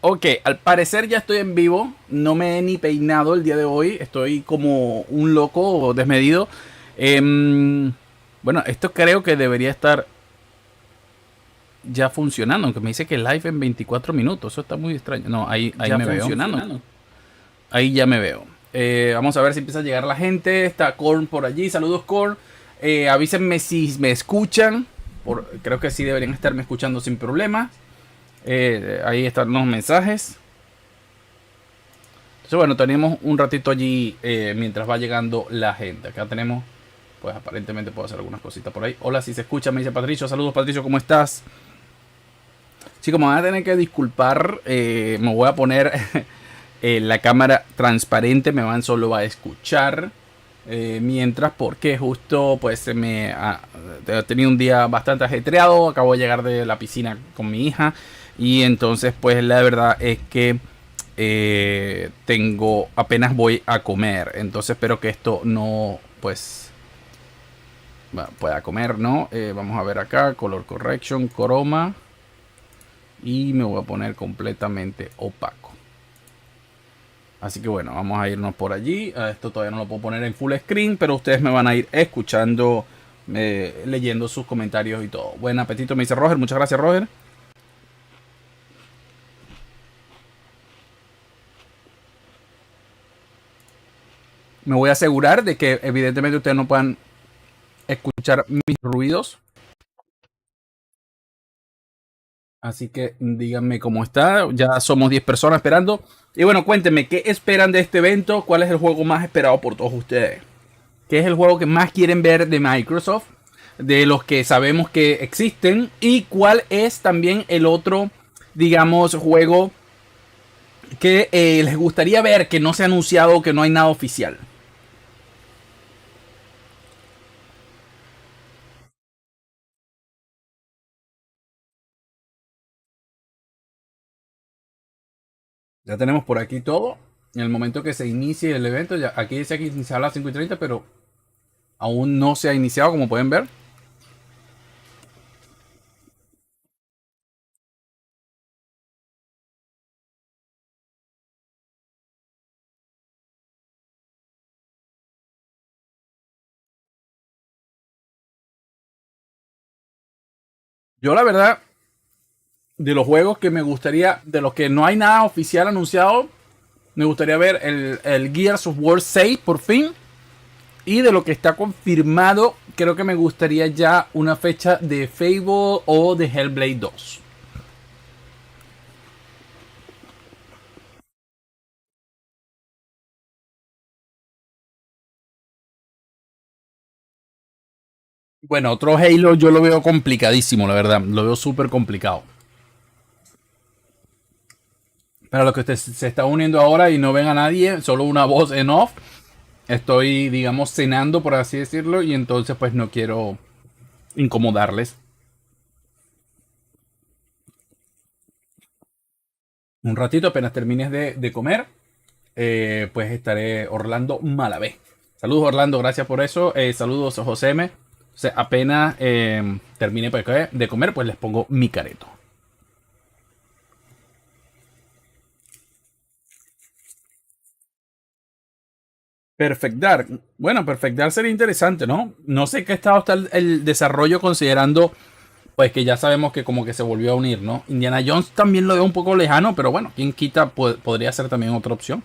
Ok, al parecer ya estoy en vivo. No me he ni peinado el día de hoy. Estoy como un loco desmedido. Bueno, esto creo que debería estar ya funcionando. Aunque me dice que live en 24 minutos. Eso está muy extraño. No, ahí Ya me veo. funcionando. Ahí ya me veo. Vamos a ver si empieza a llegar la gente. Está Korn por allí. Saludos, Korn. Avísenme si me escuchan. Creo que sí deberían estarme escuchando sin problema. Ahí están los mensajes. Entonces, bueno, tenemos un ratito allí mientras va llegando la gente. Acá tenemos, pues aparentemente puedo hacer algunas cositas por ahí. Hola, si se escucha, me dice Patricio. Saludos, Patricio, ¿cómo estás? Sí, como van a tener que disculpar, me voy a poner la cámara transparente, me van solo a escuchar. Mientras, porque justo pues he tenido un día bastante ajetreado, acabo de llegar de la piscina con mi hija y entonces pues la verdad es que apenas voy a comer, entonces espero que esto no pues bueno, pueda comer, ¿no? Vamos a ver acá, color correction, croma y me voy a poner completamente opaco. Así que bueno, vamos a irnos por allí. Esto todavía no lo puedo poner en full screen, pero ustedes me van a ir escuchando, leyendo sus comentarios y todo. Buen apetito, me dice Roger. Muchas gracias, Roger. Me voy a asegurar de que evidentemente ustedes no puedan escuchar mis ruidos. Así que díganme cómo está. Ya somos 10 personas esperando. Y bueno, cuéntenme, ¿qué esperan de este evento? ¿Cuál es el juego más esperado por todos ustedes? ¿Qué es el juego que más quieren ver de Microsoft? De los que sabemos que existen. ¿Y cuál es también el otro, digamos, juego que les gustaría ver que no se ha anunciado, que no hay nada oficial? Ya tenemos por aquí todo. En el momento que se inicie el evento, ya, aquí dice que iniciar a las 5:30, pero aún no se ha iniciado, como pueden ver. Yo la verdad, de los juegos que me gustaría, de los que no hay nada oficial anunciado, me gustaría ver el Gears of War 6 por fin. Y de lo que está confirmado, creo que me gustaría ya una fecha de Fable o de Hellblade 2. Bueno, otro Halo yo lo veo complicadísimo, la verdad. Lo veo súper complicado. Para los que se está uniendo ahora y no ven a nadie, solo una voz en off. Estoy, digamos, cenando, por así decirlo, y entonces pues no quiero incomodarles. Un ratito, apenas termines de comer, pues estaré Orlando Malavé. Saludos Orlando, gracias por eso. Saludos José M. O sea, apenas termine pues, de comer, pues les pongo mi careto. Perfect Dark. Bueno, Perfect Dark sería interesante, ¿no? No sé qué estado está el desarrollo considerando, pues que ya sabemos que como que se volvió a unir, ¿no? Indiana Jones también lo veo un poco lejano, pero bueno, quien quita podría ser también otra opción.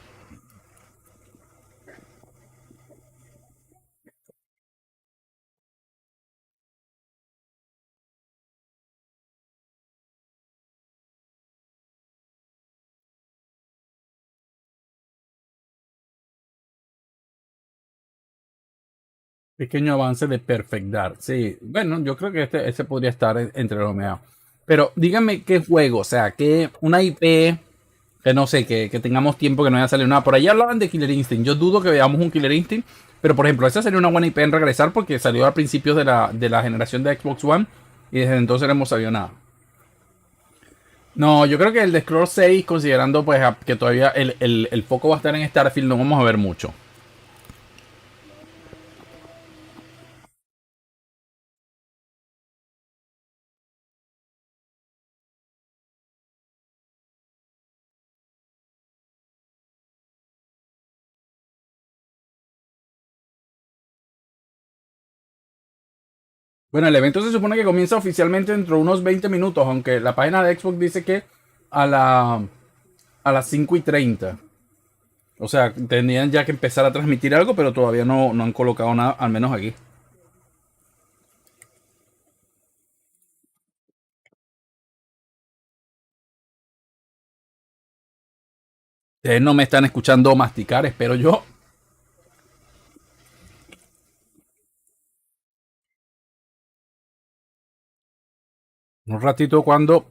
Pequeño avance de Perfect Dark. Sí, bueno, yo creo que este podría estar entre los mejores. Pero díganme qué juego, o sea, que una IP que no sé, que tengamos tiempo que no haya salido nada. Por ahí hablaban de Killer Instinct. Yo dudo que veamos un Killer Instinct. Pero por ejemplo, esa sería una buena IP en regresar porque salió a principios de la generación de Xbox One. Y desde entonces no hemos sabido nada. No, yo creo que el de Scroll 6, considerando pues que todavía el foco va a estar en Starfield, no vamos a ver mucho. Bueno, el evento se supone que comienza oficialmente dentro de unos 20 minutos, aunque la página de Xbox dice que a, la, a las 5:30. O sea, tendrían ya que empezar a transmitir algo, pero todavía no han colocado nada, al menos aquí. Ustedes no me están escuchando masticar, espero yo. Un ratito cuando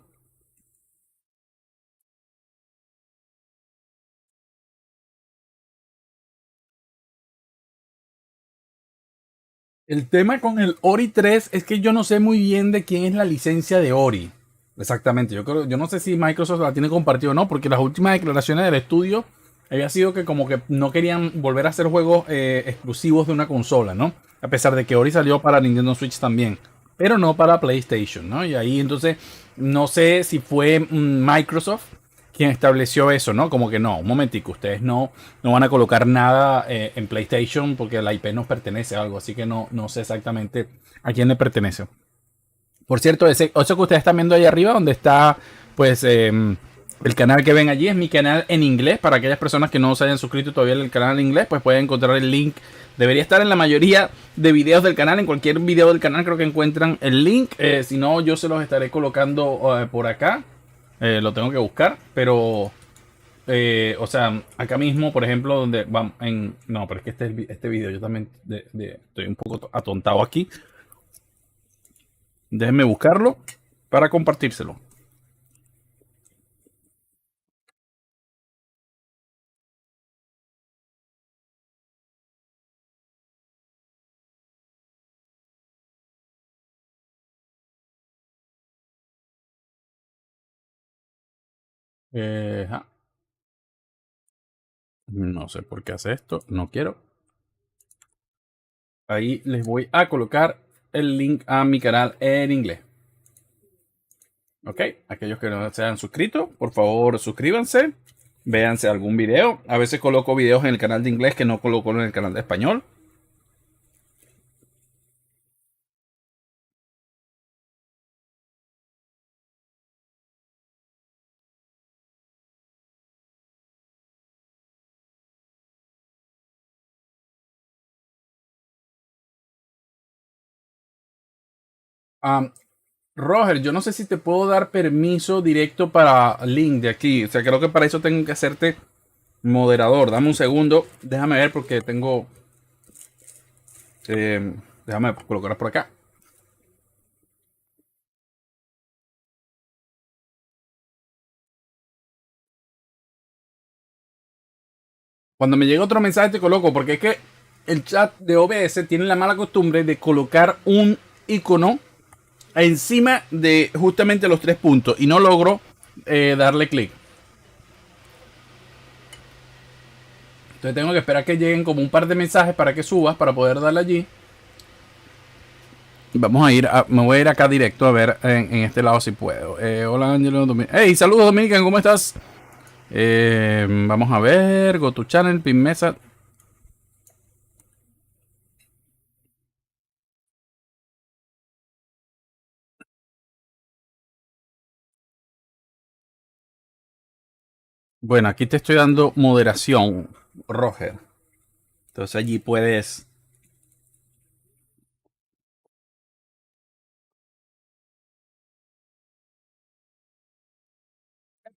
el tema con el Ori 3 es que yo no sé muy bien de quién es la licencia de Ori. Exactamente, yo no sé si Microsoft la tiene compartida o no, porque las últimas declaraciones del estudio había sido que como que no querían volver a hacer juegos exclusivos de una consola, ¿no? A pesar de que Ori salió para Nintendo Switch también, pero no para PlayStation, ¿no? Y ahí entonces no sé si fue Microsoft quien estableció eso, ¿no? Como que no, un momentico, ustedes no van a colocar nada en PlayStation porque la IP nos pertenece a algo, así que no sé exactamente a quién le pertenece. Por cierto, eso que ustedes están viendo ahí arriba, donde está, pues, el canal que ven allí, es mi canal en inglés. Para aquellas personas que no se hayan suscrito todavía al canal en inglés, pues pueden encontrar el link. Debería estar en la mayoría de videos del canal. En cualquier video del canal creo que encuentran el link. Si no, yo se los estaré colocando por acá. Lo tengo que buscar, pero o sea, acá mismo, por ejemplo, donde vamos en. No, pero es que este video yo también estoy un poco atontado aquí. Déjenme buscarlo para compartírselo. Ajá. No sé por qué hace esto. No quiero. Ahí les voy a colocar el link a mi canal en inglés. Ok. Aquellos que no se han suscrito, por favor suscríbanse. Véanse algún video. A veces coloco videos en el canal de inglés que no coloco en el canal de español. Um, Roger, yo no sé si te puedo dar permiso directo para link de aquí. O sea, creo que para eso tengo que hacerte moderador. Dame un segundo. Déjame ver porque tengo. eh, Déjame colocar por acá. Cuando me llega otro mensaje te coloco, porque es que el chat de OBS tiene la mala costumbre de colocar un icono encima de justamente los tres puntos y no logro darle clic. Entonces tengo que esperar que lleguen como un par de mensajes para que subas para poder darle allí. Vamos a ir, me voy a ir acá directo a ver en este lado si puedo. Hola Angelo, hey, saludos Dominican, ¿cómo estás? Vamos a ver, go to channel, pin mesa. Bueno, aquí te estoy dando moderación, Roger. Entonces allí puedes.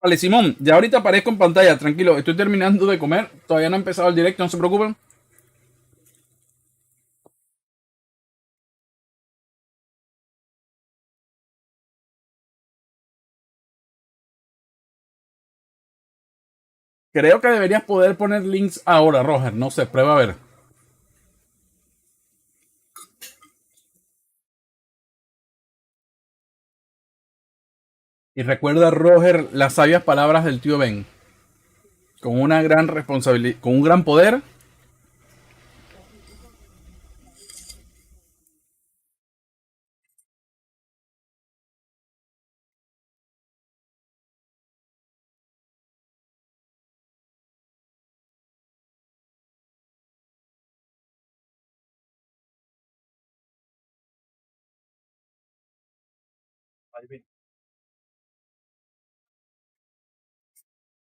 Vale, Simón, ya ahorita aparezco en pantalla, tranquilo, estoy terminando de comer, todavía no ha empezado el directo, no se preocupen. Creo que deberías poder poner links ahora, Roger, no sé, prueba a ver. Y recuerda, Roger, las sabias palabras del tío Ben, con una gran responsabilidad, con un gran poder.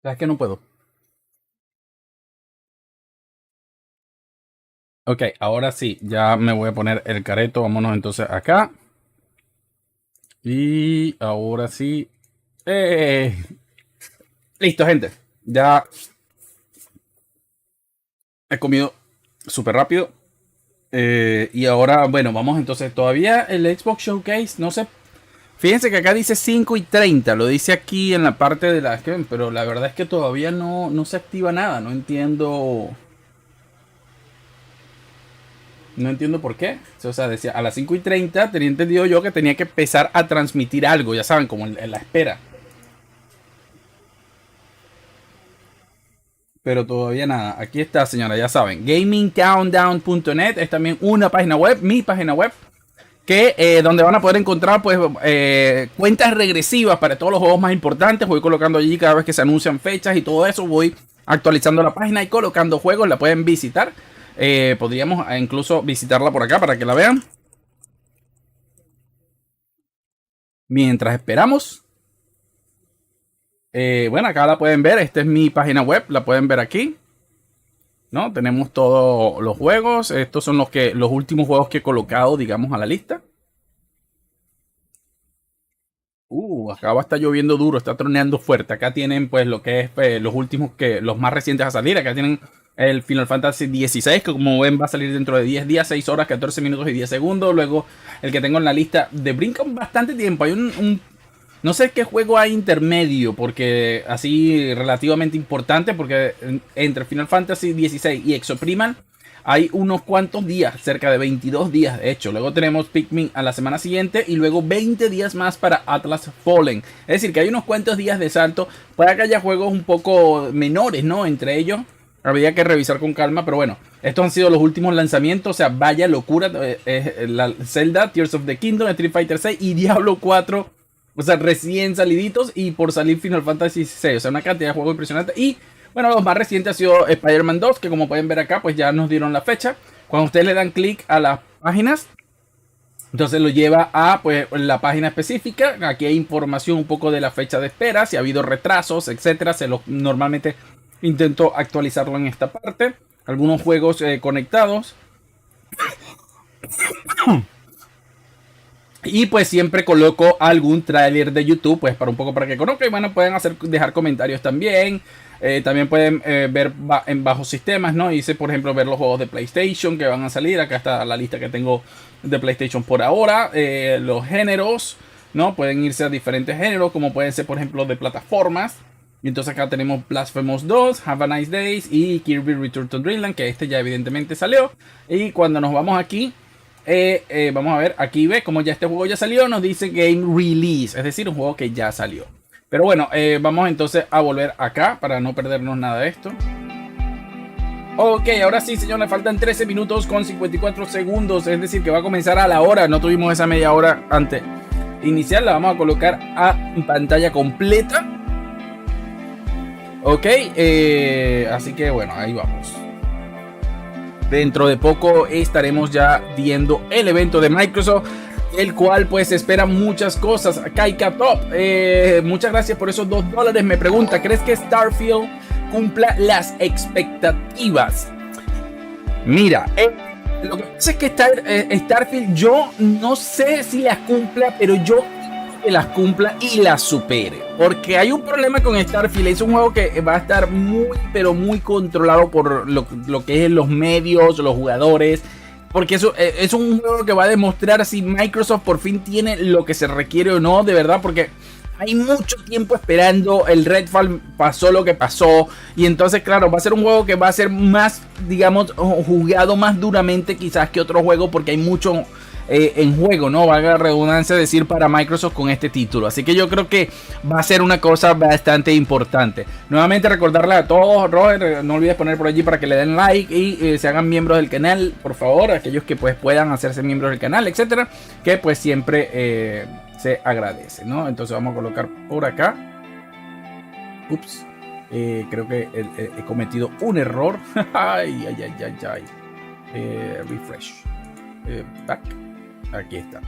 ¿Sabes que no puedo? Ok, ahora sí, ya me voy a poner el careto. Vámonos entonces acá. Y ahora sí. ¡Eh! Listo, gente. Ya he comido súper rápido. Y ahora, bueno, vamos entonces. Todavía el Xbox Showcase, no sé. Fíjense que acá dice 5:30. Lo dice aquí en la parte de la. Pero la verdad es que todavía no se activa nada. No entiendo. No entiendo por qué. O sea, decía a las 5:30. Tenía entendido yo que tenía que empezar a transmitir algo. Ya saben, como en la espera. Pero todavía nada. Aquí está, señora, ya saben. Gamingcountdown.net es también una página web, mi página web, que donde van a poder encontrar pues cuentas regresivas para todos los juegos más importantes. Voy colocando allí cada vez que se anuncian fechas y todo eso. Voy actualizando la página y colocando juegos. La pueden visitar. Podríamos incluso visitarla por acá para que la vean. Mientras esperamos. Bueno, acá la pueden ver. Esta es mi página web. La pueden ver aquí. ¿No? Tenemos todos los juegos. Estos son los últimos juegos que he colocado, digamos, a la lista. Acá va a estar lloviendo duro, está troneando fuerte. Acá tienen pues lo que es los últimos los más recientes a salir. Acá tienen el Final Fantasy XVI, que como ven va a salir dentro de 10 días, 6 horas, 14 minutos y 10 segundos. Luego el que tengo en la lista de brinca bastante tiempo. Hay no sé qué juego hay intermedio, porque así relativamente importante, porque entre Final Fantasy XVI y Exoprimal hay unos cuantos días, cerca de 22 días de hecho. Luego tenemos Pikmin a la semana siguiente y luego 20 días más para Atlas Fallen. Es decir, que hay unos cuantos días de salto. Puede que haya juegos un poco menores, ¿no? Entre ellos. Habría que revisar con calma, pero bueno, estos han sido los últimos lanzamientos. O sea, vaya locura. La Zelda, Tears of the Kingdom, Street Fighter 6 y Diablo 4. O sea, recién saliditos y por salir Final Fantasy XVI. O sea, una cantidad de juegos impresionante. Y bueno, los más recientes ha sido Spider-Man 2, que como pueden ver acá, pues ya nos dieron la fecha. Cuando ustedes le dan clic a las páginas, entonces lo lleva a pues la página específica. Aquí hay información un poco de la fecha de espera, si ha habido retrasos, etcétera. Normalmente intento actualizarlo en esta parte. Algunos juegos conectados. Y pues siempre coloco algún tráiler de YouTube, pues para un poco para que conozcan. Y bueno, pueden dejar comentarios también. También pueden ver en bajos sistemas, ¿no? Hice, por ejemplo, ver los juegos de PlayStation que van a salir. Acá está la lista que tengo de PlayStation por ahora. Los géneros, ¿no? Pueden irse a diferentes géneros, como pueden ser, por ejemplo, de plataformas. Y entonces acá tenemos Blasphemous 2, Have a Nice Days y Kirby Return to Dreamland, que este ya evidentemente salió. Y cuando nos vamos aquí, vamos a ver, aquí ve como ya este juego ya salió, nos dice Game Release, es decir, un juego que ya salió. Pero bueno, vamos entonces a volver acá para no perdernos nada de esto. Ok, ahora sí, señor, me faltan 13 minutos con 54 segundos, es decir, que va a comenzar a la hora, no tuvimos esa media hora antes inicial, la vamos a colocar a pantalla completa. Ok, así que bueno, ahí vamos. Dentro de poco estaremos ya viendo el evento de Microsoft, el cual pues espera muchas cosas. Kaika Top, muchas gracias por esos $2. Me pregunta, ¿crees que Starfield cumpla las expectativas? Mira, lo que pasa es que Starfield yo no sé si las cumpla, pero yo que las cumpla y las supere, porque hay un problema con Starfield. Es un juego que va a estar muy pero muy controlado por lo que es los medios, los jugadores, porque eso es un juego que va a demostrar si Microsoft por fin tiene lo que se requiere o no, de verdad, porque hay mucho tiempo esperando. El Redfall pasó lo que pasó, y entonces claro, va a ser un juego que va a ser más, digamos, jugado más duramente quizás que otro juego, porque hay mucho en juego, ¿no? Valga la redundancia decir, para Microsoft con este título. Así que yo creo que va a ser una cosa bastante importante. Nuevamente recordarle a todos, Roger, no olvides poner por allí para que le den like y se hagan miembros del canal, por favor. Aquellos que pues puedan hacerse miembros del canal, etcétera, que pues siempre se agradece, ¿no? Entonces vamos a colocar por acá. Ups. Creo que he cometido un error. Ay. Refresh. Back. Aquí está.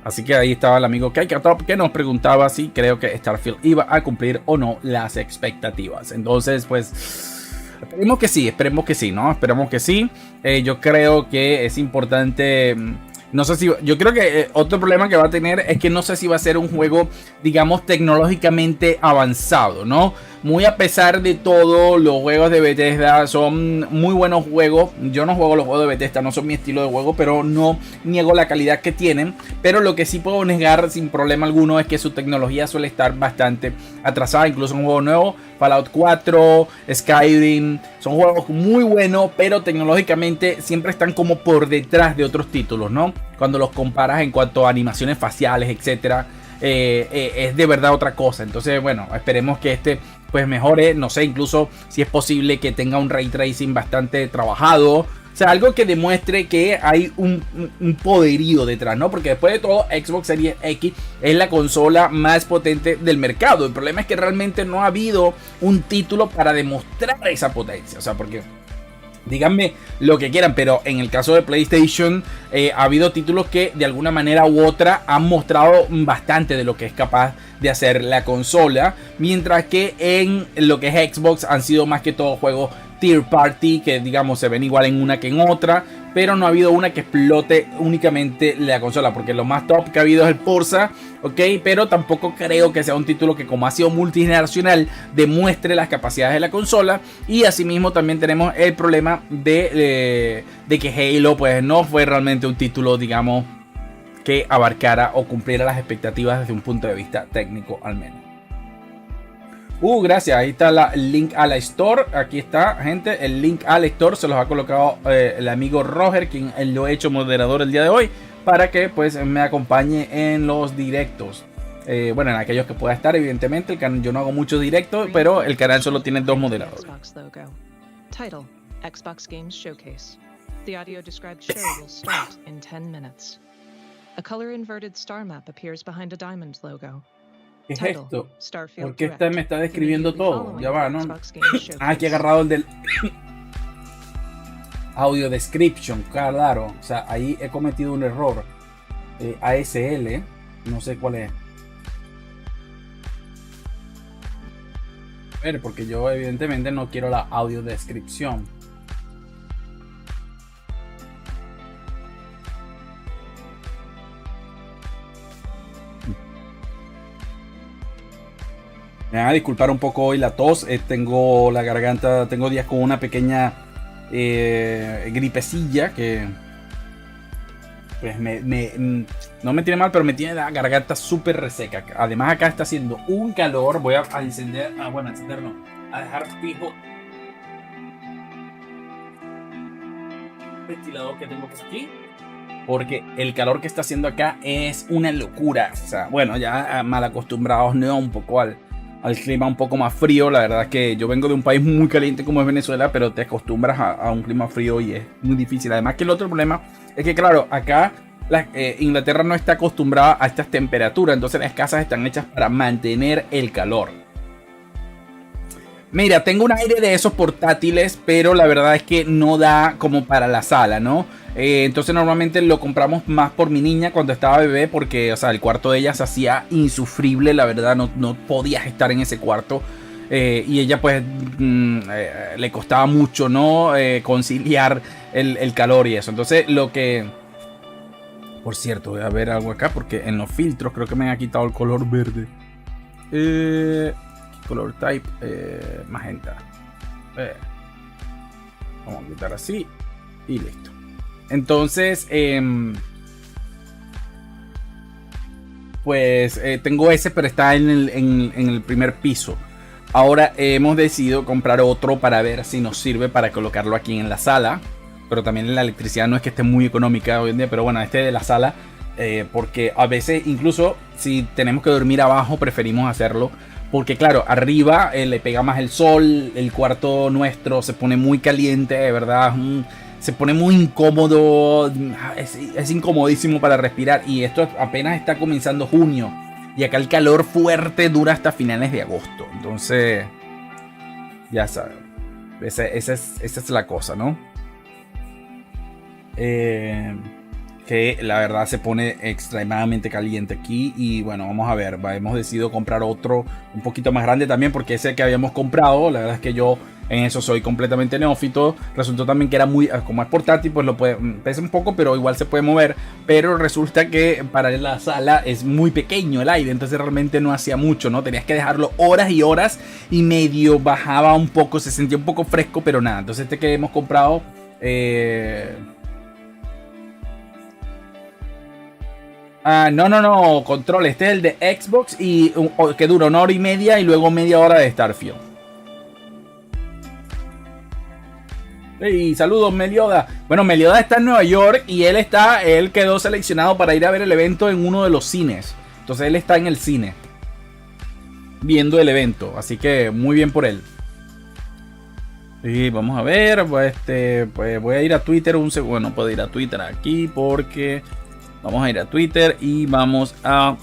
Así que ahí estaba el amigo Kaikatop que nos preguntaba si creo que Starfield iba a cumplir o no las expectativas. Entonces, pues, esperemos que sí, ¿no? Esperemos que sí. Yo creo que es importante. No sé si. Yo creo que otro problema que va a tener es que no sé si va a ser un juego, digamos, tecnológicamente avanzado, ¿no? Muy a pesar de todo, los juegos de Bethesda son muy buenos juegos. Yo no juego los juegos de Bethesda, no son mi estilo de juego, pero no niego la calidad que tienen. Pero lo que sí puedo negar sin problema alguno es que su tecnología suele estar bastante atrasada. Incluso un juego nuevo, Fallout 4, Skyrim, son juegos muy buenos, pero tecnológicamente siempre están como por detrás de otros títulos, ¿no? Cuando los comparas en cuanto a animaciones faciales, etcétera, es de verdad otra cosa. Entonces, bueno, esperemos que este pues mejore. No sé, incluso si es posible que tenga un ray tracing bastante trabajado. O sea, algo que demuestre que hay un poderío detrás, ¿no? Porque después de todo, Xbox Series X es la consola más potente del mercado. El problema es que realmente no ha habido un título para demostrar esa potencia. O sea, porque díganme lo que quieran, pero en el caso de PlayStation ha habido títulos que de alguna manera u otra han mostrado bastante de lo que es capaz de hacer la consola, mientras que en lo que es Xbox han sido más que todo juegos tier party que digamos se ven igual en una que en otra, pero no ha habido una que explote únicamente la consola, porque lo más top que ha habido es el Forza, ok, pero tampoco creo que sea un título que, como ha sido multigeneracional, demuestre las capacidades de la consola. Y asimismo también tenemos el problema de que Halo pues no fue realmente un título, digamos, que abarcara o cumpliera las expectativas desde un punto de vista técnico al menos. Gracias, ahí está el link a la store. Aquí está, gente, el link a la store se los ha colocado el amigo Roger, quien lo he hecho moderador el día de hoy, para que pues me acompañe en los directos. Bueno, en aquellos que pueda estar, evidentemente. Yo no hago muchos directos, pero el canal solo tiene 2 moderadores. Title: Xbox Games Showcase. The audio described show will start in 10 minutes. A color inverted star map appears behind a diamond logo. ¿Qué es esto? Porque esta me está describiendo todo. Ya va, ¿no? Aquí he agarrado el del audio description, claro. O sea, ahí he cometido un error. ASL, no sé cuál es. A ver, porque yo evidentemente no quiero la audio descripción. Me van a disculpar un poco hoy la tos, tengo la garganta, tengo días con una pequeña gripecilla que pues no me tiene mal, pero me tiene la garganta súper reseca. Además acá está haciendo un calor, voy a encender, bueno, encender no, a dejar fijo el ventilador que tengo por aquí, porque el calor que está haciendo acá es una locura. O sea, bueno, ya mal acostumbrados, ¿no? Un poco al clima un poco más frío. La verdad es que yo vengo de un país muy caliente como es Venezuela, pero te acostumbras a un clima frío y es muy difícil. Además que el otro problema es que, claro, acá Inglaterra no está acostumbrada a estas temperaturas, entonces las casas están hechas para mantener el calor. Mira, tengo un aire de esos portátiles, pero la verdad es que no da como para la sala, ¿no? Entonces normalmente lo compramos más por mi niña cuando estaba bebé, porque, o sea, el cuarto de ella se hacía insufrible, la verdad, no podías estar en ese cuarto. Y ella pues le costaba mucho, ¿no? Conciliar el calor y eso. Entonces lo que... Por cierto, voy a ver algo acá, porque en los filtros creo que me han quitado el color verde. Color type magenta. Vamos a quitar así y listo. Entonces pues tengo ese, pero está en el primer piso. Ahora hemos decidido comprar otro para ver si nos sirve para colocarlo aquí en la sala, pero también la electricidad no es que esté muy económica hoy en día, pero bueno, este de la sala, porque a veces incluso si tenemos que dormir abajo preferimos hacerlo, porque claro, arriba le pega más el sol, el cuarto nuestro se pone muy caliente, de verdad, se pone muy incómodo, es incomodísimo para respirar, y esto apenas está comenzando junio, y acá el calor fuerte dura hasta finales de agosto, entonces ya saben, esa es la cosa, ¿no? que la verdad se pone extremadamente caliente aquí. Y bueno, vamos a ver, hemos decidido comprar otro un poquito más grande también, porque ese que habíamos comprado, la verdad es que yo en eso soy completamente neófito. Resultó también que era muy, como es portátil, pues lo puede, pesa un poco, pero igual se puede mover. Pero resulta que para la sala es muy pequeño el aire, entonces realmente no hacía mucho, ¿no? Tenías que dejarlo horas y horas y medio bajaba un poco, se sentía un poco fresco, pero nada. Entonces este que hemos comprado... no, control. Este es el de Xbox y que dura 1 hora y media y luego media hora de Starfield. Y saludos, Melioda. Bueno, Melioda está en Nueva York y él quedó seleccionado para ir a ver el evento en uno de los cines. Entonces él está en el cine viendo el evento, así que muy bien por él. Y vamos a ver, pues voy a ir a Twitter un segundo. Bueno, puedo ir a Twitter aquí porque vamos a ir a Twitter y vamos a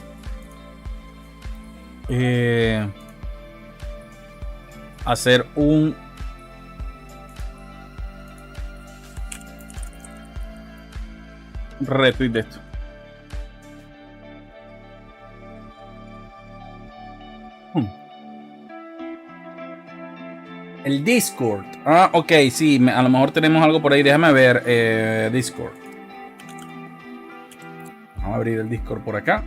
hacer un retweet de esto. El Discord. Ok, sí, a lo mejor tenemos algo por ahí. Déjame ver Discord. Vamos a abrir el Discord por acá.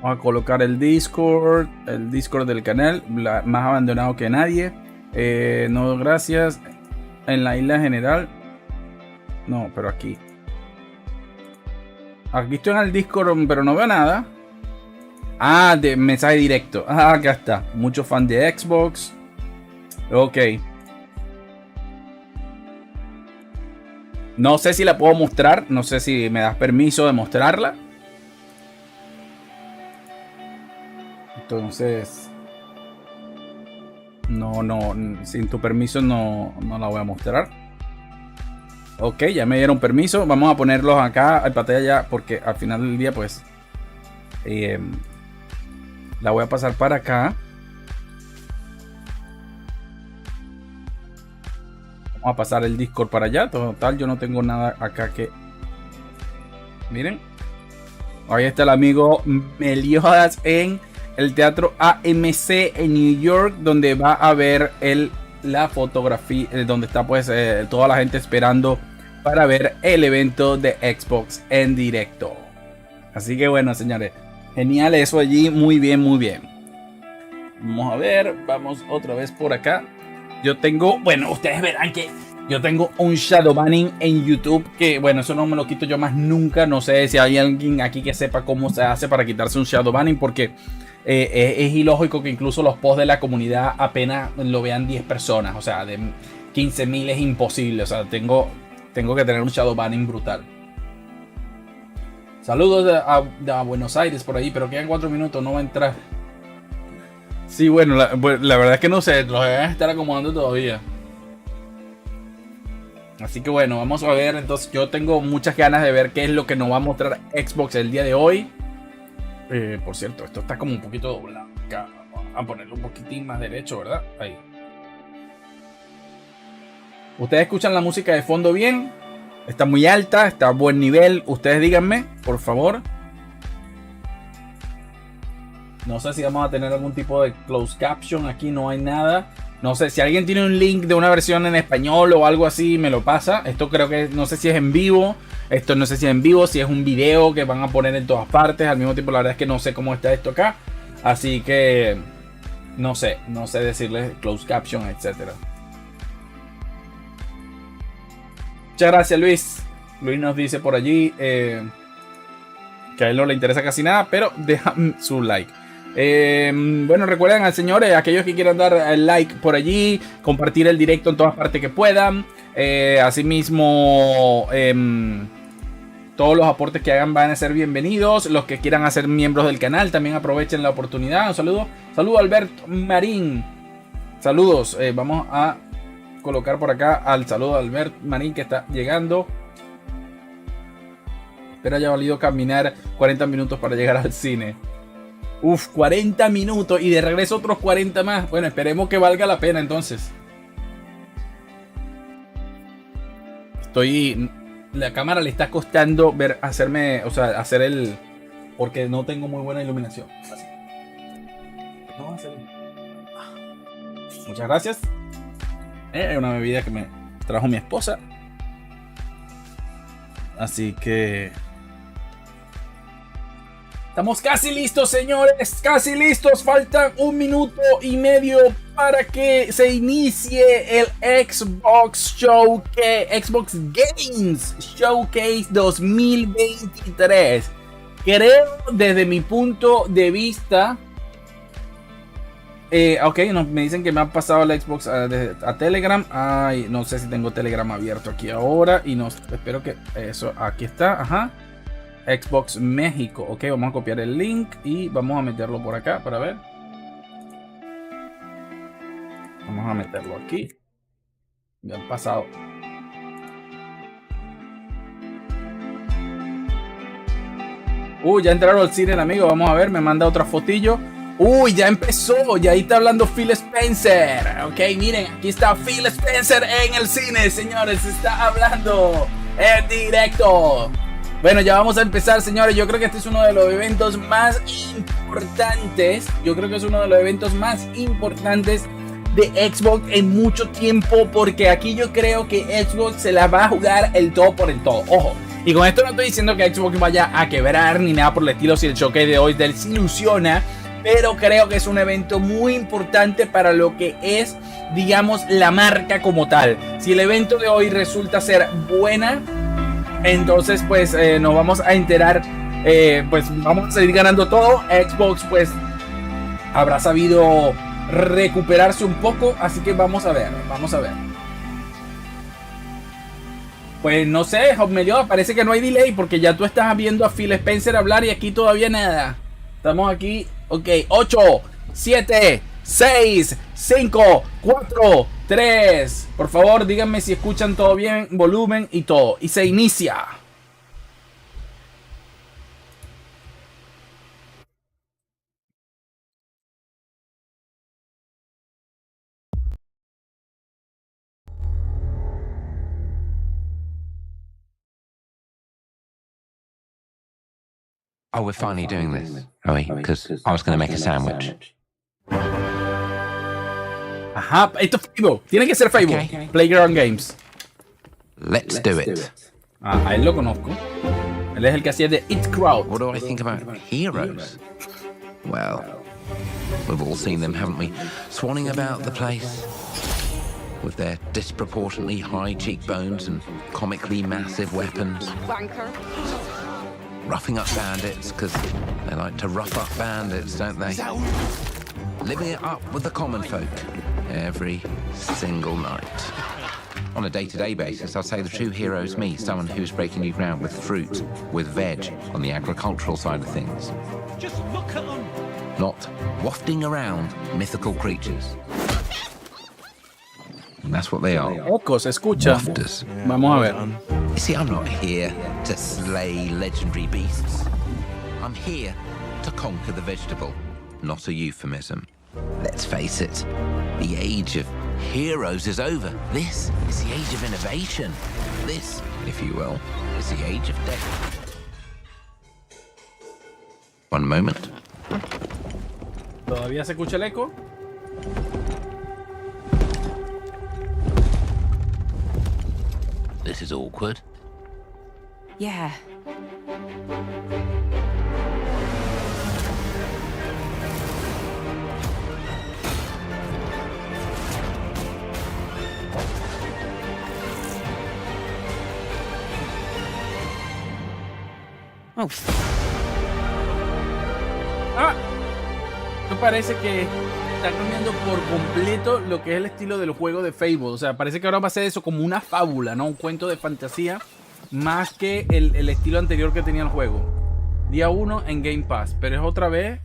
Vamos a colocar el Discord del canal, más abandonado que nadie. No, gracias. En la isla general. No, pero aquí. Aquí estoy en el Discord, pero no veo nada. De mensaje directo. Acá está. Muchos fans de Xbox. Ok. No sé si la puedo mostrar. No sé si me das permiso de mostrarla. Entonces... No, sin tu permiso no la voy a mostrar. Ok, ya me dieron permiso. Vamos a ponerlos acá en pantalla ya, porque al final del día pues la voy a pasar para acá. Vamos a pasar el Discord para allá. Total, yo no tengo nada acá que... Miren. Ahí está el amigo Meliodas en el teatro AMC en New York, donde va a ver la fotografía, donde está pues toda la gente esperando para ver el evento de Xbox en directo. Así que bueno, señores, genial eso allí, muy bien, muy bien. Vamos a ver, vamos otra vez por acá. Yo tengo, bueno, ustedes verán que yo tengo un shadow banning en YouTube, que bueno, eso no me lo quito yo más nunca. No sé si hay alguien aquí que sepa cómo se hace para quitarse un shadow banning, porque es ilógico que incluso los posts de la comunidad apenas lo vean 10 personas. O sea, de 15.000 es imposible. O sea, tengo que tener un shadow banning brutal. Saludos a Buenos Aires por ahí, pero quedan 4 minutos, no va a entrar. Sí, bueno, la verdad es que no sé, los voy a estar acomodando todavía. Así que bueno, vamos a ver. Entonces yo tengo muchas ganas de ver qué es lo que nos va a mostrar Xbox el día de hoy. Por cierto, esto está como un poquito doblado acá. Vamos a ponerlo un poquitín más derecho, ¿verdad? Ahí. ¿Ustedes escuchan la música de fondo bien? Está muy alta, está a buen nivel. Ustedes díganme, por favor. No sé si vamos a tener algún tipo de closed caption. Aquí no hay nada. No sé, si alguien tiene un link de una versión en español o algo así, me lo pasa. Esto creo que, no sé si es en vivo. Esto no sé si es en vivo, si es un video que van a poner en todas partes. Al mismo tiempo, la verdad es que no sé cómo está esto acá. Así que no sé decirles closed caption, etcétera. Muchas gracias, Luis. Luis nos dice por allí que a él no le interesa casi nada, pero deja su like. Bueno, recuerden, señores, aquellos que quieran dar el like por allí, compartir el directo en todas partes que puedan. Asimismo, todos los aportes que hagan van a ser bienvenidos. Los que quieran hacer miembros del canal también aprovechen la oportunidad. Un saludo Alberto Marín. Saludos. Vamos a colocar por acá al saludo de Alberto Marín, que está llegando. Espero haya valido caminar 40 minutos para llegar al cine. Uf, 40 minutos y de regreso otros 40 más. Bueno, esperemos que valga la pena entonces. La cámara le está costando hacerme, o sea, hacer el... Porque no tengo muy buena iluminación. No, muchas gracias. Es una bebida que me trajo mi esposa. Así que... Estamos casi listos, señores. Casi listos. Faltan 1 minuto y medio para que se inicie el Xbox Xbox Games Showcase 2023. Creo, desde mi punto de vista... ok, me dicen que me han pasado la Xbox a Telegram. Ay, no sé si tengo Telegram abierto aquí ahora. Y no, espero que eso, aquí está. Ajá. Xbox México. Ok, vamos a copiar el link y vamos a meterlo por acá para ver. Vamos a meterlo aquí. Ya han pasado. Ya entraron al cine el amigo. Vamos a ver, me manda otra fotillo. Ya empezó. Y ahí está hablando Phil Spencer. Ok, miren, aquí está Phil Spencer en el cine, señores. Está hablando en directo. Bueno, ya vamos a empezar, señores. Yo creo que este es uno de los eventos más importantes. Yo creo que es uno de los eventos más importantes de Xbox en mucho tiempo. Porque aquí yo creo que Xbox se la va a jugar el todo por el todo. Ojo. Y con esto no estoy diciendo que Xbox vaya a quebrar ni nada por el estilo si el showcase de hoy desilusiona. Pero creo que es un evento muy importante para lo que es, digamos, la marca como tal. Si el evento de hoy resulta ser buena, entonces pues nos vamos a enterar, pues vamos a seguir ganando todo. Xbox pues habrá sabido recuperarse un poco, así que vamos a ver. Pues no sé, Melioda, parece que no hay delay porque ya tú estás viendo a Phil Spencer hablar y aquí todavía nada. Estamos aquí, ok, 8, 7, 6, 5, 4, 3. Por favor, díganme si escuchan todo bien, volumen y todo. Y se inicia. Oh, we're finally doing this, are we? Because I was going to make a sandwich. Ajá, esto es Vivo. Tiene que ser Vivo. Okay. Playground Games. Let's do it. A él lo conozco. Él es el que hacía de It Crowd. What do I think about heroes? Well, we've all seen them, haven't we? Swanning about the place with their disproportionately high cheekbones and comically massive weapons. Wanker. Roughing up bandits, because they like to rough up bandits, don't they? Living it up with the common folk every single night. On a day-to-day basis, I'd say the true hero's me, someone who's breaking new ground with fruit, with veg, on the agricultural side of things. Just look at them. Not wafting around mythical creatures. And that's what they are. Oco, se escucha. Wafters. Vamos a ver. You see, I'm not here to slay legendary beasts. I'm here to conquer the vegetable, not a euphemism. Let's face it, the age of heroes is over. This is the age of innovation. This, if you will, is the age of death. One moment. ¿Todavía se escucha el eco? This is awkward. Yeah. Oh. Esto parece que está cambiando por completo lo que es el estilo del juego de Fable. O sea, parece que ahora va a ser eso como una fábula, ¿no? Un cuento de fantasía, más que el estilo anterior que tenía el juego. Día 1 en Game Pass, pero es otra vez,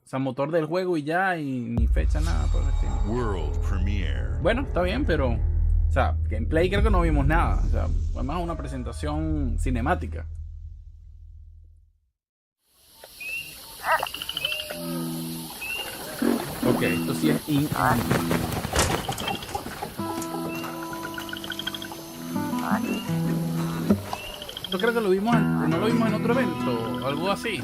o sea, motor del juego y ya, y ni fecha, nada por el estilo. World Premiere. Bueno, está bien, pero, o sea, gameplay creo que no vimos nada. O sea, fue más una presentación cinemática. Ok, esto sí es Yo creo que lo vimos no lo vimos en otro evento, algo así.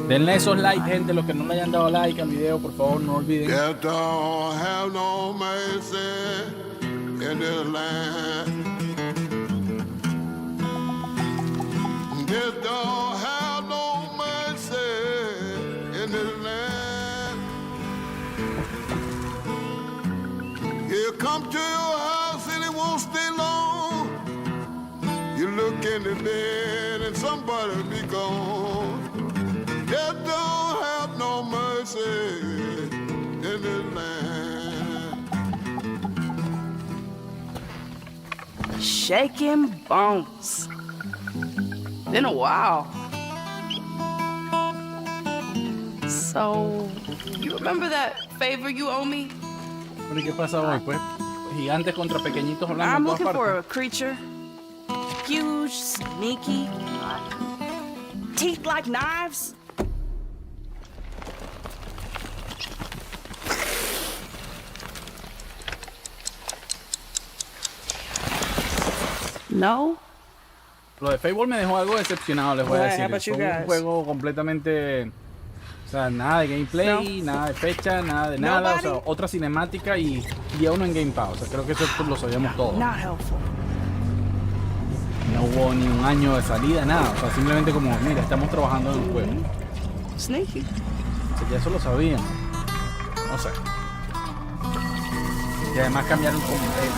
Denle esos likes, gente, los que no le hayan dado like al video, por favor, no olviden. Death don't have no mercy in this land. Death don't have no mercy in this land. You come to your house and it won't stay long. You look in the bed and somebody be gone. Death don't have no mercy in this land. Shaking bones. Been a while. So, you remember that favor you owe me? ¿Y qué pasa hoy, pues? Gigantes contra pequeñitos hablando I'm en todas looking for partes. a creature. Huge, sneaky. Teeth like knives. No? Lo de Fable me dejó algo decepcionado, les voy a Well, decir. how about you Fue un guys? juego completamente... O sea, nada de gameplay, nada de fecha, nada de nada. O sea, Nobody? otra cinemática y día uno en Game Pass. O sea, creo que eso lo sabíamos todos. Not helpful. No hubo ni un año de salida, nada. O sea, simplemente como, mira, estamos trabajando en un juego. Sneaky. O sea, ya eso lo sabían. No sé. Y además cambiaron,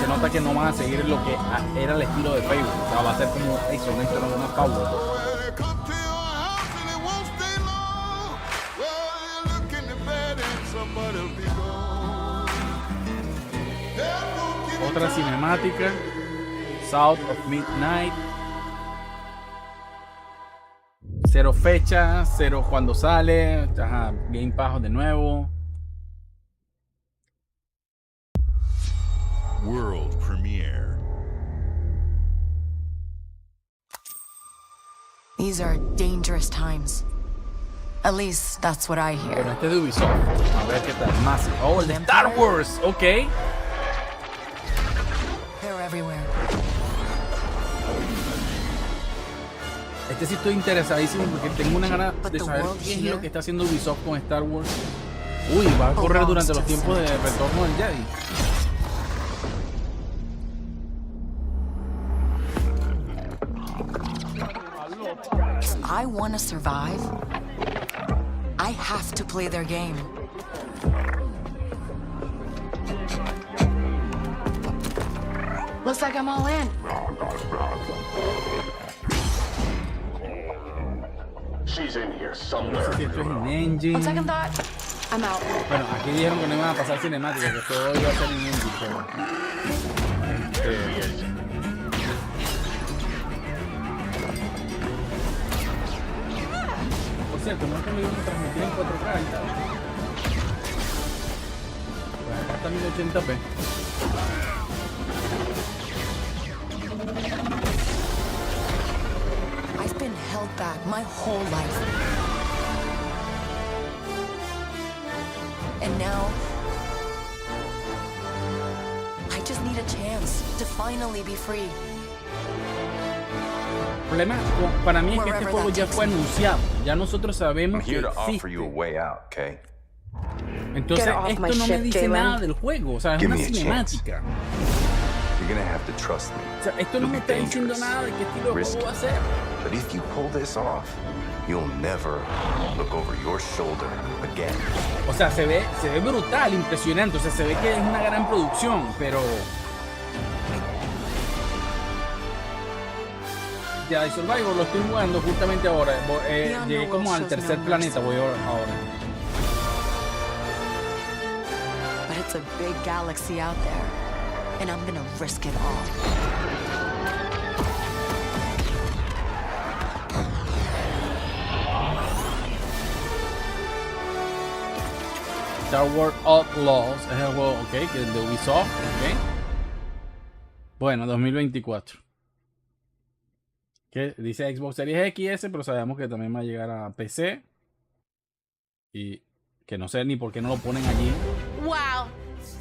se nota que no van a seguir lo que era el estilo de Facebook. O sea, va a ser como eso, una power. Well, you come to your house and it won't stay long. Well, you look in the bed and somebody'll be gone. Death won't give you Otra time. cinemática. South of Midnight. Cero fecha, cero cuando sale. Ajá, Game Pass de nuevo. World premiere. These are dangerous times. At least that's what I hear. Bueno, este es de Ubisoft. A ver qué tal. Massive. Oh, el de Star Wars. Ok. They're everywhere. Este sí estoy interesadísimo porque tengo una gana de saber qué es lo que está haciendo Ubisoft con Star Wars. Uy, va a correr durante los tiempos de retorno del Jedi. If I want to survive, I have to play their game. Looks like I'm all in. She's in here No somewhere. sé si esto es in-engine. On second thought, I'm out. Bueno, aquí dijeron que no iban a pasar cinemáticas, que todo iba a ser in-engine, pero... Por cierto, no es que lo iban a transmitir en 4K y tal. Pues acá está 1080p. I've been held back my whole life. And now, I just need a chance to finally be free. El problema para mí es que este juego ya fue anunciado. Ya nosotros sabemos que existe. way out, okay? Entonces, Get off esto my no me ship, dice Galen. nada del juego. O sea, es Give una me a cinemática. You're gonna have to trust me. O sea, esto no me está diciendo nada de qué estilo de juego va a ser. But if you pull this off, you'll never look over your shoulder again. O sea, se ve brutal, impresionante. O sea, se ve que es una gran producción, pero... Ya, y Survivor lo estoy jugando justamente ahora. Llegué como al tercer planeta, voy ahora. But it's a big galaxy out there, and I'm gonna risk it all. Star Wars Outlaws es el juego, ok, que es el de Ubisoft, ok. Bueno, 2024. Que dice Xbox Series X, pero sabemos que también va a llegar a PC. Y que no sé ni por qué no lo ponen allí. Wow.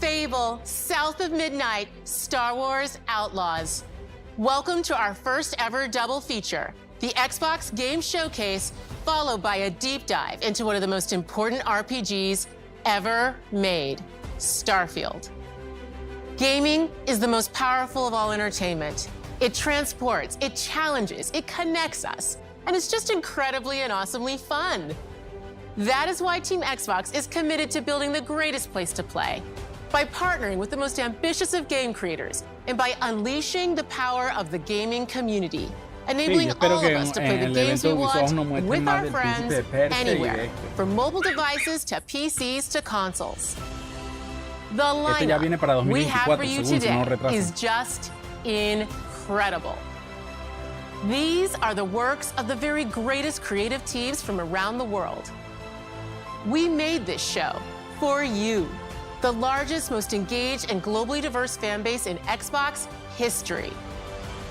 Fable, South of Midnight, Star Wars Outlaws. Welcome to our first ever double feature, the Xbox Game Showcase, followed by a deep dive into one of the most important RPGs ever made, Starfield. Gaming is the most powerful of all entertainment. It transports, it challenges, it connects us, and it's just incredibly and awesomely fun. That is why Team Xbox is committed to building the greatest place to play, by partnering with the most ambitious of game creators, and by unleashing the power of the gaming community, enabling all of us to play the games we want with our friends anywhere, from mobile devices to PCs to consoles. The lineup we have for you today is just incredible. These are the works of the very greatest creative teams from around the world. We made this show for you, the largest, most engaged, and globally diverse fan base in Xbox history.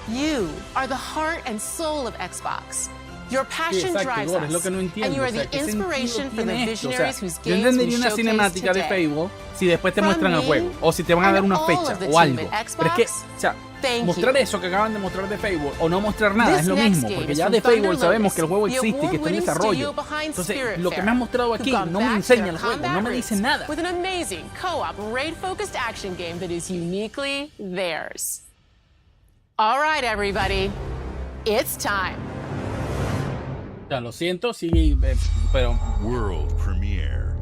You are the heart and soul of Xbox. Your passion drives us, and you are the inspiration for the visionaries whose games we entendería una cinemática de today. Fable si después te muestran el juego, o si te van a dar una fecha o algo. Pero es que, o sea, mostrar eso que acaban de mostrar de Fable o no mostrar nada es lo mismo, porque ya de Fable sabemos que el juego existe y que está en desarrollo. Entonces, lo que me han mostrado aquí no me enseña el juego, no me dice nada. With an amazing co-op raid-focused action game that is uniquely theirs. All right, everybody, it's time. Ya, lo siento, sí, pero... World premiere.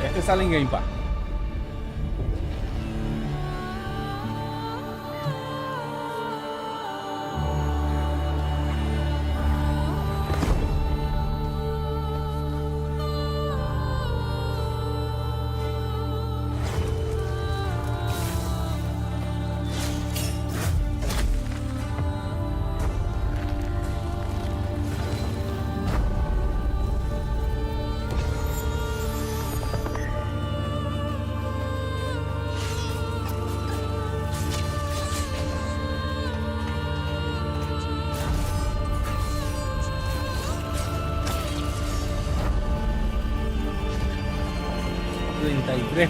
Este sale en Game Pass.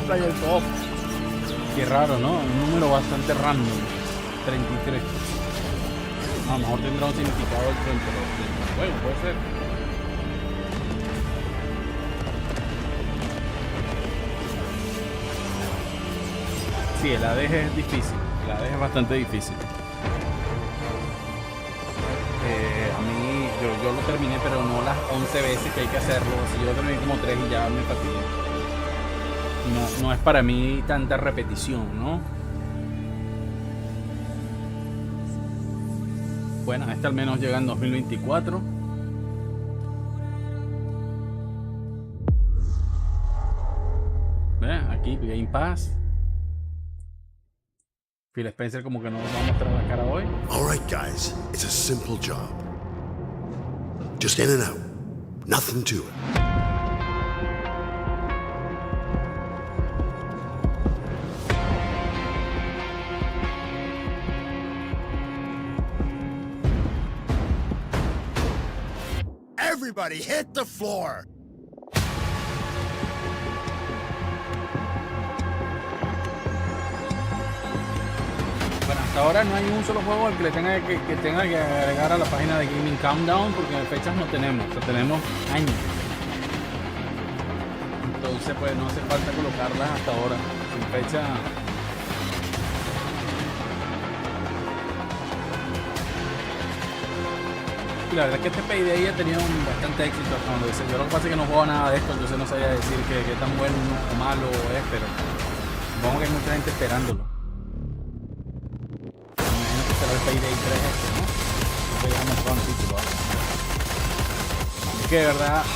Player Co-op. Qué raro, ¿no? Un número bastante random. 33. A lo mejor tendrá un significado dentro del juego, puede ser. Sí, el ADG es difícil. El ADG es bastante difícil. A mí, yo lo terminé, pero no las 11 veces que hay que hacerlo. Si yo lo terminé como 3 y ya me fatigué. No es para mí tanta repetición, ¿no? Bueno, este al menos llega en 2024. Vean, aquí Game Pass. Phil Spencer como que no nos va a mostrar la cara hoy. All right, guys, it's a simple job. Just in and out. Nothing to it. Everybody hit the floor. Bueno, hasta ahora no hay un solo juego al que le tenga que agregar a la página de Gaming Countdown, porque fechas no tenemos, o sea, tenemos años. Entonces pues no hace falta colocarlas hasta ahora, sin fecha. Y la verdad es que este Payday ha tenido bastante éxito hasta donde dice. Yo lo que pasa es que no juego nada de esto, entonces no sabía decir qué tan bueno o malo es, pero supongo que hay mucha gente esperándolo. Me imagino que será el Payday 3 este, ¿no? No sé, ya me mostrado un título, ¿vale? Es que de verdad,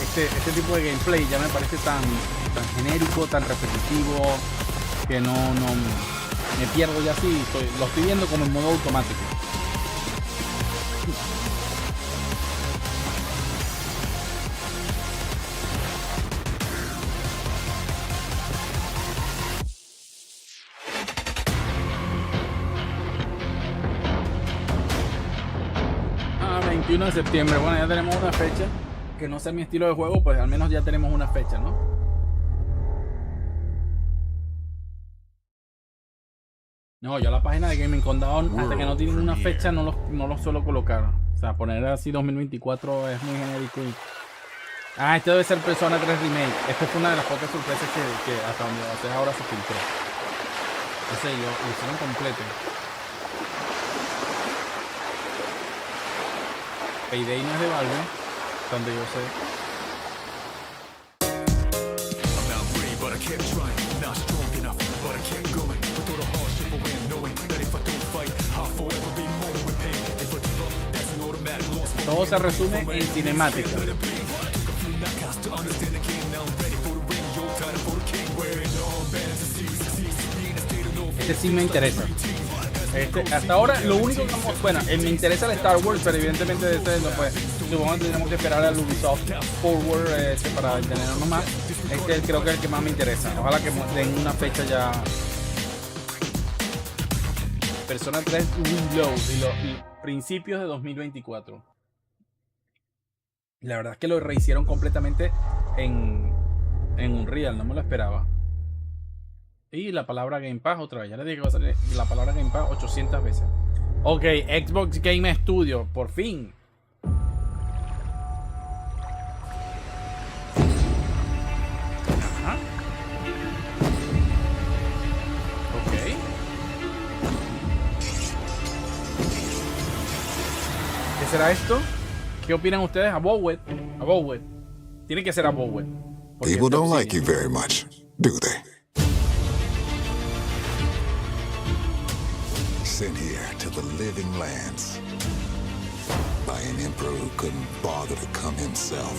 este tipo de gameplay ya me parece tan genérico, tan repetitivo, que no me pierdo ya así. Lo estoy viendo como en modo automático. 21 de septiembre. Bueno, ya tenemos una fecha. Que no sea mi estilo de juego, pues al menos ya tenemos una fecha, ¿no? No, yo la página de Gaming Condado, hasta que no tienen una fecha, no lo suelo colocar. O sea, poner así 2024 es muy genérico. Ah, este debe ser Persona 3 Remake. Esta fue una de las pocas sorpresas que hasta donde ahora se filtró. Ese lo hicieron completo. Payday no es de Valve, donde yo sé. Todo se resume en cinemática. Este sí me interesa. Hasta ahora lo único que bueno, me interesa el Star Wars, pero evidentemente de este no, pues supongo que tenemos que esperar al Ubisoft Forward para tenerlo más. Creo que es el que más me interesa. Ojalá que den una fecha ya. Persona 3 Reload y principios de 2024. La verdad es que lo rehicieron completamente en Unreal, no me lo esperaba. Y la palabra Game Pass otra vez. Ya les dije que va a salir la palabra Game Pass 800 veces. Ok, Xbox Game Studio, por fin. Ajá. Ok. ¿Qué será esto? ¿Qué opinan ustedes? Abowed. Tiene que ser Abowed. People don't like you very much, do they? Sent here to the living lands by an emperor who couldn't bother to come himself.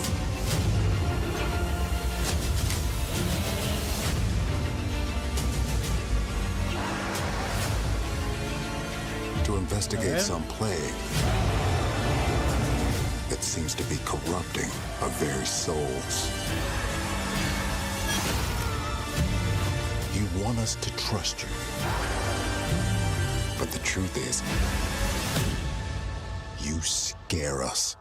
To investigate some plague that seems to be corrupting our very souls. You want us to trust you. But the truth is, you scare us.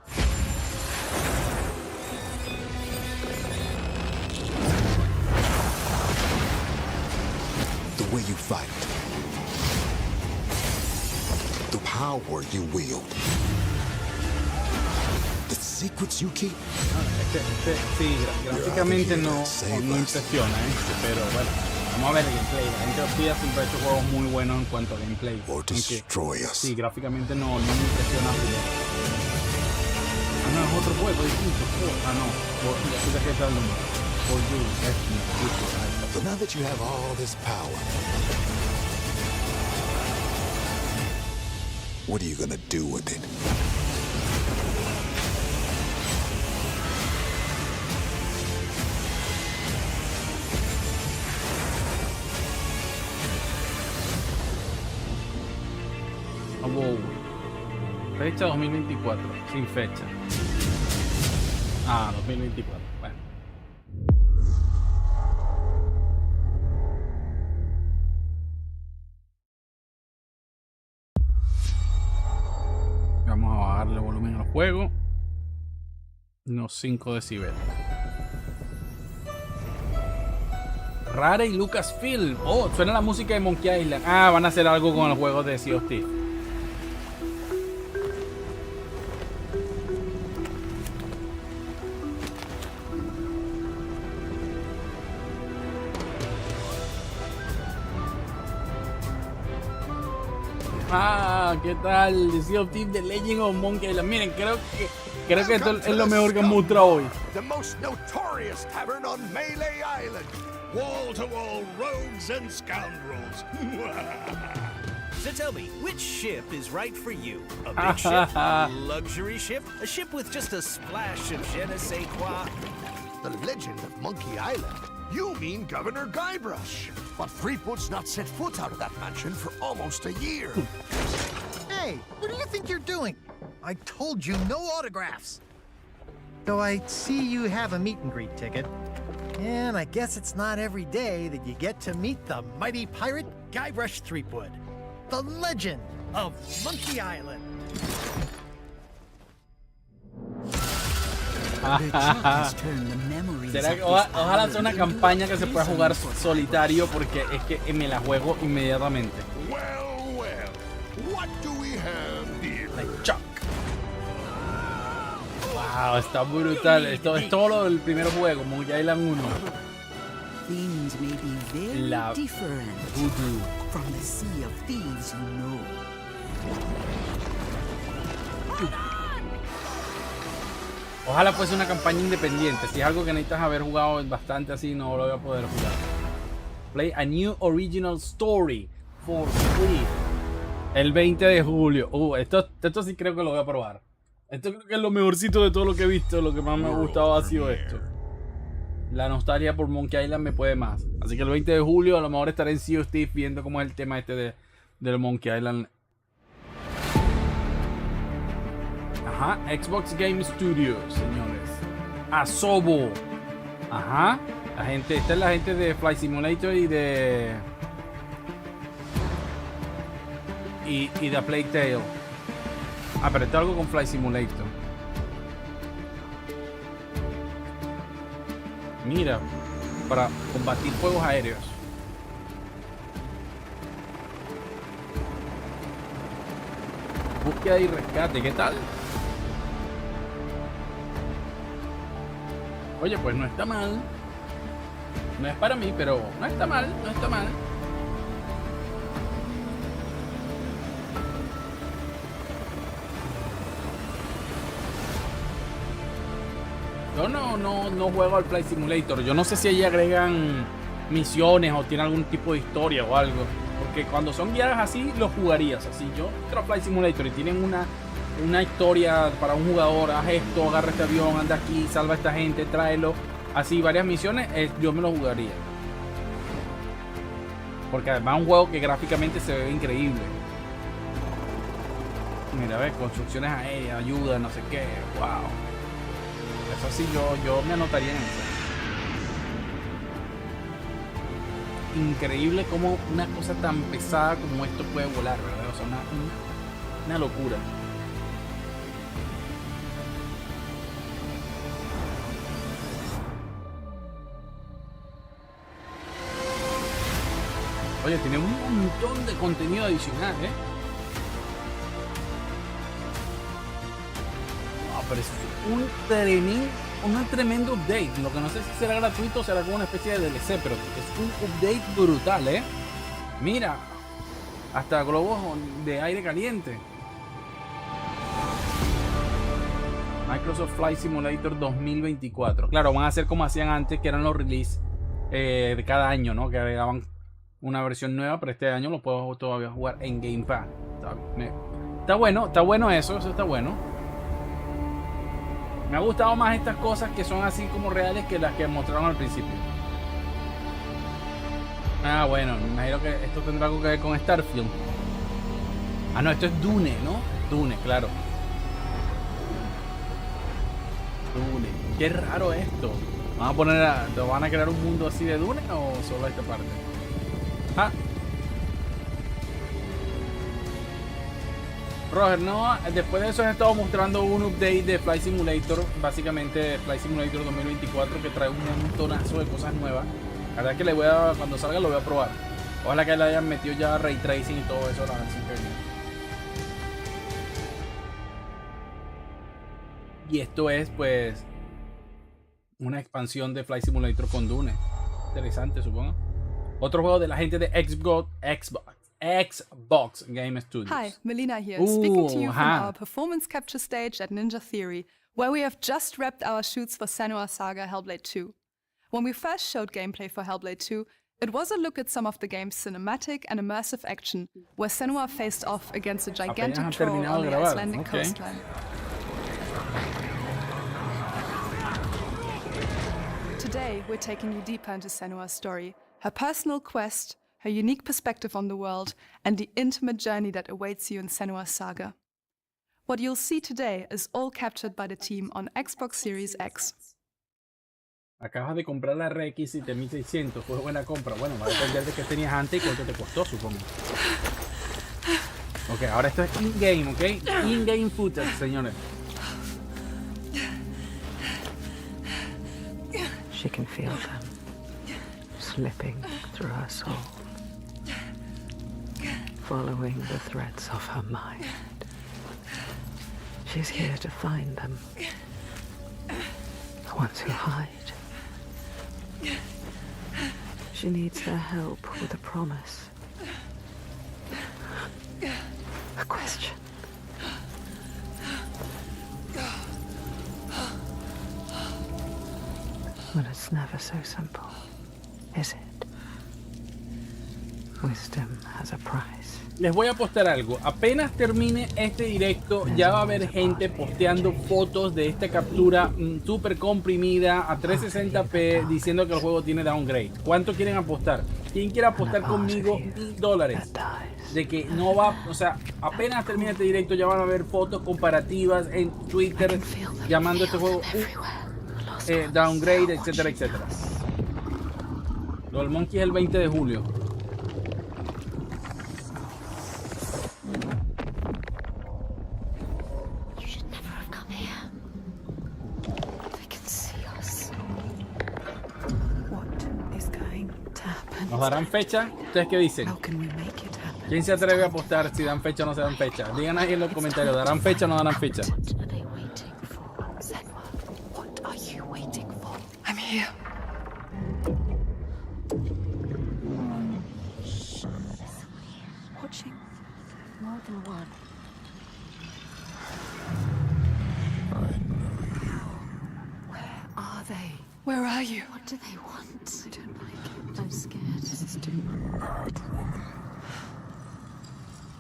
The way you fight, the power you wield, the secrets you keep. Sí, gráficamente no impresiona, pero bueno. Vamos a ver el gameplay. La gente hostia siempre ha hecho juegos muy buenos en cuanto a gameplay. Sí, gráficamente no me impresiona. Ah, no, es otro juego distinto. Ah, no. Ya sé que está el nombre. For you, So now that you have all this power, what are you gonna do with it? Wow. Fecha 2024, sin fecha. 2024. Bueno. Vamos a bajarle volumen al juego. Unos 5 decibeles. Rare y Lucasfilm. Oh, suena la música de Monkey Island. Van a hacer algo con el juego de Sea of Thieves. ¿Qué tal? The Sea of Thieves, The Legend of Monkey Island. Miren, creo que esto es lo mejor que han mostrado hoy. The most notorious tavern on Melee Island. Wall to wall rogues and scoundrels. So tell me, which ship is right for you? A big ship? A luxury ship? A ship with just a splash of je ne sais quoi? The Legend of Monkey Island? You mean Governor Guybrush. But Threepwood's not set foot out of that mansion for almost a year. Hey, what do you think you're doing? I told you no autographs. So I see you have a meet and greet ticket. And I guess it's not every day that you get to meet the mighty pirate Guybrush Threepwood, the legend of Monkey Island. ¿Será que ojalá sea una campaña que se pueda jugar solitario porque es que me la juego inmediatamente? Like Chuck. Wow, está brutal. Esto es todo lo del primer juego, Monkey Island 1. Things may be very La different voodoo. from the sea of thieves you know. Ojalá fuese una campaña independiente. Si es algo que necesitas haber jugado bastante así, no lo voy a poder jugar. Play a new original story for free. El 20 de julio. Esto sí creo que lo voy a probar. Esto creo que es lo mejorcito de todo lo que he visto. Lo que más me ha gustado ha sido esto. La nostalgia por Monkey Island me puede más. Así que el 20 de julio a lo mejor estaré en Sea of Thieves viendo cómo es el tema este del Monkey Island. Ajá, Xbox Game Studios, señores. Asobo. Ajá. Esta es la gente de Flight Simulator y de Plague Tale. Pero esto es algo con Flight Simulator. Mira, para combatir fuegos aéreos. Búsqueda y rescate, ¿qué tal? Oye, pues no está mal. No es para mí, pero no está mal, no está mal. Yo no juego al Flight Simulator. Yo no sé si allí agregan misiones o tiene algún tipo de historia o algo. Porque cuando son guiadas así, los jugarías. Así yo entro a Flight Simulator y tienen una historia para un jugador. Haz esto, agarra este avión, anda aquí, salva a esta gente, tráelo. Así, varias misiones, yo me lo jugaría. Porque además es un juego que gráficamente se ve increíble. Mira, ves, construcciones aéreas, ayuda, no sé qué. Wow. Eso sí, yo me anotaría en eso. Increíble cómo una cosa tan pesada como esto puede volar, ¿verdad? O sea, una locura. Oye, tiene un montón de contenido adicional, ¿eh? No, pero es un tremendo update. Lo que no sé si será gratuito o será como una especie de DLC, pero es un update brutal, ¿eh? Mira, hasta globos de aire caliente. Microsoft Flight Simulator 2024. Claro, van a hacer como hacían antes, que eran los release de cada año, ¿no? Que agregaban una versión nueva, pero este año lo puedo todavía jugar en Game Pass. Está bueno eso está bueno. Me ha gustado más estas cosas que son así como reales que las que mostraron al principio. Ah, bueno, me imagino que esto tendrá algo que ver con Starfield. Ah, no, esto es Dune, ¿no? Dune, claro. Dune. Qué raro esto. ¿Van a crear un mundo así de Dune o solo esta parte? Ah. Roger, no, después de eso he estado mostrando un update de Flight Simulator, básicamente Flight Simulator 2024, que trae un montonazo de cosas nuevas. La verdad es que cuando salga lo voy a probar. Ojalá que le hayan metido ya Ray Tracing y todo eso la versión que viene. Y esto es pues una expansión de Flight Simulator con Dune. Interesante, supongo. Otro juego de la gente de Xbox Game Studios. Hi, Melina here, speaking to you from our performance capture stage at Ninja Theory, where we have just wrapped our shoots for Senua's Saga Hellblade 2. When we first showed gameplay for Hellblade 2, it was a look at some of the game's cinematic and immersive action, where Senua faced off against a gigantic troll on the Icelandic coastline. Today, we're taking you deeper into Senua's story, her personal quest, her unique perspective on the world, and the intimate journey that awaits you in Senua's Saga. What you'll see today is all captured by the team on Xbox Series X. Acabas de comprar la RX 7600, fue buena compra. Bueno, va a depender de qué tenías antes y cuánto te costó, supongo. Ok, ahora esto es in-game, ¿ok? In-game footage, señores. She can feel them slipping through her soul, following the threads of her mind. She's here to find them, the ones who hide. She needs their help with a promise, a question. But it's never so simple, is it? Wisdom has a price. Les voy a apostar algo. Apenas termine este directo, ya va a haber gente posteando fotos de esta captura súper comprimida a 360p diciendo que el juego tiene downgrade. ¿Cuánto quieren apostar? ¿Quién quiere apostar conmigo $1000? De que no va, o sea, apenas termine este directo ya van a haber fotos comparativas en Twitter llamando a este juego downgrade, etcétera, etcétera. Lo del Monkey es el 20 de julio. ¿Nos darán fecha? ¿Ustedes qué dicen? ¿Quién se atreve a apostar si dan fecha o no se dan fecha? Digan ahí en los comentarios, ¿darán fecha o no darán fecha? I'm here. Watching more than one. Where are they? Where are you? What do they want? I don't like it. I'm scared. This is too bad, woman.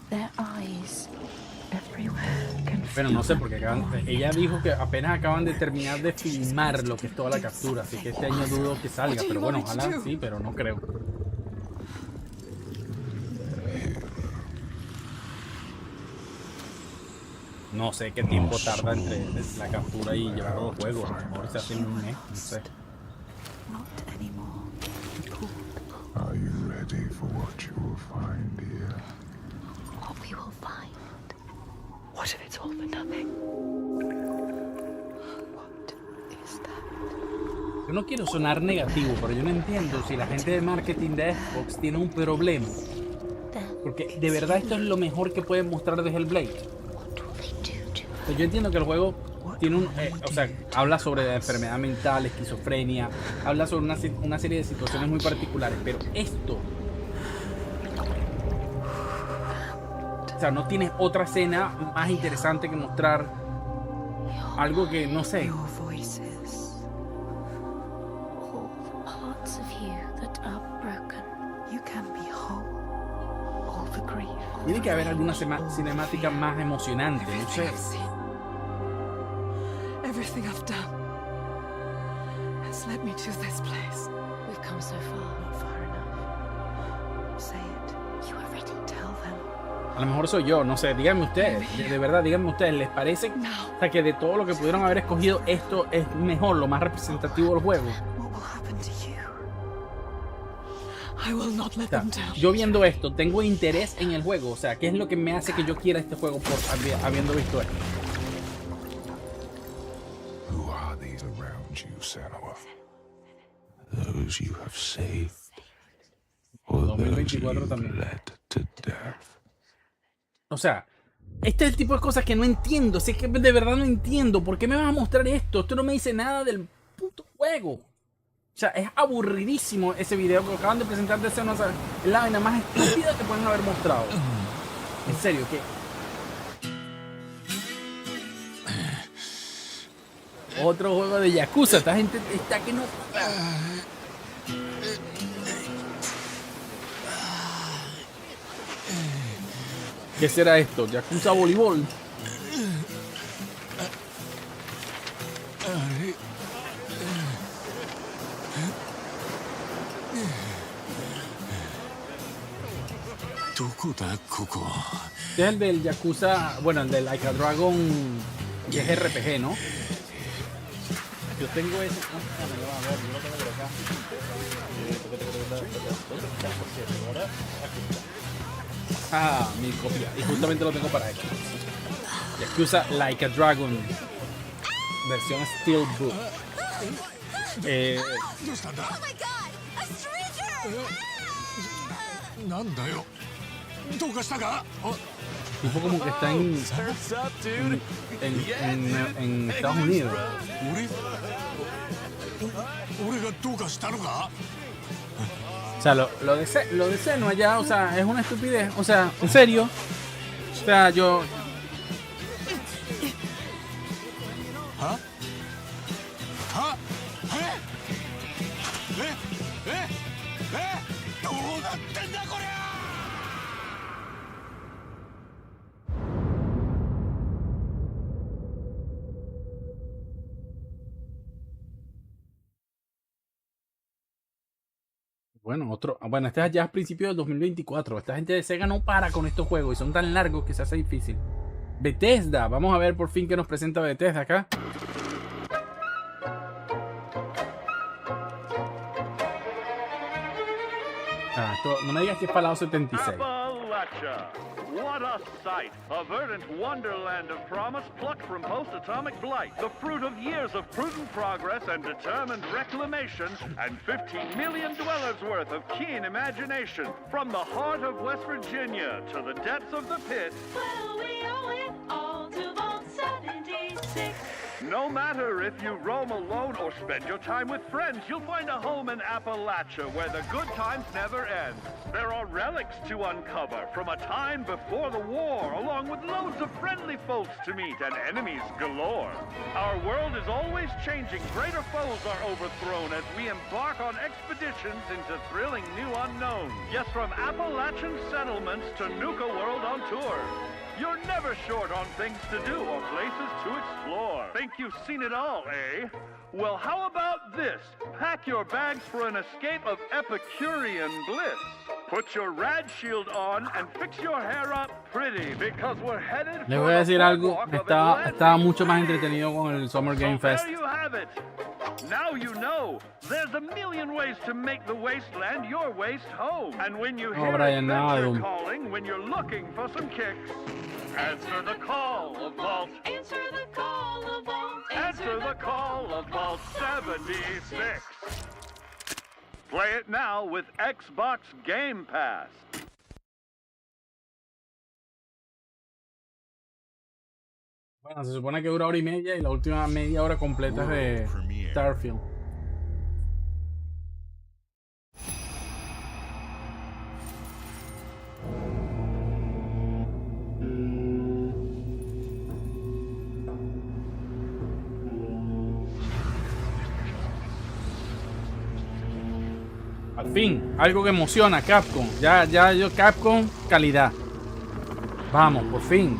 Their eyes everywhere. Bueno, no sé, porque ella dijo que apenas acaban de terminar de filmar lo que es toda la captura, así que este año dudo que salga, pero bueno, ojalá sí, pero no creo. No sé qué tiempo tarda entre la captura y llevar los juegos, a lo mejor se hace en un mes, no sé. Are you ready for what you will find here? What we will find? What if it's all for nothing? What is that? Yo no quiero sonar negativo, pero yo no entiendo si la gente de marketing de Xbox tiene un problema. Porque de verdad esto es lo mejor que pueden mostrar de Hellblade. Pues yo entiendo que el juego tiene un, o sea, habla sobre la enfermedad mental, esquizofrenia, habla sobre una serie de situaciones muy particulares, pero esto, o sea, no tienes otra escena más interesante que mostrar algo que no sé. Tiene que haber alguna cinemática más emocionante, no sé. Everything I've done has led me to this place. We've come so far, not far enough. Say it. You are ready. Tell them. A lo mejor soy yo, no sé, díganme ustedes, de verdad, díganme ustedes, ¿les parece o sea, que de todo lo que pudieron haber escogido, esto es mejor, lo más representativo del juego? O sea, yo viendo esto, tengo interés en el juego, o sea, ¿qué es lo que me hace que yo quiera este juego por habiendo visto esto? Who are these around you, Senua? Those you have saved, or those you've led to death? O sea, este es el tipo de cosas que no entiendo. Si es que de verdad no entiendo. ¿Por qué me vas a mostrar esto? Esto no me dice nada del puto juego. O sea, es aburridísimo ese video que acaban de presentar de Senua. Es la vaina más estúpida que pueden haber mostrado. En serio, ¿qué? Otro juego de Yakuza. Esta gente está que no... ¿Qué será esto? Yakuza voleibol. Este es el del Yakuza, bueno, el del Like a Dragon, que es RPG, ¿no? Yo tengo ese. A ver, yo lo tengo por acá. Ah, mi copia. Y justamente lo tengo para esto. Yakuza Like a Dragon. Versión Steelbook. Tipo como que está en Estados Unidos. O sea, lo de Seno allá, o sea, es una estupidez. O sea, en serio. O sea, yo... Bueno, este es ya a principios del 2024. Esta gente de Sega no para con estos juegos y son tan largos que se hace difícil. Bethesda, vamos a ver por fin que nos presenta Bethesda acá. Esto, no me digas que es Fallout 76. What a sight! A verdant wonderland of promise plucked from post-atomic blight. The fruit of years of prudent progress and determined reclamation, and 15 million dwellers worth of keen imagination. From the heart of West Virginia to the depths of the pit. Well, we owe it all to Vault 76. No matter if you roam alone or spend your time with friends, you'll find a home in Appalachia where the good times never end. There are relics to uncover from a time before the war, along with loads of friendly folks to meet and enemies galore. Our world is always changing. Greater foes are overthrown as we embark on expeditions into thrilling new unknowns. Yes, from Appalachian settlements to Nuka World on tour. You're never short on things to do or places to explore. Think you've seen it all, eh? Well, how about this? Pack your bags for an escape of Epicurean bliss. Put your rad shield on and fix your hair up pretty because we're headed Les for voy a decir the algo, boardwalk of estaba mucho más entretenido con el Summer Game So Fest. there you have it. Now you know. There's a million ways to make the wasteland your waste home. And when you hear Brian, nada de adventure un- calling, when you're looking for some kicks, answer the call of Vault. Answer the call of Vault. Answer the call of Vault 76. Play it now with Xbox Game Pass. Bueno, se supone que dura hora y media y la última media hora completa es de Starfield. Al fin, algo que emociona, Capcom. Ya yo Capcom calidad. Vamos, por fin.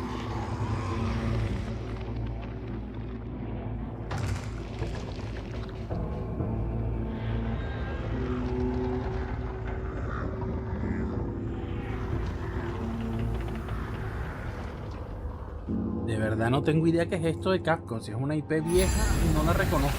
De verdad no tengo idea qué es esto de Capcom. Si es una IP vieja, no la reconozco.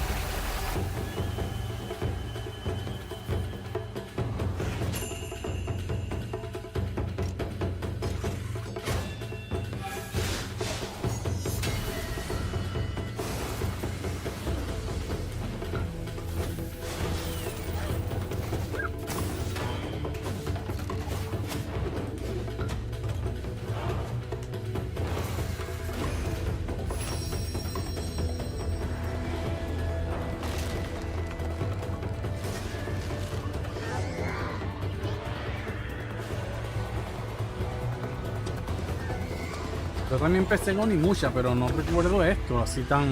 Yo también empecé en Onimusha, pero no recuerdo esto así tan...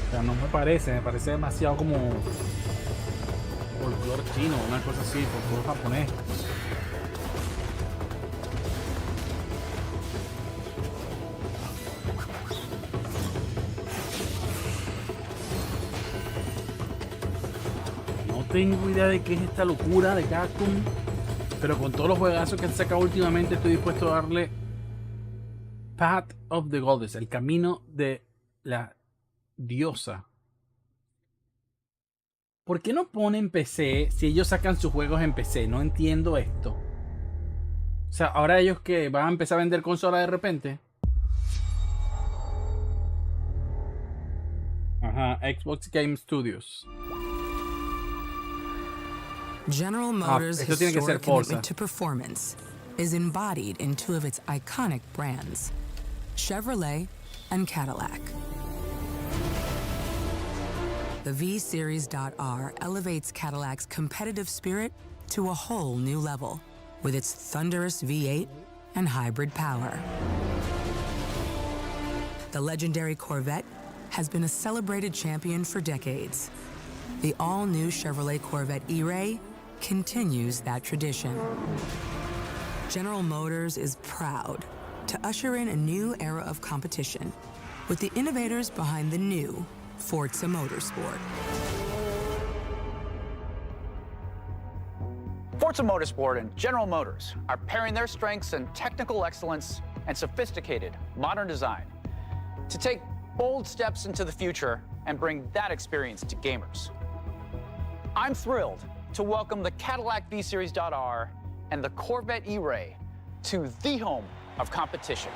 O sea, no me parece demasiado como... folclore chino, una cosa así, folclore japonés. No tengo idea de qué es esta locura de Capcom. Pero con todos los juegazos que han sacado últimamente estoy dispuesto a darle Path of the Goddess, el camino de la diosa. ¿Por qué no ponen PC si ellos sacan sus juegos en PC? No entiendo esto. O sea, ahora ellos que van a empezar a vender consolas de repente. Ajá, Xbox Game Studios. General Motors' esto tiene que ser historic Forza. commitment to performance is embodied in two of its iconic brands, Chevrolet and Cadillac. The V-Series.R elevates Cadillac's competitive spirit to a whole new level with its thunderous V8 and hybrid power. The legendary Corvette has been a celebrated champion for decades. The all-new Chevrolet Corvette E-Ray continues that tradition. General Motors is proud to usher in a new era of competition with the innovators behind the new Forza Motorsport. Forza Motorsport and General Motors are pairing their strengths in technical excellence and sophisticated modern design to take bold steps into the future and bring that experience to gamers. I'm thrilled to welcome the Cadillac V-Series.R and the Corvette E-Ray to the home of competition.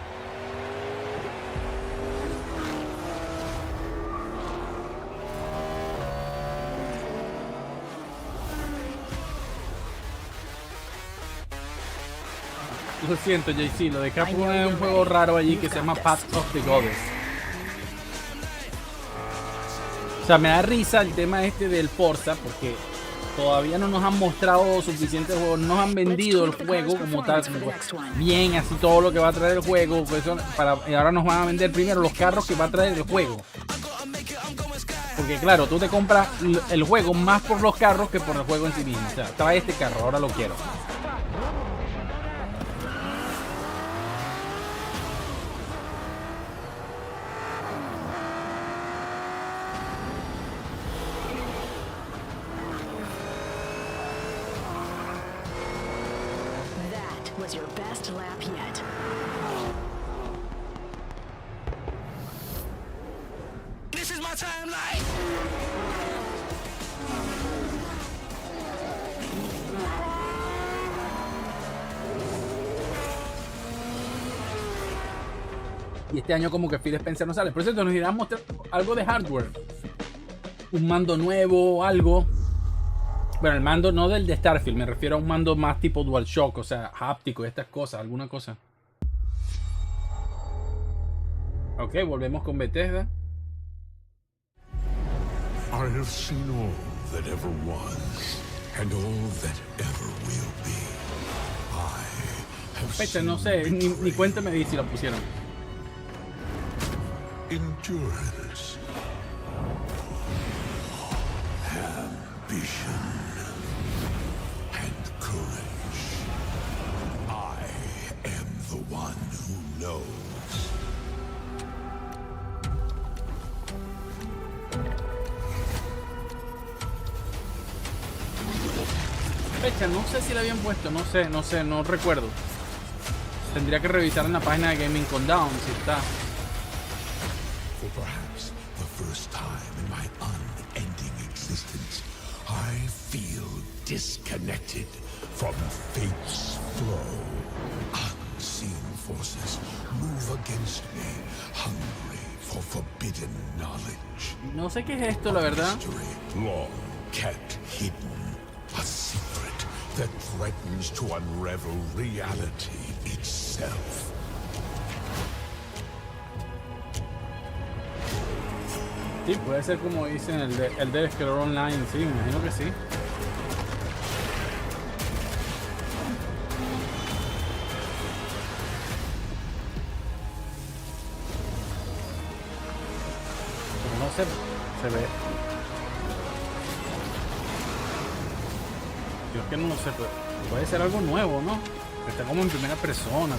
Lo siento, JC, lo de Capcom es un juego raro allí que se llama Path of the Goddess. O sea, me da risa el tema este del Forza porque todavía no nos han mostrado suficientes juegos, no nos han vendido el juego como tal, bien, así todo lo que va a traer el juego, pues y ahora nos van a vender primero los carros que va a traer el juego. Porque claro, tú te compras el juego más por los carros que por el juego en sí mismo. O sea, trae este carro, ahora lo quiero. Was your best lap yet. This is my timeline. Y este año como que Phil Spencer no sale. Por eso nos irán a mostrar algo de hardware. Un mando nuevo, algo. Bueno, el mando no del de Starfield, me refiero a un mando más tipo DualShock, o sea, háptico y estas cosas, alguna cosa. Ok, volvemos con Bethesda. I have seen all that ever was, and all that ever will be. I have Fecha, no sé, ni cuenta me di si la pusieron. endurance, ambition, and courage. I am the one who knows. Fecha, no sé si la habían puesto, no sé, no recuerdo. Tendría que revisar en la página de Gaming Countdown si está. For perhaps the first time in my unending existence, I feel disconnected from fate's flow. Unseen forces move against me, hungry for forbidden knowledge. No sé qué es esto, la verdad. Mystery long kept hidden, a secret that threatens to unravel reality itself. Sí, puede ser como dicen el de Scroll Online, sí, me imagino que sí. Pero no sé, se ve. Yo es que no lo sé, pero puede ser algo nuevo, ¿no? Está como en primera persona,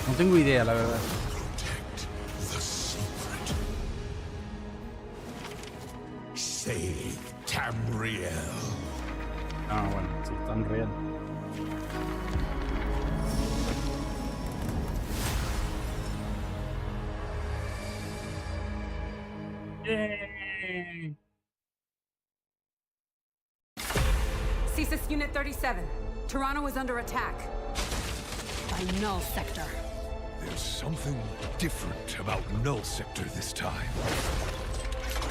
no tengo idea, la verdad. Save Tamriel. Ah, bueno, sí, Tamriel. Yay. CSIS Unit 37. Toronto is under attack. By Null Sector. There's something different about Null Sector this time.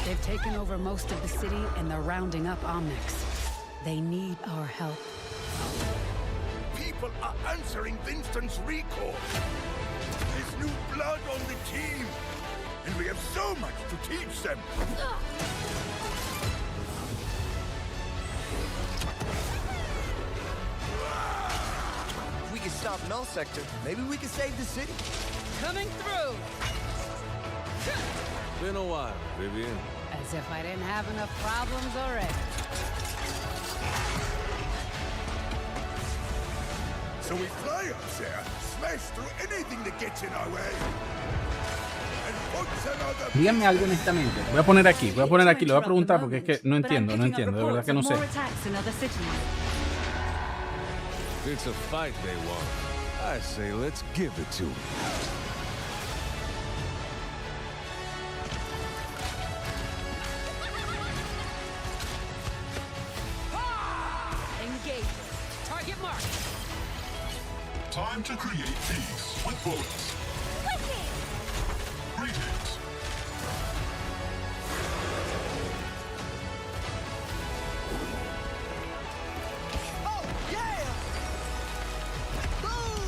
They've taken over most of the city and they're rounding up Omnics. They need our help. People are answering Winston's recall. There's new blood on the team, and we have so much to teach them. If we can stop Null Sector, maybe we can save the city. Coming through! Been a while, Vivian. As if I didn't have enough problems already. So we fly up there, smash through anything that gets in our way. And punch another. Díganme algo honestamente. Voy a poner aquí, lo voy a preguntar porque es que no entiendo, de verdad que no sé. It's a fight they want. I say let's give it to them. Time to create peace with bullets. Greetings. Oh, yeah! Boom!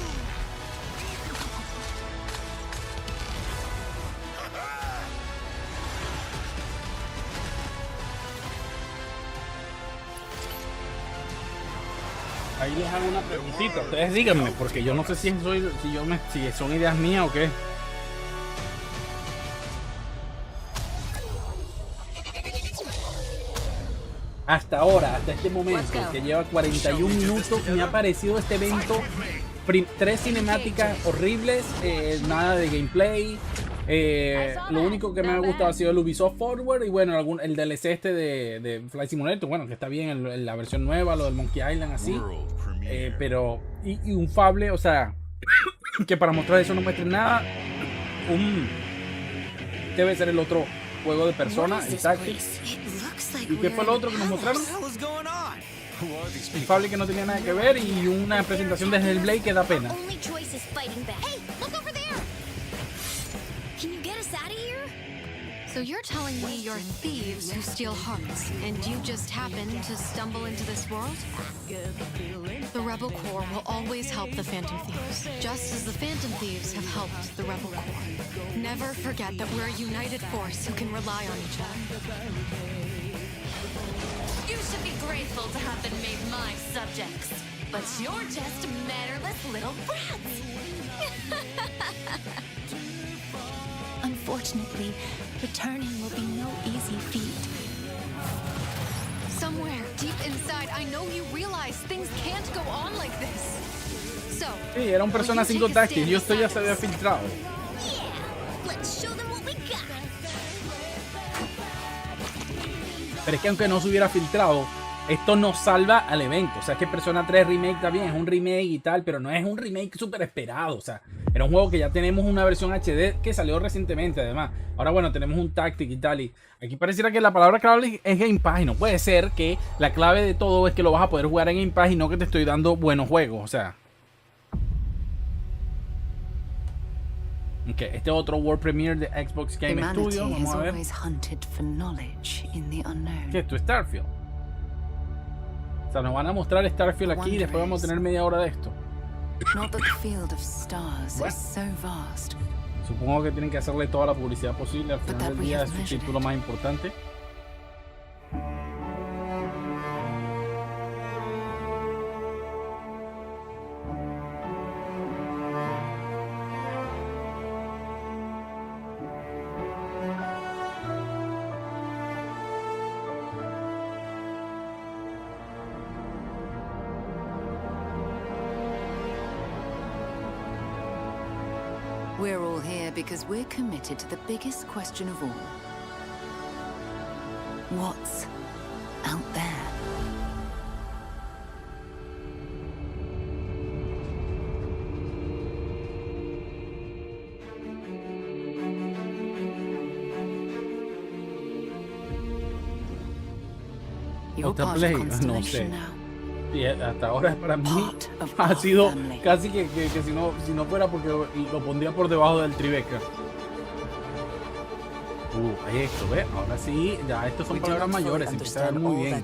Ahí les hago una preguntita. Ustedes díganme, porque yo no sé si son ideas mías o qué. Hasta ahora, hasta este momento, que lleva 41 minutos, me ha parecido este evento 3 cinemáticas horribles, nada de gameplay. Lo único que me ha gustado ha sido el Ubisoft Forward y bueno, el DLC este de Flight Simulator, bueno, que está bien la versión nueva, lo del Monkey Island así. Pero, y un Fable, o sea, que para mostrar eso no muestren nada. Debe ser el otro juego de Persona, el Tactics. ¿Y qué fue lo otro que nos mostraron? El Fable que no tenía nada que ver y una presentación de Hellblade que da pena. So you're telling me you're thieves who steal hearts, and you just happened to stumble into this world? The Rebel Corps will always help the Phantom Thieves, just as the Phantom Thieves have helped the Rebel Corps. Never forget that we're a united force who can rely on each other. You should be grateful to have been made my subjects. But you're just mannerless little brats. Unfortunately, returning will be no easy feat. Somewhere deep inside, I know you realize things can't go on like this. So, sí, era un Persona 5 Tactics, yo esto ya se había filtrado. Let's show them what we got. Pero es que aunque no se hubiera filtrado, esto nos salva al evento. O sea, es que Persona 3 Remake está bien, es un remake y tal, pero no es un remake súper esperado. O sea, era un juego que ya tenemos una versión HD que salió recientemente, además. Ahora, bueno, tenemos un Tactic y tal. Y aquí pareciera que la palabra clave es Game Pass. Y no puede ser que la clave de todo es que lo vas a poder jugar en Game Pass y no que te estoy dando buenos juegos. O sea. Ok, este otro World Premiere de Xbox Game Studio. Vamos a ver. ¿Qué es esto? Starfield. O sea, nos van a mostrar Starfield aquí y después vamos a tener media hora de esto. Supongo que tienen que hacerle toda la publicidad posible. Al final del día es su título más importante. We're all here because we're committed to the biggest question of all. What's out there? Otra play, no sé. Y hasta ahora para mí ha sido casi que si no fuera porque lo pondría por debajo del Tribeca. Esto, ¿ves? Ahora sí, ya estos son palabras mayores, empieza a ver muy bien.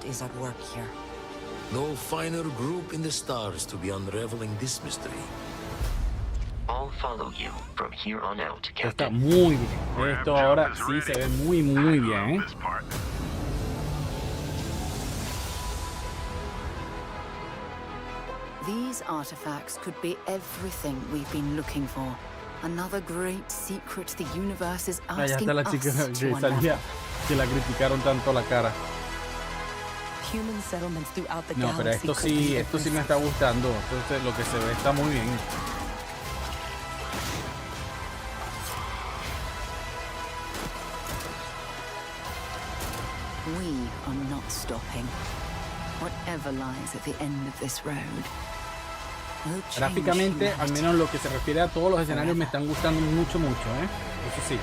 No finer group in the stars to be unraveling this mystery. I'll follow you from here on out, Está Captain. muy bien. Esto ahora sí se ve muy, muy bien, ¿eh? These artifacts could be everything we've been looking for. Another great secret the universe is Ya asking está la chica us que to salía, unravel. que la criticaron tanto la cara. Human settlements throughout the No, pero galaxy esto could be sí, esto sí me está gustando. Entonces lo que se ve está muy bien. We are not stopping. Whatever lies at the end of this road. will change Gráficamente, al humanity. menos lo que se refiere a todos los escenarios, me están gustando mucho, mucho, ¿eh? Eso sí.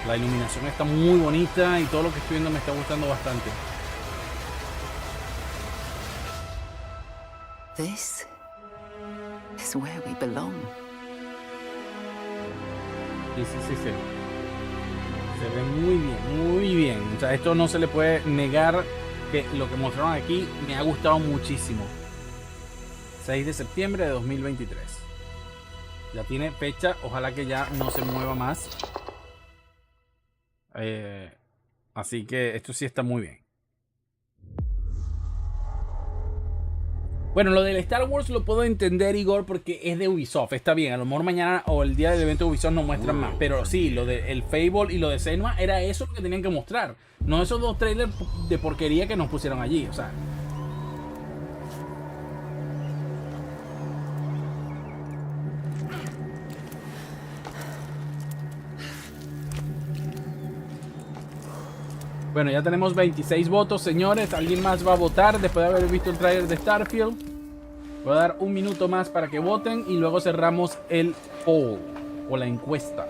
La iluminación está muy bonita y todo lo que estoy viendo me está gustando bastante. This is where we belong. Sí, sí, sí, sí. Se ve muy bien, muy bien. O sea, esto no se le puede negar que lo que mostraron aquí me ha gustado muchísimo. 6 de septiembre de 2023. Ya tiene fecha, ojalá que ya no se mueva más. Así que esto sí está muy bien. Bueno, lo del Star Wars lo puedo entender, Igor, porque es de Ubisoft. Está bien, a lo mejor mañana o el día del evento de Ubisoft nos muestran más. Pero sí, lo del Fable y lo de Senua era eso lo que tenían que mostrar. No esos dos trailers de porquería que nos pusieron allí. O sea, bueno, ya tenemos 26 votos, señores. ¿Alguien más va a votar después de haber visto el trailer de Starfield? Voy a dar un minuto más para que voten y luego cerramos el poll o la encuesta.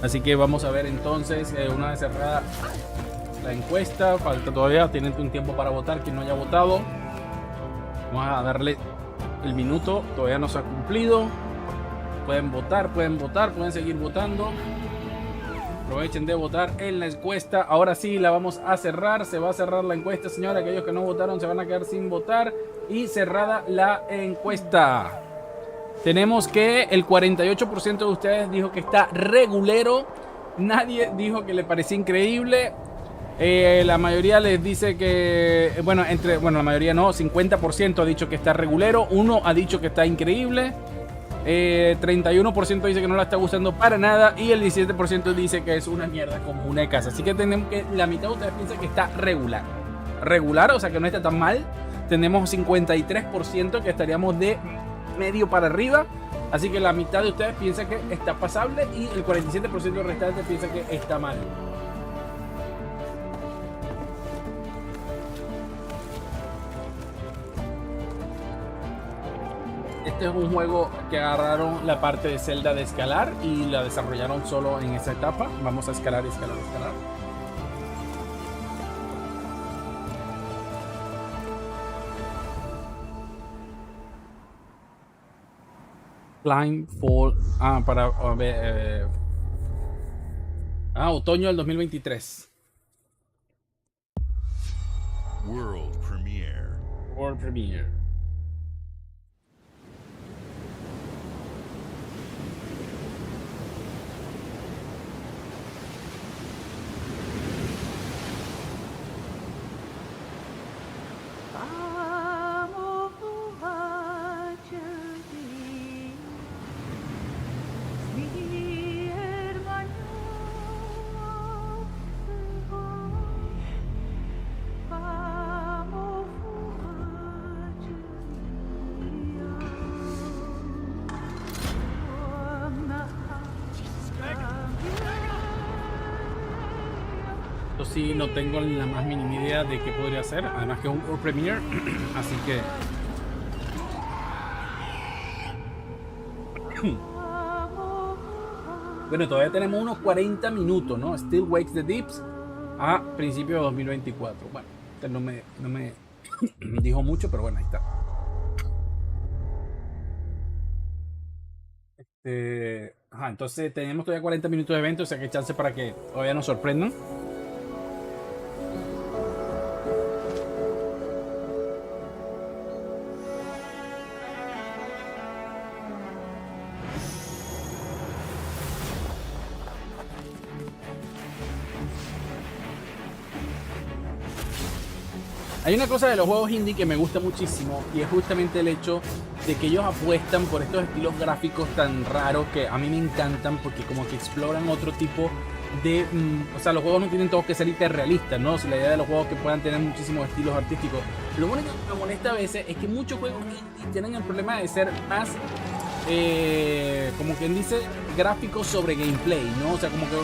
Así que vamos a ver entonces, una vez cerrada la encuesta, falta todavía, tienen un tiempo para votar quien no haya votado. Vamos a darle el minuto, todavía no se ha cumplido. Pueden votar, pueden seguir votando. Aprovechen de votar en la encuesta. Ahora sí la vamos a cerrar. Se va a cerrar la encuesta, señores. Aquellos que no votaron se van a quedar sin votar. Y cerrada la encuesta. Tenemos que el 48% de ustedes dijo que está regulero. Nadie dijo que le parecía increíble. La mayoría les dice que... Bueno, la mayoría no. 50% ha dicho que está regulero. Uno ha dicho que está increíble. 31% dice que no la está gustando para nada. Y el 17% dice que es una mierda como una de casa. Así que tenemos que... La mitad de ustedes piensa que está regular. Regular, o sea que no está tan mal. Tenemos 53% que estaríamos de medio para arriba. Así que la mitad de ustedes piensa que está pasable. Y el 47% restante piensa que está mal. Este es un juego que agarraron la parte de Zelda de escalar y la desarrollaron solo en esa etapa. Vamos a escalar, escalar, escalar. Climb, fall. Otoño del 2023. World premiere. World premiere. Sí, no tengo la más mínima idea de qué podría ser, además que es un World Premiere, así que bueno, todavía tenemos unos 40 minutos, ¿no? Still Wakes the Deeps a principios de 2024. Bueno, no me Dijo mucho, pero bueno, ahí está. Entonces tenemos todavía 40 minutos de evento, o sea que hay chance para que todavía nos sorprendan. Hay una cosa de los juegos indie que me gusta muchísimo y es justamente el hecho de que ellos apuestan por estos estilos gráficos tan raros que a mí me encantan porque como que exploran otro tipo de... o sea, los juegos no tienen todos que ser hiperrealistas, ¿no? Si la idea de los juegos es que puedan tener muchísimos estilos artísticos. Lo único que me molesta a veces es que muchos juegos indie tienen el problema de ser más... como quien dice, gráficos sobre gameplay, ¿no? O sea, como que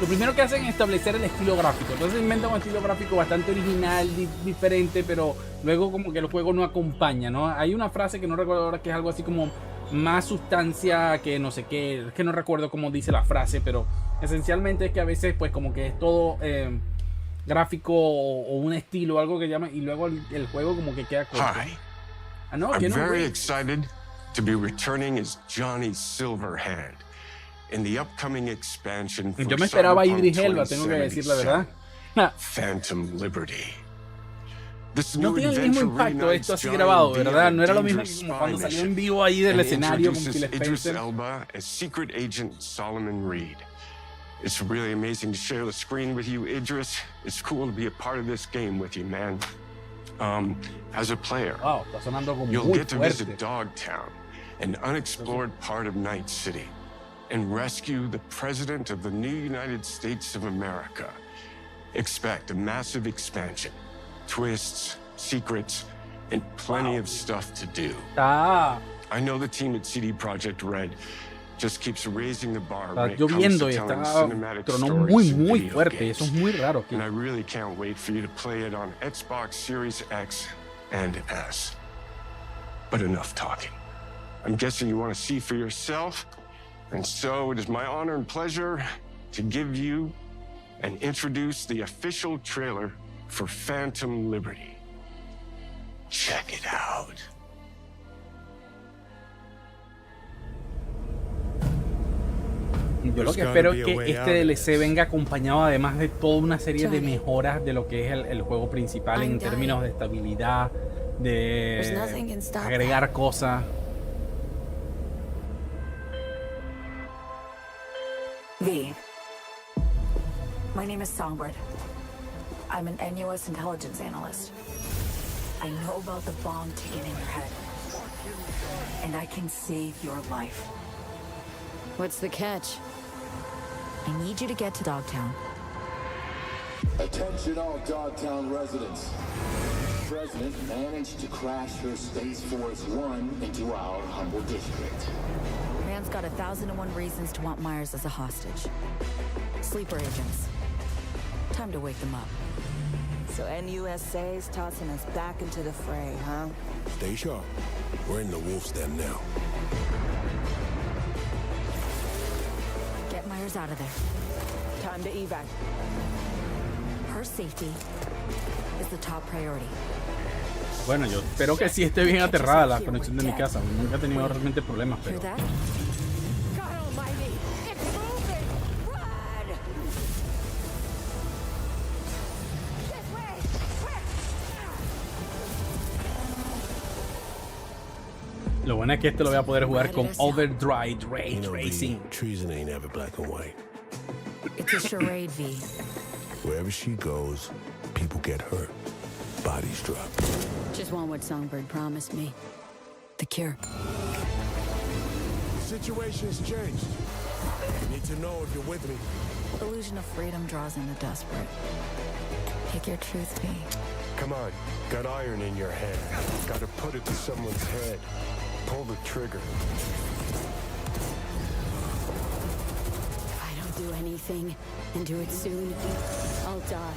lo primero que hacen es establecer el estilo gráfico. Entonces inventan un estilo gráfico bastante original, diferente, pero luego como que el juego no acompaña, ¿no? Hay una frase que no recuerdo ahora que es algo así como más sustancia que no sé qué, es que no recuerdo cómo dice la frase, pero esencialmente es que a veces pues como que es todo gráfico o un estilo, algo que llaman, y luego el juego como que queda corto. Hi. No, I'm no, very excited to be returning as Johnny Silverhand in the upcoming expansion for Yo me esperaba a Cyberpunk Idris Elba, tengo que decir la verdad. 2077, Phantom Liberty. This No new tiene el mismo adventure impacto reunites esto así Johnny grabado, via ¿verdad? a No era lo mismo dangerous que como cuando spy salió en mission vivo ahí del and escenario con introduces Phil Idris Spencer. Elba as Secret Agent Solomon Reed. It's really amazing to share the screen with you, Idris. It's cool to be a part of this game with you, man. As a player, Wow, está sonando como you'll muy get to fuerte. visit Dogtown, an unexplored part of Night City, and rescue the President of the new United States of America. Expect a massive expansion, twists, secrets, and plenty of stuff to do. Está, I know the team at CD Projekt Red just keeps raising the bar está when it comes lloviendo to y telling está cinematic tronó stories muy in muy video fuerte. Eso es games. muy raro aquí. And I really can't wait for you to play it on Xbox Series X and S. But enough talking. I'm guessing you want to see for yourself, and so it is my honor and pleasure to give you and introduce the official trailer for Phantom Liberty. Check it out. Yo lo que espero es que este DLC venga acompañado además de toda una serie de mejoras de lo que es el juego principal en términos de estabilidad, de agregar cosas. V. My name is Songbird. I'm an NUS intelligence analyst. I know about the bomb ticking in your head. And I can save your life. What's the catch? I need you to get to Dogtown. Attention all Dogtown residents. The President managed to crash her Space Force One into our humble district. Man's got 1,001 reasons to want Myers as a hostage. Sleeper agents. Time to wake them up. So NUSA's tossing us back into the fray, huh? Stay sharp. We're in the wolf's den now. Get Myers out of there. Time to evac. Her safety is the top priority. Bueno, yo espero que sí esté bien aterrada la conexión de mi casa. Nunca he tenido realmente problemas, pero... Lo bueno es que este lo voy a poder jugar con Overdrive Ray Tracing. Treason ain't ever black and white. It's a charade, V. Wherever she goes, people get hurt. Bodies drop. Just want what Songbird promised me. The cure. The situation's changed. You need to know if you're with me. Illusion of freedom draws in the desperate. Pick your truth, V. Come on. Got iron in your head. Gotta put it to someone's head. Pull the trigger. If I don't do anything, and do it soon, I'll die.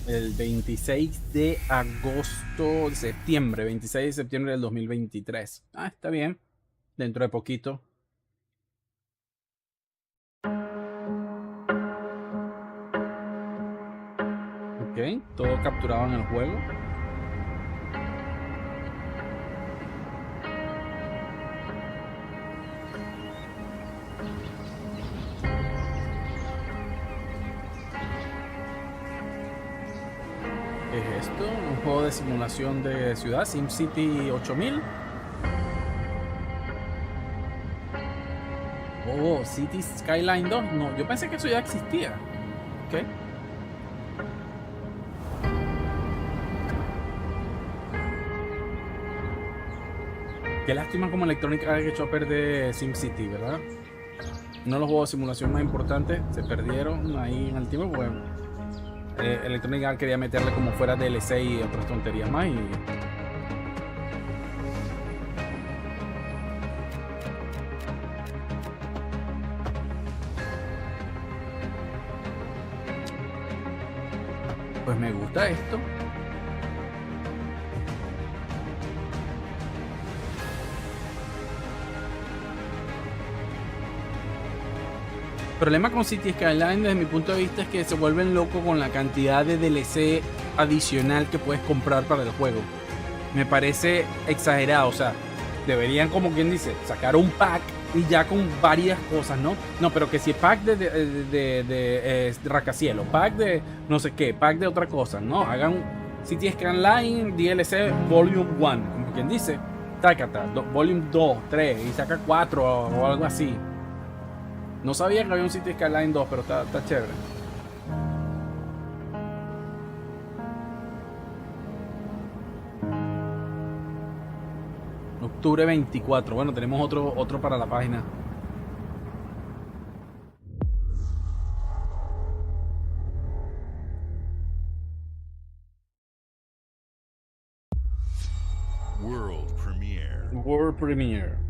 El 26 de agosto, septiembre, 26 de septiembre del 2023. Ah, está bien. Dentro de poquito. Ok, todo capturado en el juego. ¿Qué es esto? Un juego de simulación de ciudad, SimCity 8000. Oh, City Skyline 2. No, yo pensé que eso ya existía. Ok. Qué lástima como Electronic Arts echó a perder SimCity, ¿verdad? Uno de los juegos de simulación más importantes se perdieron ahí en el tiempo. Pues, Electronic Arts quería meterle como fuera DLC y otras tonterías más. Y pues me gusta esto. El problema con City Skyline desde mi punto de vista es que se vuelven locos con la cantidad de DLC adicional que puedes comprar para el juego. Me parece exagerado, o sea, deberían, como quien dice, sacar un pack y ya con varias cosas, ¿no? No, pero que si pack de rascacielos, pack de no sé qué, pack de otra cosa, ¿no? Hagan City Skyline DLC Volume 1, como quien dice, tácata, Volume 2, 3 y saca 4 o algo así. No sabía que había un City Skyline 2, pero está chévere. Octubre 24. Bueno, tenemos otro para la página. World premiere. World premiere.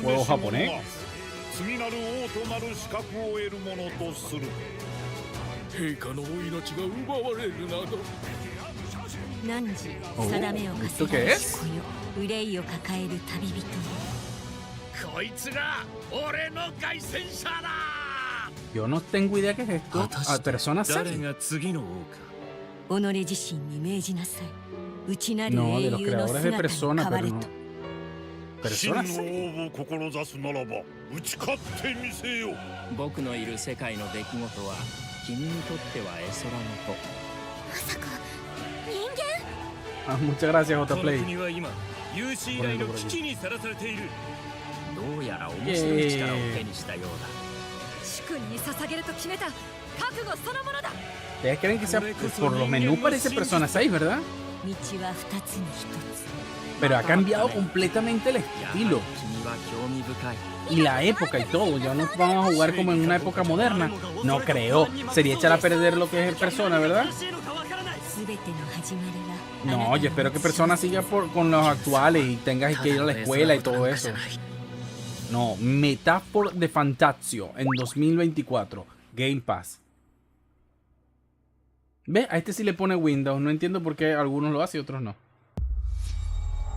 Juego japonés. ¿Esto qué es? Yo no tengo idea qué es esto. A Persona 6. No, de los creadores de Persona, pero no. Persona 6. Ah, muchas gracias, JPlay. ¿Ustedes creen que sea por los menús parece Persona 6, verdad? Pero ha cambiado completamente el estilo y la época y todo. Ya no vamos a jugar como en una época moderna. No creo. Sería echar a perder lo que es Persona, ¿verdad? No, yo espero que Persona siga con los actuales y tengas que ir a la escuela y todo eso. No, Metaphor de Fantasio en 2024. Game Pass. ¿Ves? A este sí le pone Windows. No entiendo por qué algunos lo hacen y otros no.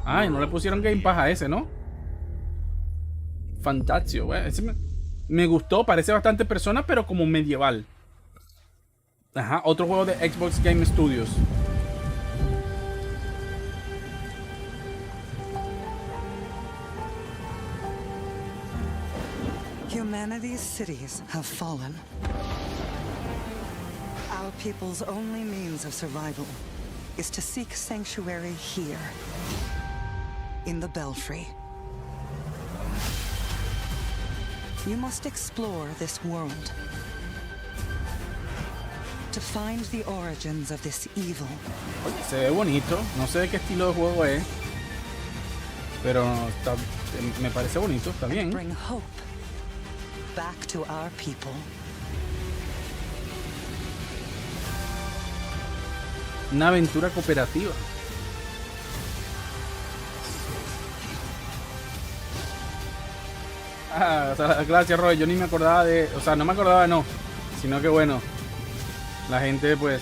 Ay, no le pusieron Game Pass a ese, ¿no? Fantasio, güey. Ese me gustó. Parece bastante Persona, pero como medieval. Ajá, otro juego de Xbox Game Studios. Humanity's cities have fallen. Our people's only means of survival is to seek sanctuary here, in the Belfry. You must explore this world to find the origins of this evil. Oye, se ve bonito. No sé de qué estilo de juego es, pero me parece bonito. Está bien. Bring hope back to our people. Una aventura cooperativa. Ah, o sea, gracias, Roy. Yo ni me acordaba de... O sea, no me acordaba, no. Sino que bueno. la gente pues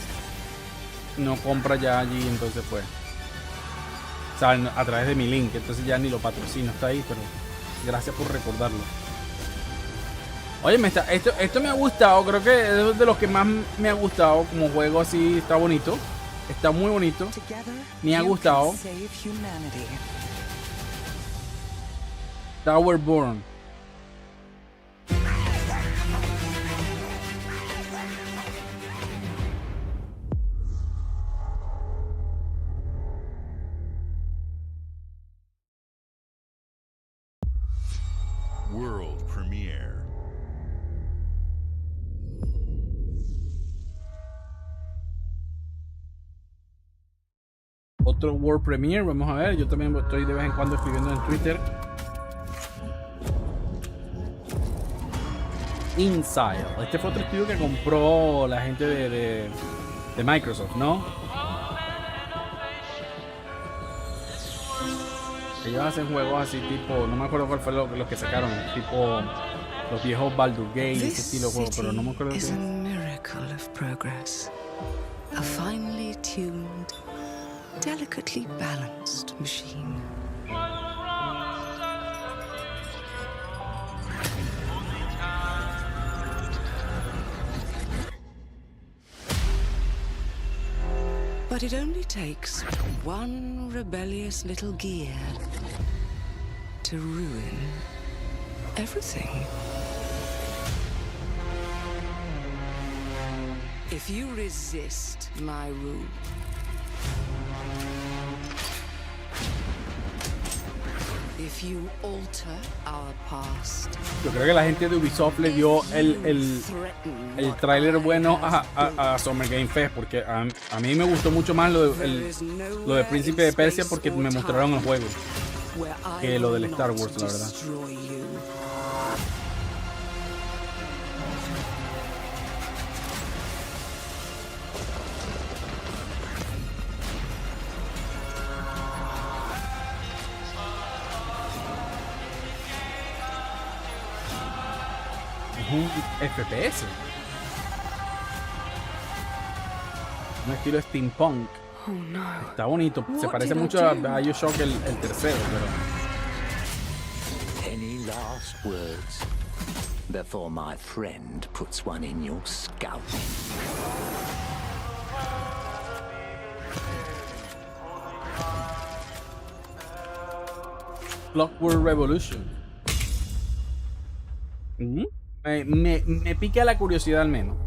no compra ya allí, entonces pues, o sea, a través de mi link, entonces ya ni lo patrocino, está ahí, pero gracias por recordarlo. Oye, esto me ha gustado, creo que es de los que más me ha gustado como juego, así está bonito, está muy bonito, me ha gustado. Towerborn. World premiere. Otro World Premiere, vamos a ver, yo también estoy de vez en cuando escribiendo en Twitter. Inside. Este fue otro estudio que compró la gente de Microsoft, ¿no? Ellos hacen juegos así tipo, no me acuerdo cuál fue lo que sacaron, tipo los viejos Baldur's Gate, ese estilo de juego, pero no me acuerdo is a qué. miracle of progress. A finely tuned, delicately balanced machine. But it only takes one rebellious little gear to ruin everything. If you resist my rule, if you alter our past, Yo creo que la gente de Ubisoft le dio el tráiler bueno a Summer Game Fest, porque a mí me gustó mucho más lo de Príncipe de Persia porque me mostraron el juego que lo del Star Wars, la verdad. Un FPS, un estilo steampunk. oh no. Está bonito, se parece mucho a BioShock el tercero, pero Any last words before my friend puts one in your scalp? Clockwork Revolution. Me pica la curiosidad al menos.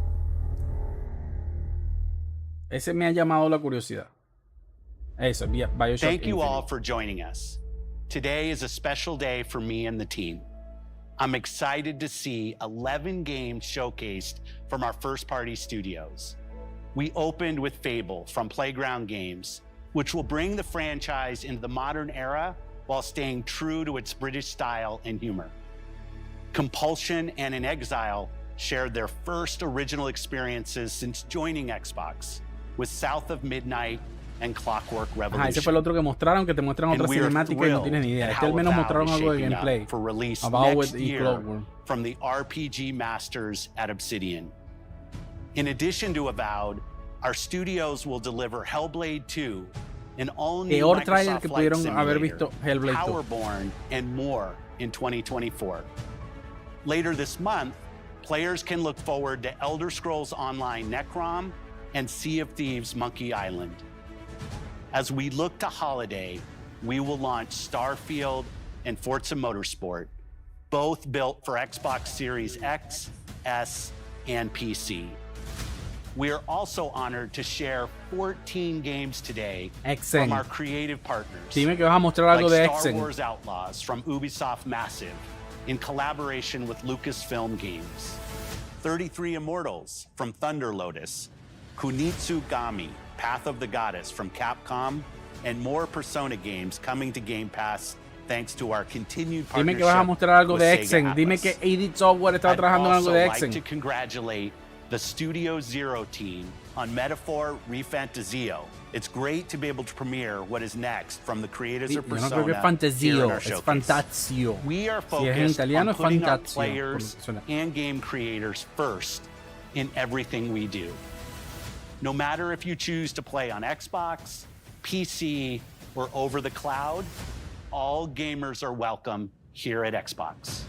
Ese me ha llamado la curiosidad. Eso, BioShock Thank you Infinite. all for joining us. Today is a special day for me and the team. I'm excited to see 11 games showcased from our first-party studios. We opened with Fable from Playground Games, which will bring the franchise into the modern era while staying true to its British style and humor. Compulsion and In Exile shared their first original experiences since joining Xbox with South of Midnight and Clockwork Revolution. Ese fue el otro que mostraron, que te muestran otra cinemática y no tienes ni idea. Este al menos mostraron algo de gameplay. For release About next it y year Clockwork. from the RPG masters at Obsidian. In addition to Avowed, our studios will deliver Hellblade 2, an all-new Peor trailer Microsoft que Flight pudieron haber Simulator, visto Hellblade 2. Powerborn, and more in 2024. Later this month, players can look forward to Elder Scrolls Online Necrom and Sea of Thieves Monkey Island. As we look to holiday, we will launch Starfield and Forza Motorsport, both built for Xbox Series X, S, and PC. We are also honored to share 14 games today Exen. from our creative partners. Dime que vas a mostrar algo like de Star Exen. Wars Outlaws from Ubisoft Massive in collaboration with Lucasfilm Games. 33 Immortals from Thunder Lotus, Kunitsu Gami, Path of the Goddess from Capcom, and more Persona games coming to Game Pass thanks to our continued partnership. Dime que vas a mostrar algo with de Sega Exen. Dime Atlas. que id Software está trabajando en algo de I'd also Exen. like to congratulate the Studio Zero team on Metaphor Refantazio. It's great to be able to premiere what is next from the creators Yo of no Persona creo que es here in Fantasio, our es showcase. Fantazio. We are Si es en focused italiano on es putting our Fantazio. players por lo que suena. and game creators first in everything we do. No matter if you choose to play on Xbox, PC, or over the cloud, all gamers are welcome here at Xbox.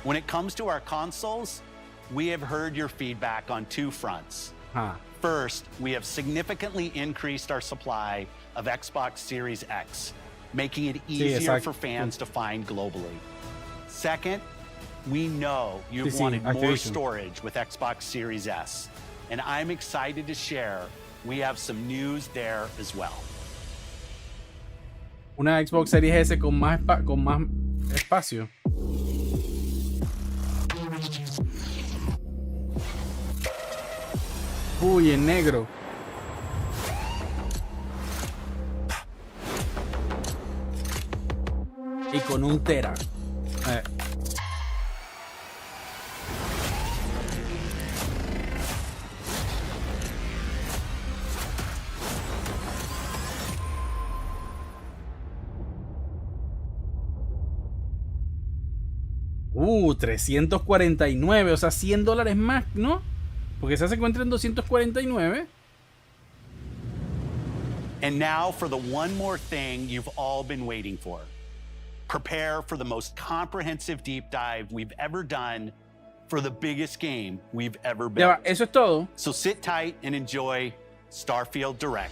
When it comes to our consoles, we have heard your feedback on two fronts. First, we have significantly increased our supply of Xbox Series X, making it easier for fans to find globally. Second, we know you've wanted more storage with Xbox Series S, and I'm excited to share we have some news there as well. Una Xbox Series S con más espacio. Uy, en negro. Y con un tera. $349, o sea, $100 más, ¿no? Porque se encuentra en 249. And now for the one more thing you've all been waiting for. Prepare for the most comprehensive deep dive we've ever done for the biggest game we've ever built. Ya va, eso es todo. So sit tight and enjoy Starfield Direct.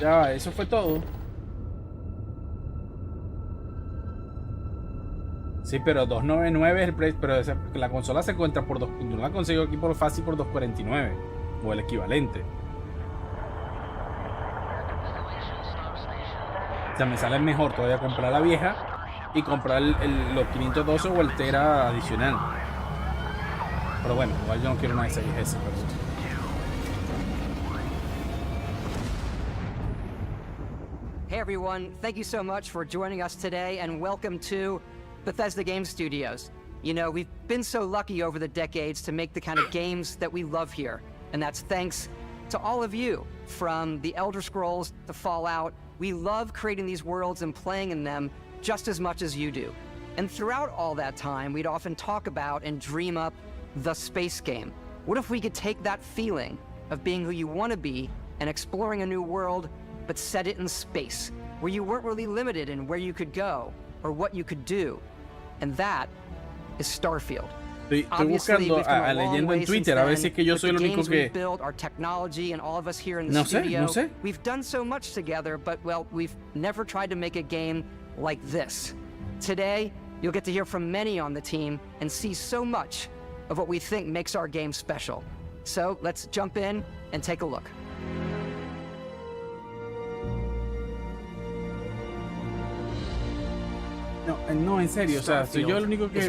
Ya, eso fue todo. Sí, pero $299 es el precio. Pero la consola se encuentra por yo la consigo aquí por fácil por $249. O el equivalente. O sea, me sale mejor todavía comprar la vieja y comprar los 512 o el tera adicional. Pero bueno, igual yo no quiero una 6S, pero... Hey everyone, thank you so much for joining us today and welcome to Bethesda Game Studios. You know, we've been so lucky over the decades to make the kind of games that we love here. And that's thanks to all of you, from the Elder Scrolls to Fallout. We love creating these worlds and playing in them just as much as you do. And throughout all that time, we'd often talk about and dream up the space game. What if we could take that feeling of being who you want to be and exploring a new world, but set it in space, where you weren't really limited in where you could go or what you could do. And that is Starfield. Estoy buscando, leyendo en Twitter, a ver si es que yo soy el único que... No sé. We've done so much together, but, well, we've never tried to make a game like this. Today, you'll get to hear from many on the team and see so much of what we think makes our game special. So, let's jump in and take a look. No, en serio, o sea, soy yo el único que...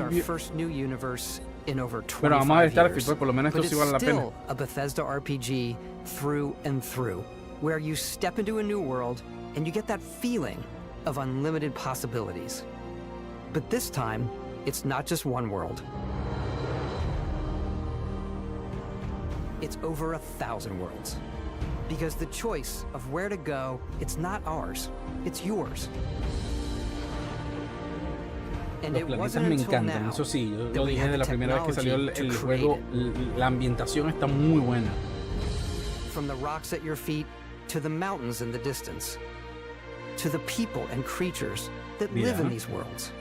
Bueno, vamos a ver Starfield, pues por lo menos esto sí vale la pena. A Bethesda RPG through and through, where you step into a new world and you get that feeling of unlimited possibilities. But this time, it's not just one world. It's over 1,000 worlds. Because the choice of where to go, it's not ours, it's yours. Los planetas me encantan, eso sí, yo lo dije de la primera vez que salió el juego, la ambientación está muy buena. From the rocks at your feet to the mountains in the distance, to the people and creatures that live in these worlds.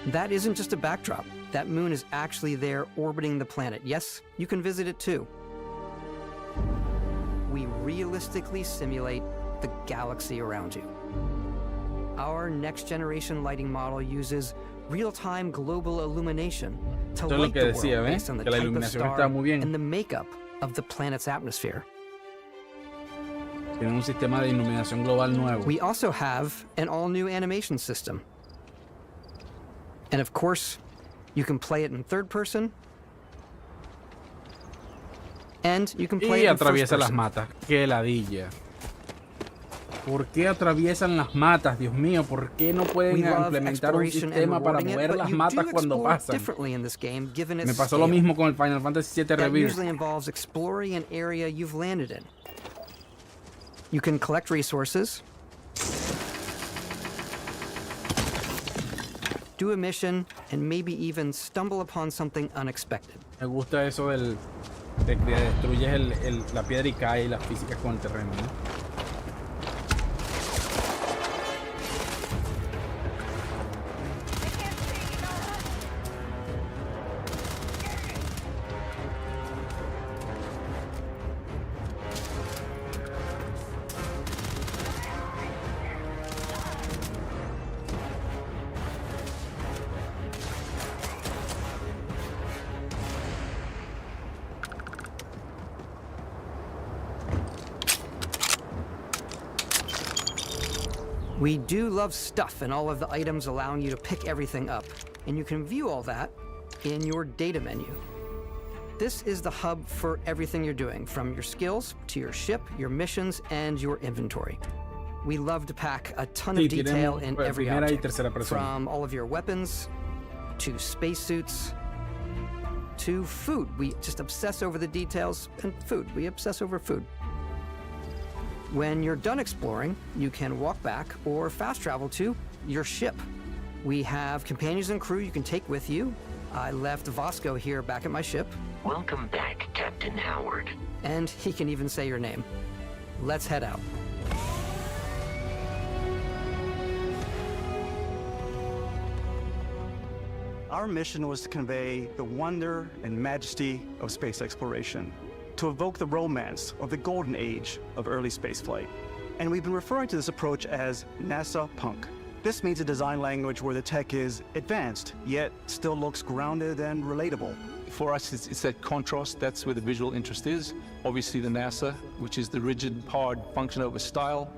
That isn't just a backdrop. That moon is actually there orbiting the planet. Yes, you can visit it too. We realistically simulate the galaxy around you. Our next-generation lighting model uses real-time global illumination to light the world based on the type of star and the makeup of the planet's atmosphere. Tienen un sistema de iluminación global nuevo. We also have an all-new animation system. And of course, you can play it in third person. And you can play it in first person. Y atraviesa las matas. Qué ladilla. ¿Por qué atraviesan las matas? Dios mío, ¿por qué no pueden implementar un sistema para mover las matas cuando pasan? Me pasó lo mismo con el Final Fantasy VII Rebirth. You can collect resources, do a mission, and maybe even stumble upon something unexpected. Me gusta eso de que destruyes la piedra y cae las físicas con el terreno, ¿no? We do love stuff and all of the items allowing you to pick everything up, and you can view all that in your data menu. This is the hub for everything you're doing, from your skills to your ship, your missions, and your inventory. We love to pack a ton of detail in every object, from all of your weapons to spacesuits to food. We just obsess over the details, and food. We obsess over food. When you're done exploring, you can walk back or fast travel to your ship. We have companions and crew you can take with you. I left Vasco here back at my ship. Welcome back, Captain Howard. And he can even say your name. Let's head out. Our mission was to convey the wonder and majesty of space exploration, to evoke the romance of the golden age of early spaceflight. And we've been referring to this approach as NASA Punk. This means a design language where the tech is advanced, yet still looks grounded and relatable. For us, it's that contrast. That's where the visual interest is. Obviously the NASA, which is the rigid, hard function over style,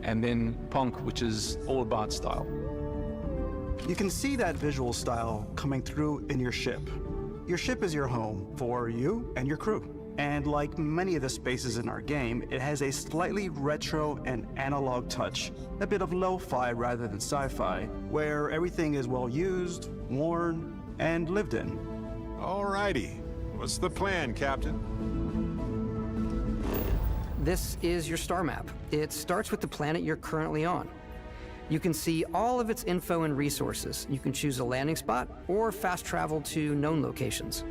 and then Punk, which is all about style. You can see that visual style coming through in your ship. Your ship is your home for you and your crew. And like many of the spaces in our game, it has a slightly retro and analog touch, a bit of lo-fi rather than sci-fi, where everything is well used, worn, and lived in. Alrighty, what's the plan, Captain? This is your star map. It starts with the planet you're currently on. You can see all of its info and resources. You can choose a landing spot or fast travel to known locations.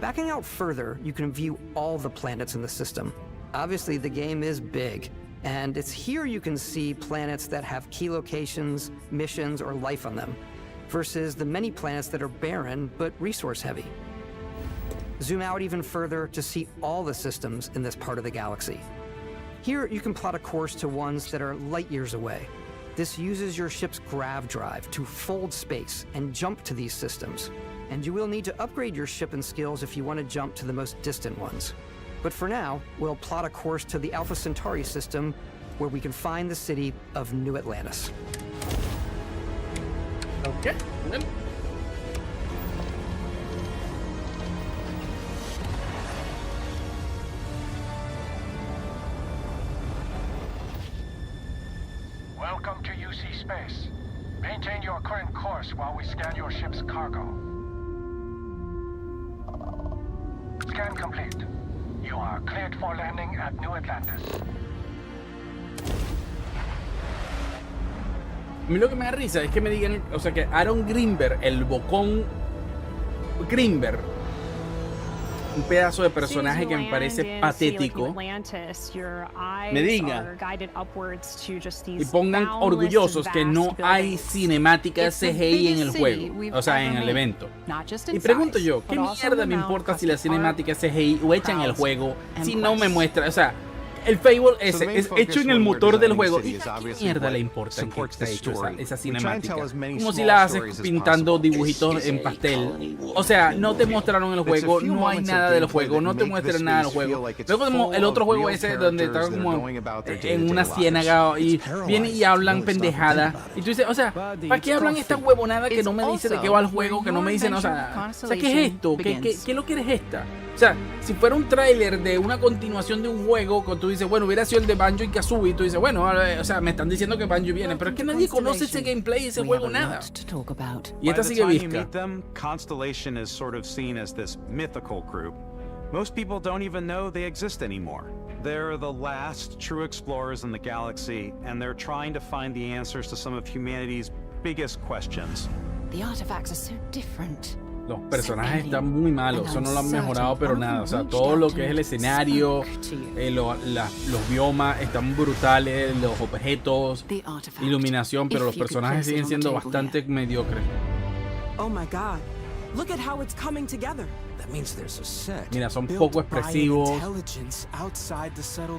Backing out further, you can view all the planets in the system. Obviously, the game is big, and it's here you can see planets that have key locations, missions, or life on them, versus the many planets that are barren but resource-heavy. Zoom out even further to see all the systems in this part of the galaxy. Here, you can plot a course to ones that are light years away. This uses your ship's grav drive to fold space and jump to these systems. And you will need to upgrade your ship and skills if you want to jump to the most distant ones. But for now, we'll plot a course to the Alpha Centauri system, where we can find the city of New Atlantis. Okay, well. Welcome to UC Space. Maintain your current course while we scan your ship's cargo. Scan complete. You are cleared for landing at New Atlantis. A mí lo que me da risa es que me digan, o sea, que Aaron Greenberg, el bocón Greenberg, un pedazo de personaje que me parece patético, me diga y pongan orgullosos que no hay cinemática CGI en el juego, o sea, en el evento. Y pregunto yo, ¿qué mierda me importa si la cinemática CGI o hecha en el juego si no me muestra? O sea, el Fable ese es hecho en el motor del juego. ¿Y qué mierda le importa en que está hecho esa cinemática? Como si la haces pintando dibujitos en pastel. O sea, no te mostraron el juego, no hay nada del juego, no te muestran nada del juego. Luego como el otro juego ese donde está como en una ciénaga y vienen y hablan pendejada. Y tú dices, o sea, ¿para qué hablan esta huevonada que no me dice de qué va el juego? Que no me dicen, o sea, ¿qué es esto? ¿Qué lo que eres esta? O sea, si fuera un tráiler de una continuación de un juego, cuando tú dices, bueno, hubiera sido el de Banjo y Kazooie, tú dices, bueno, o sea, me están diciendo que Banjo viene, pero es que nadie conoce ese gameplay, ese juego, nada. Y esta sigue visca. Constellation is sort of seen as this mythical group. Most people don't even know they exist anymore. They're the last true explorers in the galaxy, and they're trying to find the answers to some of humanity's biggest questions. The artifacts are so different. Los personajes están muy malos, eso no lo han mejorado pero nada, o sea, todo lo que es el escenario, los biomas están brutales, los objetos, iluminación, pero los personajes siguen siendo bastante mediocres. Oh my God. Look at how it's coming together. That means there's a set. Mira, son poco expresivos.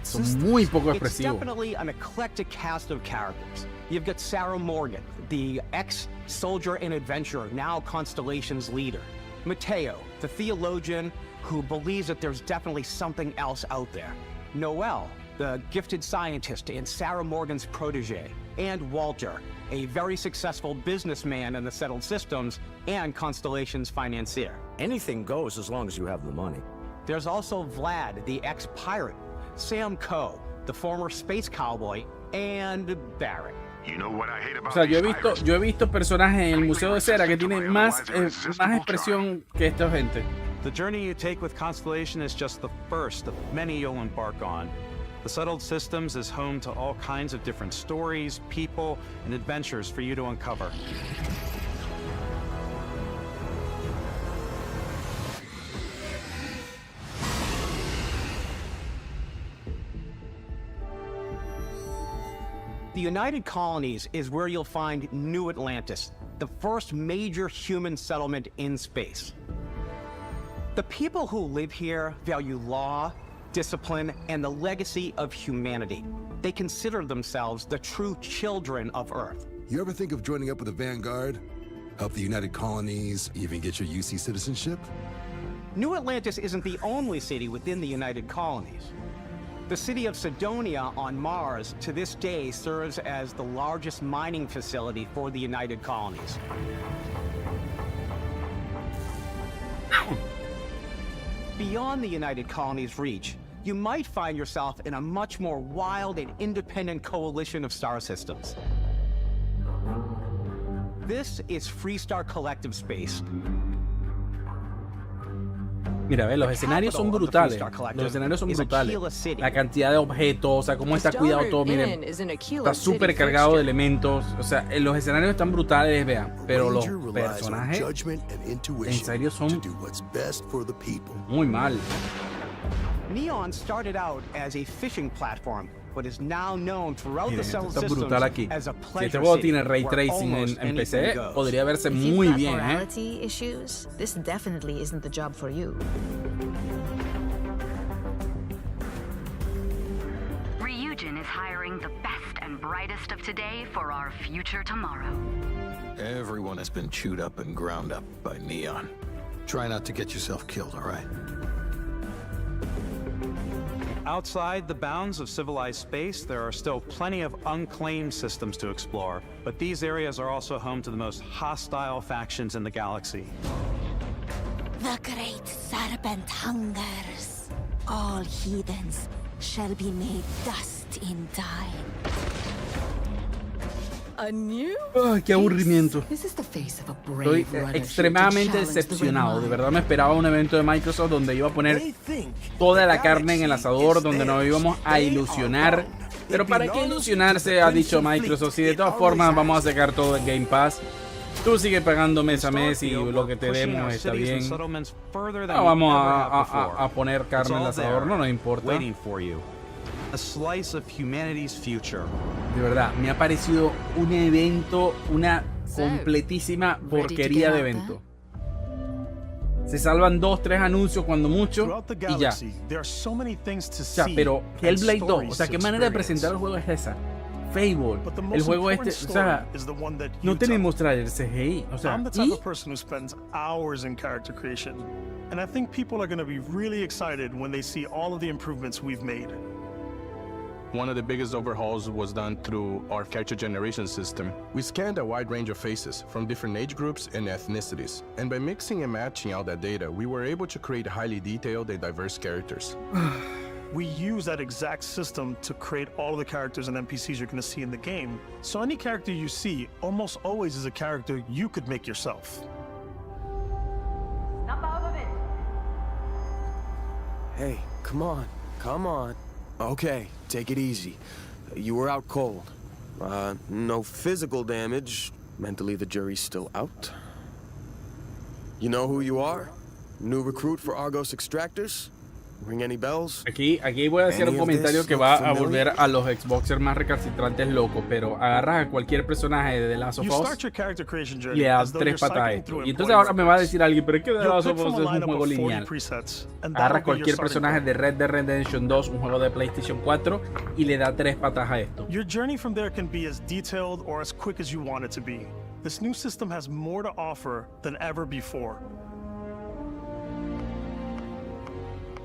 Son muy poco expresivos. It's definitely an eclectic cast of characters. You've got Sarah Morgan, the ex-soldier and adventurer, now Constellation's leader. Mateo, the theologian who believes that there's definitely something else out there. Noel, the gifted scientist and Sarah Morgan's protege. And Walter, a very successful businessman in the settled systems and Constellation's financier. Anything goes as long as you have the money. There's also Vlad, the ex-pirate, Sam Coe, the former space cowboy, and Barrett. O sea, yo he visto personajes en el Museo de Cera que tienen más expresión que esta gente. The journey you take with Constellation is just the first of many you'll embark on. The Settled Systems is home to all kinds of different stories, people, and adventures for you to uncover. The United Colonies is where you'll find New Atlantis, the first major human settlement in space. The people who live here value law, discipline, and the legacy of humanity. They consider themselves the true children of Earth. You ever think of joining up with the Vanguard? Help the United Colonies, even get your UC citizenship? New Atlantis isn't the only city within the United Colonies. The city of Sidonia on Mars to this day serves as the largest mining facility for the United Colonies. Beyond the United Colonies' reach, you might find yourself in a much more wild and independent coalition of star systems. This is Freestar Collective Space. Mira, ve, los escenarios son brutales. Los escenarios son brutales. La cantidad de objetos, o sea, cómo está cuidado todo. Miren, está súper cargado de elementos. O sea, los escenarios están brutales, vean. Pero los personajes, en serio, son muy mal. Neon started out as a fishing platform, but is now known throughout the Settled Systems as a Si este pleasure juego city tiene ray where tracing almost en PC, anything goes. podría verse muy bien, ¿eh? Morality issues, this definitely isn't the job for you. Ryujin is hiring the best and brightest of today for our future tomorrow. Everyone has been chewed up and ground up by Neon. Try not to get yourself killed, all right? Outside the bounds of civilized space, there are still plenty of unclaimed systems to explore, but these areas are also home to the most hostile factions in the galaxy. The great serpent hungers. All heathens shall be made dust in time. A new Ay, qué aburrimiento. This is the face of a Estoy brave runner extremadamente to challenge the decepcionado. red De line. verdad me esperaba un evento de Microsoft donde iba a poner toda la carne en el asador, donde nos íbamos a ilusionar. Pero ¿para qué ilusionarse? Ha dicho Microsoft. Si de todas formas vamos a sacar todo en Game Pass. Tú sigue pagando mes a mes y lo que te demos está bien. No vamos a poner carne en el asador, no nos importa. A slice of humanity's future. De verdad, me ha parecido un evento, una completísima porquería de evento. Se salvan 2, 3 anuncios cuando mucho y ya. O sea, pero Hellblade 2, o sea, ¿qué manera de presentar el juego es esa? Fable, el juego este, o sea, no tenemos trailer CGI, o sea, I'm the type of person who spends hours in character creation, and I think people are going to be really excited when they see all of the improvements we've made. One of the biggest overhauls was done through our character generation system. We scanned a wide range of faces from different age groups and ethnicities, and by mixing and matching all that data, we were able to create highly detailed and diverse characters. We use that exact system to create all of the characters and NPCs you're going to see in the game. So any character you see almost always is a character you could make yourself. Snap out of it. Hey, come on, come on. Okay, take it easy. You were out cold. No physical damage. Mentally, the jury's still out. You know who you are? New recruit for Argos Extractors? Ring any bells? Aquí voy a hacer un comentario que va a volver a los Xboxers más recalcitrantes locos, pero agarras a cualquier personaje de The Last of Us y le das 3 patas a esto. Y entonces ahora me va a decir alguien, pero es que The Last of Us es un juego lineal. Agarras cualquier personaje de Red Dead Redemption 2, un juego de PlayStation 4, y le da 3 patas a esto. Your journey from there can be as detailed or as quick as you want it to be. This new system has more to offer than ever before.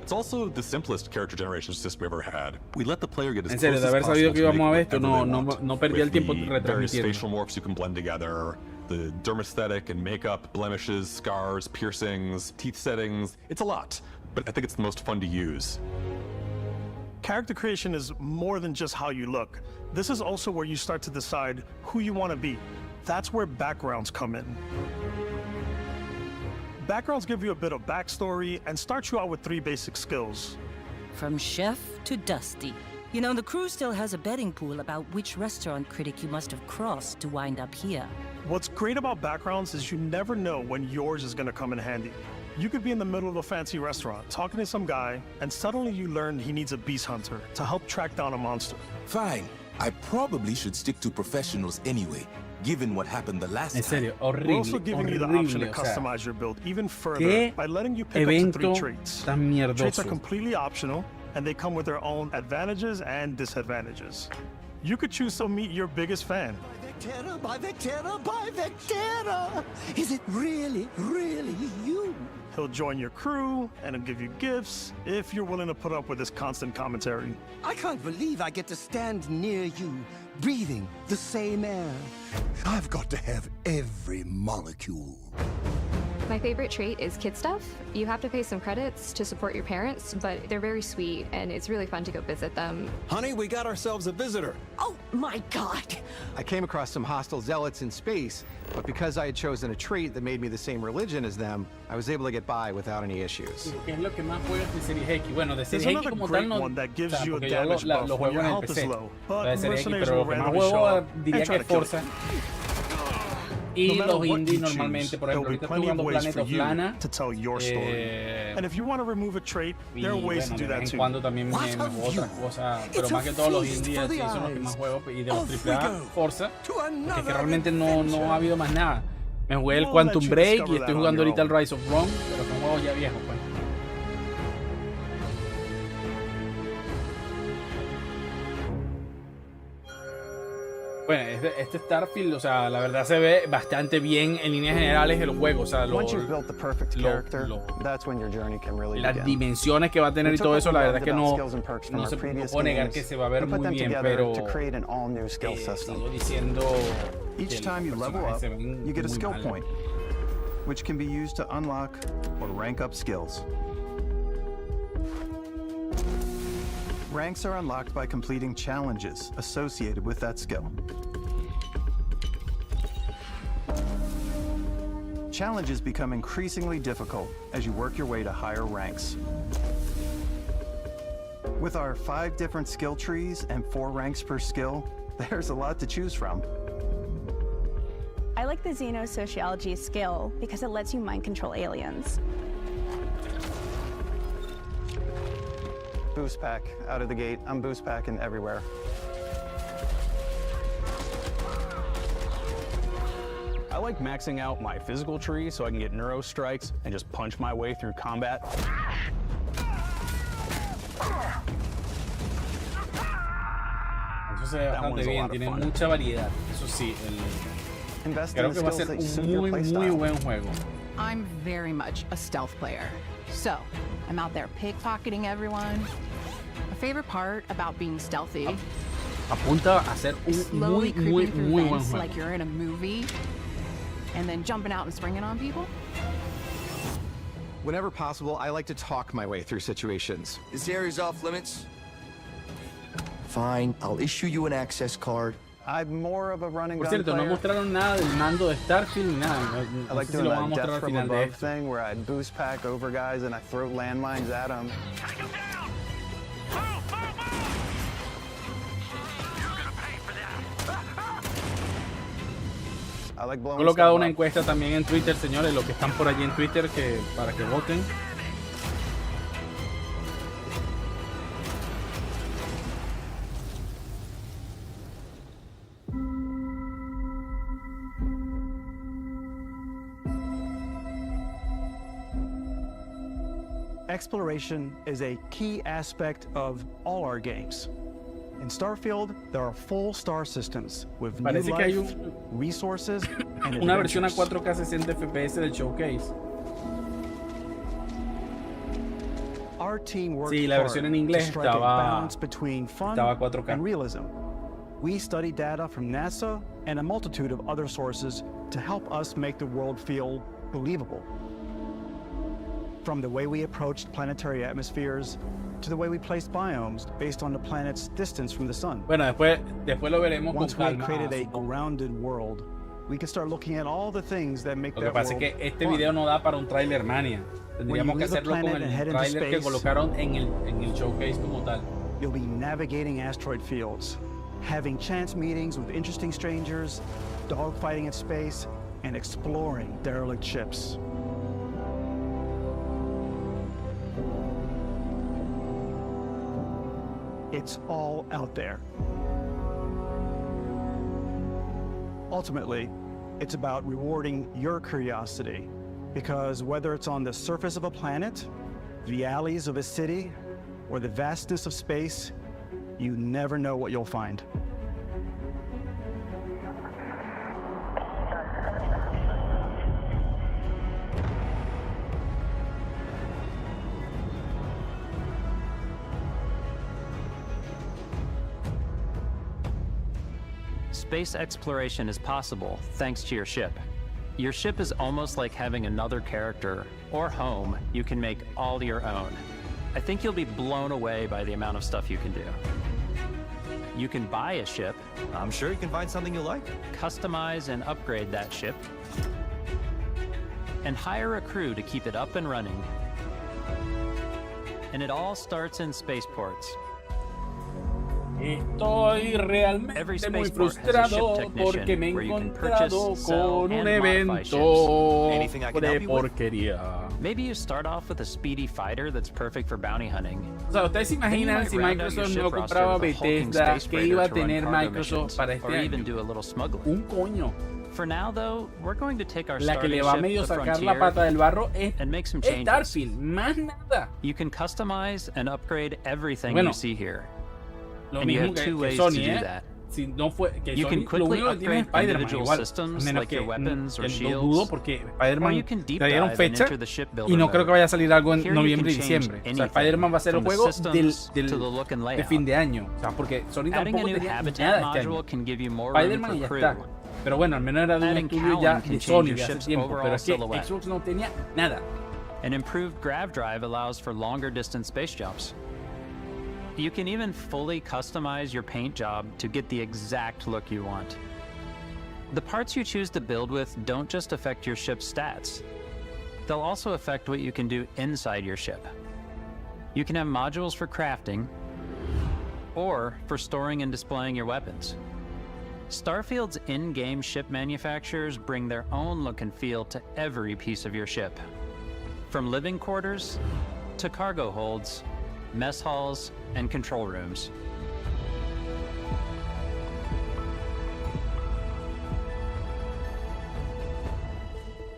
It's also the simplest character generation system we ever had. We let the player get as En serio, de haber sabido que íbamos a ver esto, no perdí el tiempo retransmitiendo. Facial morphs you can blend together, the dermesthetic and makeup, blemishes, scars, piercings, teeth settings. It's a lot, but I think it's the most fun to use. Character creation is more than just how you look. This is also where you start to decide who you want to be. That's where backgrounds come in. Backgrounds give you a bit of backstory and start you out with 3 basic skills. From chef to dusty. You know, the crew still has a betting pool about which restaurant critic you must have crossed to wind up here. What's great about backgrounds is you never know when yours is going to come in handy. You could be in the middle of a fancy restaurant talking to some guy, and suddenly you learn he needs a beast hunter to help track down a monster. Fine. I probably should stick to professionals anyway. Given what happened the last en serio, horrible, We're also giving you the option to customize your build even further by letting you pick up to 3 traits. Traits are completely optional, and they come with their own advantages and disadvantages. You could choose to meet your biggest fan. By Vectera! Is it really you? He'll join your crew and he'll give you gifts if you're willing to put up with his constant commentary. I can't believe I get to stand near you, breathing the same air. I've got to have every molecule. My favorite trait is kid stuff. You have to pay some credits to support your parents, but they're very sweet and it's really fun to go visit them. Honey, we got ourselves a visitor. Oh my God! I came across some hostile zealots in space, but because I had chosen a trait that made me the same religion as them, I was able to get by without any issues. ¿Qué es lo que más juegas de Series X? Bueno, de There's Series X another como great tal no, one that gives you a porque yo damage buff lo when juego your en el health is PC. low, La de but Series X, mercenaries pero will lo que más randomly show juego up diría and try que to kill Forza. you. Y No matter los what indies you normalmente, choose, por there'll ejemplo, be ahorita estoy plenty of jugando ways Planet for of you Lana. to tell your story. And if you want to remove a trait, there are ways to do De that vez en too. cuando también me juego otras cosas, pero más que todos los indies así son los que más juego. Y de los AAA, Forza, que realmente no ha habido más nada. Me jugué el Quantum Break y estoy jugando ahorita el Rise of Rome, pero son juegos ya viejos, pues. Bueno, este Starfield, o sea, la verdad se ve bastante bien en líneas generales el juego, o sea, las dimensiones que va a tener y todo eso, la verdad es que no se puedo negar que se va a ver muy bien, pero sigo diciendo each time you level up, you get a skill point, which can be used to unlock or rank up skills. Ranks are unlocked by completing challenges associated with that skill. Challenges become increasingly difficult as you work your way to higher ranks. With our 5 different skill trees and 4 ranks per skill, there's a lot to choose from. I like the Xenosociology skill because it lets you mind control aliens. Boost pack out of the gate. I'm boost packing everywhere. I like maxing out my physical tree so I can get neuro strikes and just punch my way through combat. Eso se ve bastante bien, tiene mucha variedad. Eso sí, creo que va a ser un muy buen juego. I'm very much a stealth player. So, I'm out there pickpocketing everyone. My favorite part about being stealthy. Apunta a ser un slowly muy creeping through buen vents juego. like you're in a movie, and then jumping out and springing on people. Whenever possible, I like to talk my way through situations. This area's off limits. Fine, I'll issue you an access card. I'm more of a running Por gun cierto, no player. mostraron nada del mando de Starfield ni nada. No, I no like sé si doing lo van a that mostrar death al from final de above esto. thing where I boost pack over guys and I throw landmines at them. I like He blowing colocado stuff una up. encuesta también en Twitter, señores, los que están por allí en Twitter, para que voten. Exploration is a key aspect of all our games. In Starfield, there are full star systems with new Parece que hay life, resources, and una versión a adventures. 4K 60 FPS del showcase. Our team worked Sí, la hard versión en inglés to strike a estaba balance between fun 4K. and realism. We studied data from NASA and a multitude of other sources to help us make the world feel believable. From the way we approached planetary atmospheres to the way we placed biomes based on the planet's distance from the sun. Bueno, después lo veremos con Once we had calma. created a grounded world, we can start looking at all the things that make Lo que that pasa es world que este fun. video no da para un trailer mania. Tendríamos que leave the hacerlo con planet and head el into trailer que space, colocaron en el showcase como tal. You'll be navigating asteroid fields, having chance meetings with interesting strangers, dogfighting in space, and exploring derelict ships. It's all out there. Ultimately, it's about rewarding your curiosity, because whether it's on the surface of a planet, the alleys of a city, or the vastness of space, you never know what you'll find. Space exploration is possible thanks to your ship. Your ship is almost like having another character or home you can make all your own. I think you'll be blown away by the amount of stuff you can do. You can buy a ship. I'm sure you can find something you like. Customize and upgrade that ship. And hire a crew to keep it up and running. And it all starts in spaceports. Estoy realmente muy frustrado porque me he encontrado con un evento de porquería. Maybe you start off with a speedy fighter that's perfect for bounty hunting. O sea, ¿ustedes se imaginan si Microsoft no compraba Bethesda, qué iba a tener Microsoft para este año? Un coño. For now, though, we're going to take our La que le va a medio sacar la pata del barro es Starfield, más nada. You can customize and upgrade everything Bueno, you see here. Lo And you mismo have que two ways Sony, to do that. Si no fue que You Sony, can lo quickly único que tiene es upgrade Spider-Man individual igual, systems menos like que, your weapons or lo shields. dudo porque Or Spider-Man you can deep le dieron dive and fecha enter the shipbuilder y no mode. creo que vaya a salir algo en Here you noviembre y can change diciembre. O sea, anything, Spider-Man va a ser el from the juego systems to the look and de layout. fin de año. O sea, porque Sony Adding a tampoco new tenía habitat nada este año. module can give you more room Spider-Man for y ya crew. está. Pero bueno, al menos era de un Adding estudio cowling ya can de change Sony your de hace ship's tiempo. overall Pero es que silhouette. Xbox no tenía nada. An improved grav drive allows for longer distance space jumps. You can even fully customize your paint job to get the exact look you want. The parts you choose to build with don't just affect your ship's stats. They'll also affect what you can do inside your ship. You can have modules for crafting or for storing and displaying your weapons. Starfield's in-game ship manufacturers bring their own look and feel to every piece of your ship. From living quarters to cargo holds, mess halls, and control rooms.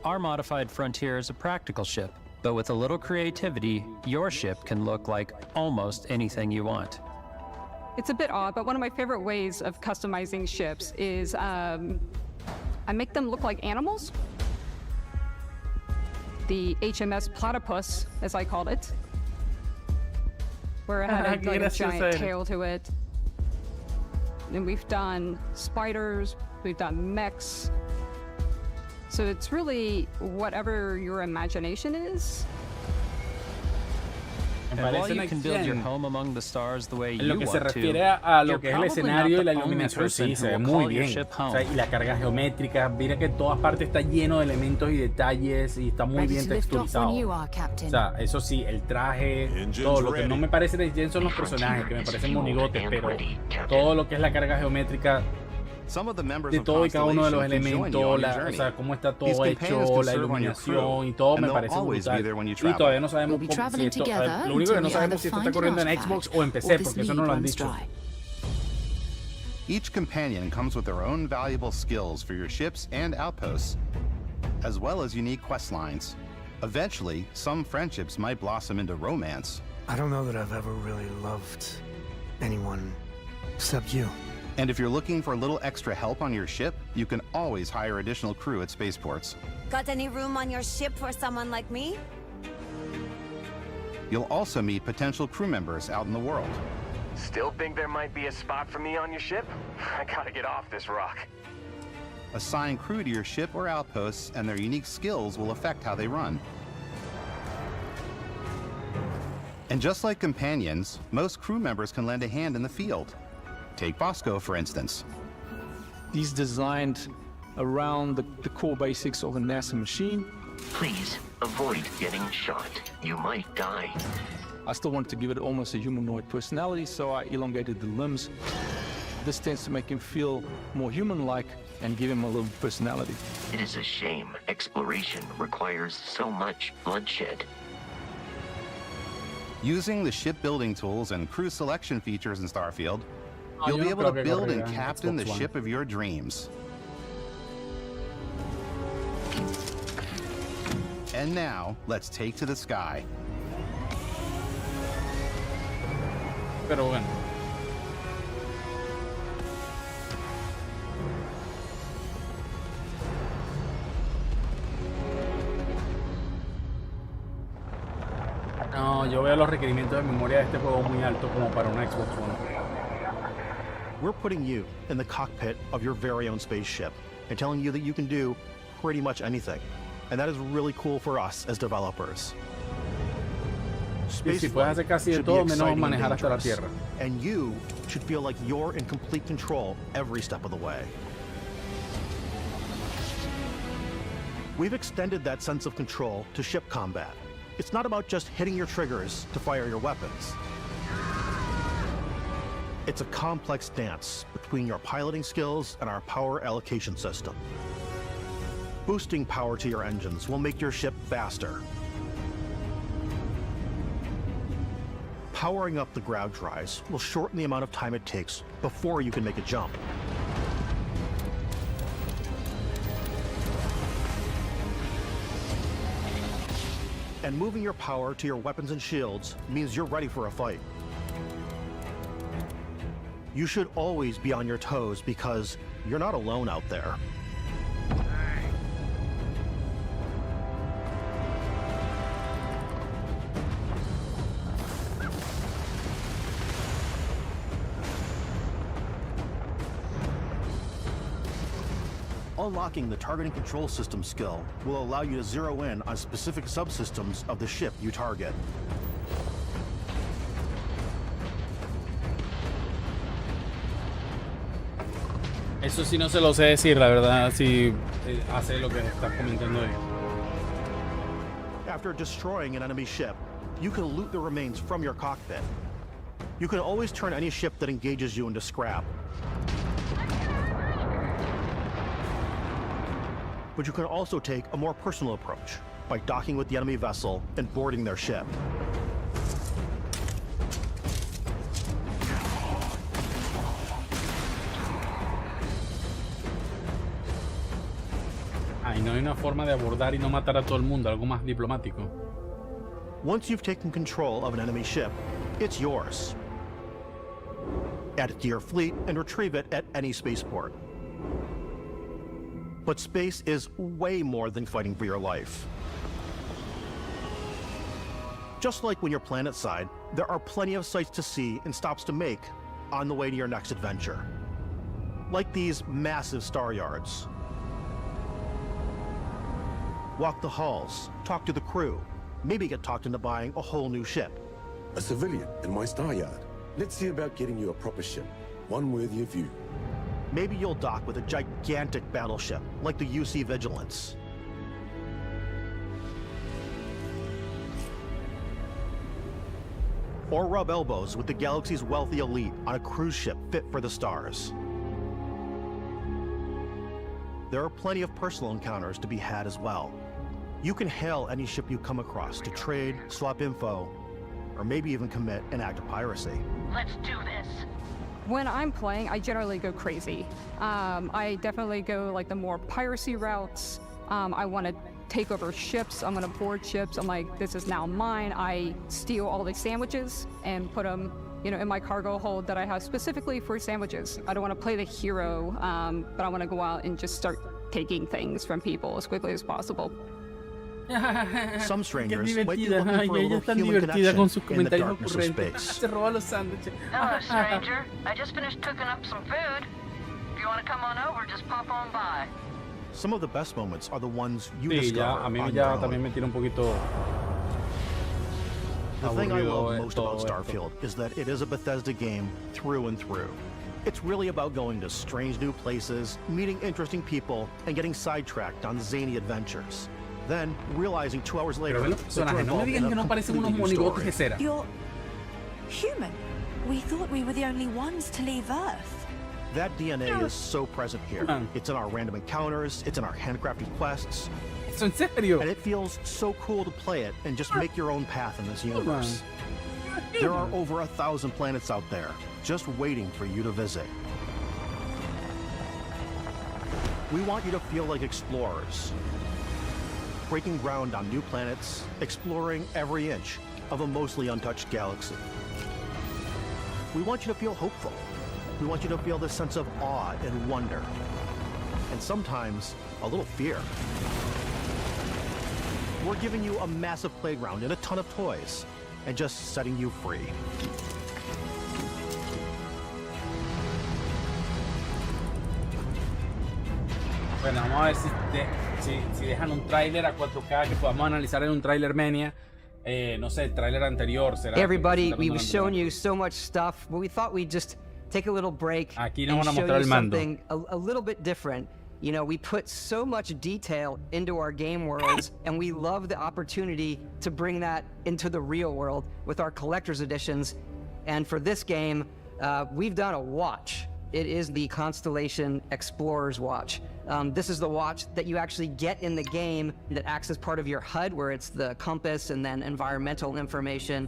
Our modified Frontier is a practical ship, but with a little creativity, your ship can look like almost anything you want. It's a bit odd, but one of my favorite ways of customizing ships is I make them look like animals. The HMS Platypus, as I called it. where it had like a giant tail to it. And we've done spiders, we've done mechs. So it's really whatever your imagination is. And while you can build your home among the stars the way you En lo que se want refiere to, a lo you're que es el probably escenario not y la the only iluminación, person sí, who se ve will muy call your bien. ship O home. sea, y la carga geométrica, mira que en todas partes está lleno de elementos y detalles y está muy bien texturizado. O sea, eso sí, el traje, todo lo que no me parece de Jen son los personajes, que me parecen monigotes, pero todo lo que es la carga geométrica de todo y cada uno de los elementos, o sea, cómo está todo hecho, la iluminación y todo me parece brutal. Y todavía no sabemos si esto, lo único que no sabemos es si esto está corriendo en Xbox o en PC, porque eso no lo han dicho. Each companion comes with their own valuable skills for your ships and outposts, as well as unique quest lines. Eventually, some friendships might blossom into romance. I don't know that I've ever really loved anyone except you. And if you're looking for a little extra help on your ship, you can always hire additional crew at spaceports. Got any room on your ship for someone like me? You'll also meet potential crew members out in the world. Still think there might be a spot for me on your ship? I gotta get off this rock. Assign crew to your ship or outposts, and their unique skills will affect how they run. And just like companions, most crew members can lend a hand in the field. Take Bosco, for instance. He's designed around the core basics of a NASA machine. Please, avoid getting shot. You might die. I still wanted to give it almost a humanoid personality, so I elongated the limbs. This tends to make him feel more human-like and give him a little personality. It is a shame exploration requires so much bloodshed. Using the shipbuilding tools and crew selection features in Starfield, you'll be able to build and captain the ship of your dreams. And now, let's take to the sky. Pero bueno. No, yo veo los requerimientos de memoria de este juego muy altos como para una Xbox One. We're putting you in the cockpit of your very own spaceship and telling you that you can do pretty much anything. And that is really cool for us as developers. Sí, puedes hacer casi de todo menos manejar hasta la Tierra. And you should feel like you're in complete control every step of the way. We've extended that sense of control to ship combat. It's not about just hitting your triggers to fire your weapons. It's a complex dance between your piloting skills and our power allocation system. Boosting power to your engines will make your ship faster. Powering up the grav drives will shorten the amount of time it takes before you can make a jump. And moving your power to your weapons and shields means you're ready for a fight. You should always be on your toes because you're not alone out there. Unlocking the targeting control system skill will allow you to zero in on specific subsystems of the ship you target. Eso sí no se lo sé decir, la verdad, si hace lo que estás comentando ahí. After destroying an enemy ship, you can loot the remains from your cockpit. You can always turn any ship that engages you into scrap. But you can also take a more personal approach by docking with the enemy vessel and boarding their ship. Ay, no hay una forma de abordar y no matar a todo el mundo, algo más diplomático. Once you've taken control of an enemy ship, it's yours. Add it to your fleet and retrieve it at any spaceport. But space is way more than fighting for your life. Just like when you're planetside, there are plenty of sights to see and stops to make on the way to your next adventure. Like these massive star yards. Walk the halls, talk to the crew, maybe get talked into buying a whole new ship. A civilian in my star yard. Let's see about getting you a proper ship, one worthy of you. Maybe you'll dock with a gigantic battleship, like the UC Vigilance. Or rub elbows with the galaxy's wealthy elite on a cruise ship fit for the stars. There are plenty of personal encounters to be had as well. You can hail any ship you come across to trade, swap info, or maybe even commit an act of piracy. Let's do this. When I'm playing, I generally go crazy. I definitely go like the more piracy routes. I want to take over ships. I'm gonna board ships. I'm like, this is now mine. I steal all the sandwiches and put them, you know, in my cargo hold that I have specifically for sandwiches. I don't want to play the hero, but I want to go out and just start taking things from people as quickly as possible. Some strangers might be looking for a little human connection in the darkness of space. Hello, stranger. I just finished cooking up some food. If you want to come on over, just pop on by. Some of the best moments are the ones you Sí, discover ya, a mí on ya your también own. me tira un poquito The thing I aburrido love most about todo Starfield is that it is a Bethesda game through and through. It's really about going to strange new places, meeting interesting people, and getting sidetracked on zany adventures. Then, realizing 2 hours later, Pero ven los personajes, no me digan que no parecen unos monigotes de cera. You're human. We thought we were the only ones to leave Earth. That DNA is so present here. It's in our random encounters, it's in our handcrafted quests. ¿Eso en serio? And it feels so cool to play it and just make your own path in this universe. There are over 1,000 planets out there, just waiting for you to visit. We want you to feel like explorers, breaking ground on new planets, exploring every inch of a mostly untouched galaxy. We want you to feel hopeful. We want you to feel this sense of awe and wonder, and sometimes a little fear. We're giving you a massive playground and a ton of toys, and just setting you free. Bueno, vamos a ver si dejan un tráiler a 4K que podamos analizar en un tráiler Mania. No sé, el tráiler anterior será. Hey everybody, we've shown you so much stuff, but we thought we'd just take a little break Aquí nos and van a show mostrar you el mando. something a little bit different. You know, we put so much detail into our game worlds, and we love the opportunity to bring that into the real world with our collector's editions. And for this game, we've done a watch. It is the Constellation Explorer's Watch. This is the watch that you actually get in the game that acts as part of your HUD, where it's the compass and then environmental information.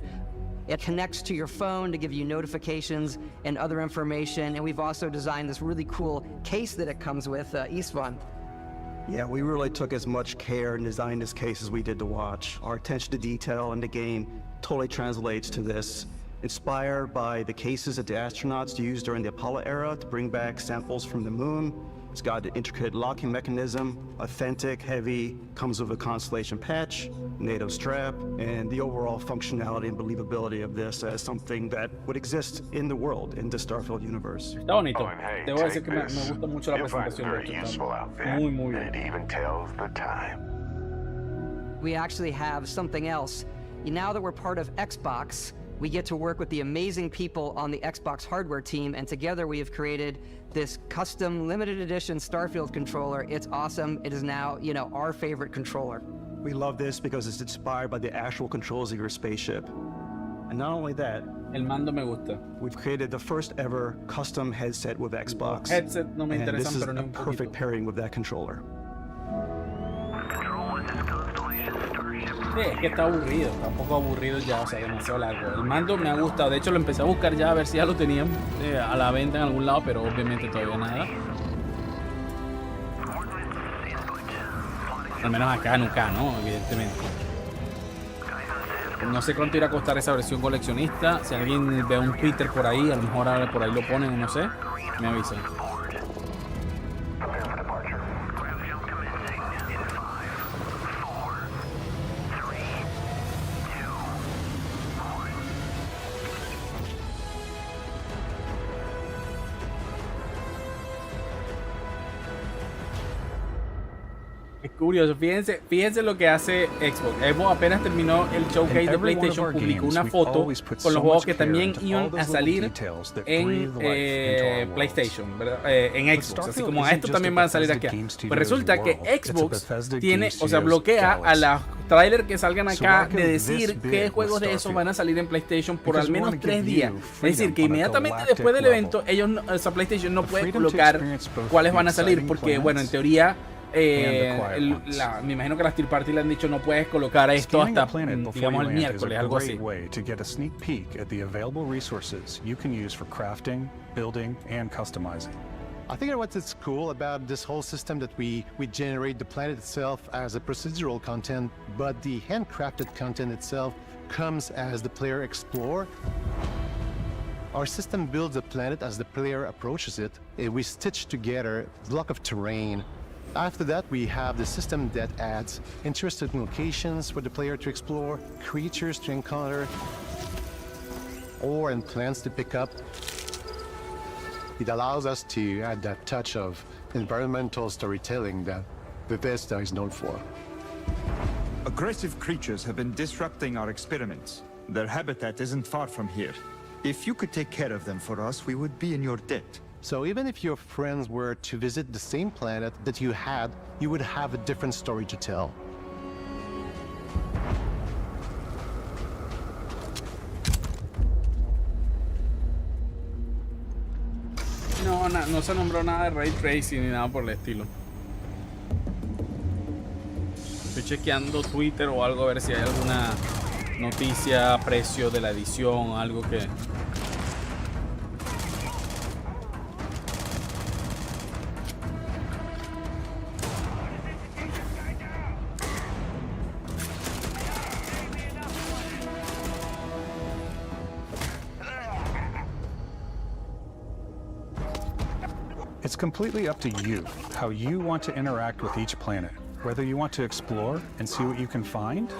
It connects to your phone to give you notifications and other information. And we've also designed this really cool case that it comes with, Istvan. Yeah, we really took as much care and designed this case as we did the watch. Our attention to detail in the game totally translates to this. Inspired by the cases that the astronauts used during the Apollo era to bring back samples from the moon. It's got an intricate locking mechanism, authentic, heavy, comes with a Constellation patch, NATO strap, and the overall functionality and believability of this as something that would exist in the world, in the Starfield universe. Está bonito. Te voy a decir que me gusta mucho la presentación de esto. Muy bien. It even tells the time. We actually have something else. Now that we're part of Xbox, we get to work with the amazing people on the Xbox hardware team, and together we have created this custom limited edition Starfield controller. It's awesome. It is now, you know, our favorite controller. We love this because it's inspired by the actual controls of your spaceship. And not only that, el mando me gusta. We've created the first ever custom headset with Xbox. Headset no me and interesan, this is pero ni a un perfect poquito. pairing with that controller. Sí, es que está aburrido, está un poco aburrido ya, o sea, demasiado largo. El mando me ha gustado, de hecho lo empecé a buscar ya a ver si ya lo tenían a la venta en algún lado, pero obviamente todavía nada. Al menos acá en UK, ¿no? Evidentemente. No sé cuánto irá a costar esa versión coleccionista. Si alguien ve un Twitter por ahí, a lo mejor ahora por ahí lo ponen, no sé, me avisan. Es curioso, fíjense lo que hace Xbox. Xbox apenas terminó el showcase de PlayStation, publicó una foto con los juegos que también iban a salir en PlayStation, ¿verdad? En Xbox, así como estos también van a salir aquí. Pues resulta que Xbox tiene, o sea, bloquea a la trailer que salgan acá de decir qué juegos de esos van a salir en PlayStation por al menos 3 días. Es decir, que inmediatamente después del evento, PlayStation no puede colocar cuáles van a salir, porque, bueno, en teoría, me imagino que las third party le han dicho no puedes colocar esto hasta, digamos, el miércoles, algo así. I think what's cool about this whole system that we generate the planet itself as a procedural content, but the handcrafted content itself comes as the player explore. Our system builds a planet as the player approaches it. We stitch together a block of terrain. After that, we have the system that adds interesting locations for the player to explore, creatures to encounter, ore and plants to pick up. It allows us to add that touch of environmental storytelling that Bethesda is known for. Aggressive creatures have been disrupting our experiments. Their habitat isn't far from here. If you could take care of them for us, we would be in your debt. So even if your friends were to visit the same planet that you had, you would have a different story to tell. No se nombró nada de Ray Tracing ni nada por el estilo. Estoy chequeando Twitter o algo a ver si hay alguna noticia, precio de la edición, algo que... It's completely up to you how you want to interact with each planet. Whether you want to explore and see what you can find,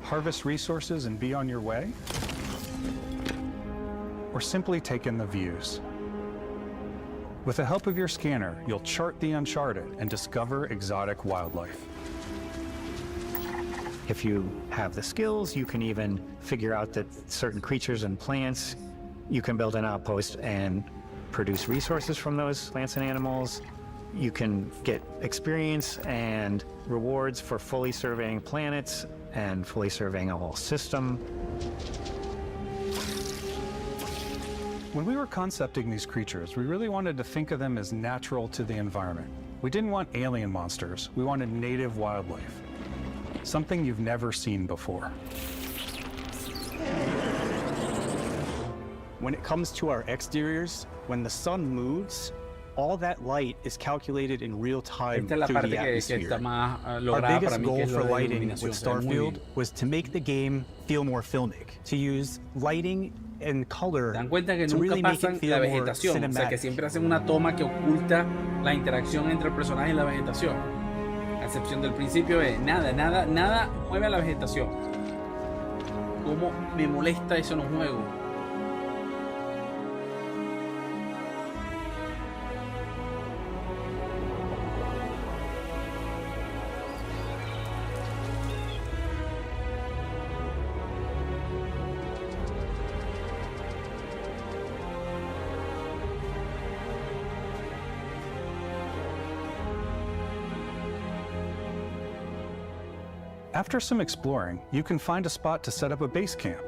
harvest resources and be on your way, or simply take in the views. With the help of your scanner, you'll chart the uncharted and discover exotic wildlife. If you have the skills, you can even figure out that certain creatures and plants, you can build an outpost and produce resources from those plants and animals. You can get experience and rewards for fully surveying planets and fully surveying a whole system. When we were concepting these creatures, we really wanted to think of them as natural to the environment. We didn't want alien monsters, we wanted native wildlife. Something you've never seen before. When it comes to our exteriors, when the sun moves, all that light is calculated in real time through the atmosphere. Our biggest goal for lighting with Starfield was to make the game feel more filmic, to use lighting and color to really make it feel more cinematic. O sea, que siempre hacen una toma que oculta la interacción entre el personaje y la vegetación. A excepción del principio es nada mueve a la vegetación. ¿Cómo me molesta eso en los juegos? After some exploring, you can find a spot to set up a base camp.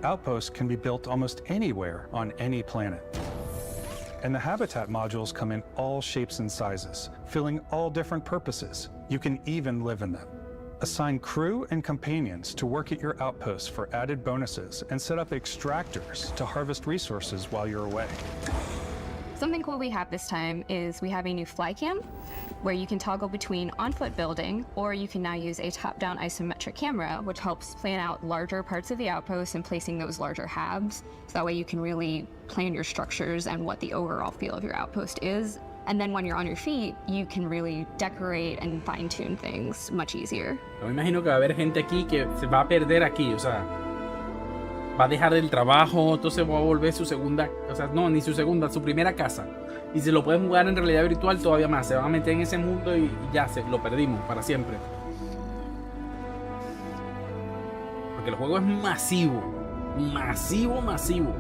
Outposts can be built almost anywhere on any planet. And the habitat modules come in all shapes and sizes, filling all different purposes. You can even live in them. Assign crew and companions to work at your outposts for added bonuses and set up extractors to harvest resources while you're away. Something cool we have this time is we have a new fly cam where you can toggle between on-foot building, or you can now use a top-down isometric camera, which helps plan out larger parts of the outpost and placing those larger halves. So that way you can really plan your structures and what the overall feel of your outpost is. And then when you're on your feet, you can really decorate and fine-tune things much easier. Me imagino que va a haber gente aquí que se va a perder aquí, o sea, va a dejar el trabajo, entonces va a volver su segunda, o sea, no, ni su segunda, su primera casa. Y si lo puedes jugar en realidad virtual, todavía más. Se van a meter en ese mundo y ya lo perdimos para siempre. Porque el juego es masivo. Masivo.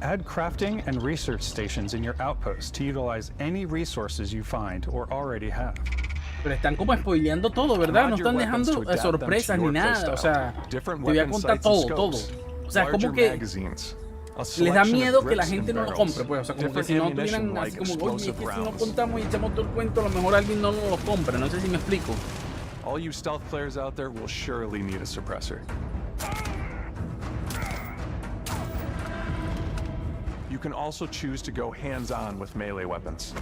Add crafting and research stations in your outposts to utilize any resources you find or already have. Pero están como spoileando todo, ¿verdad? No están dejando sorpresas ni nada. O sea, te voy a contar todo. O sea, como que les da miedo que la gente no lo compre, pues. O sea, como que si no tuvieran así como, oye, es que si no contamos y echamos todo el cuento, a lo mejor alguien no lo compra. No sé si me explico. All you stealth players out there will surely need a suppressor. You can also choose to go hands-on with melee weapons.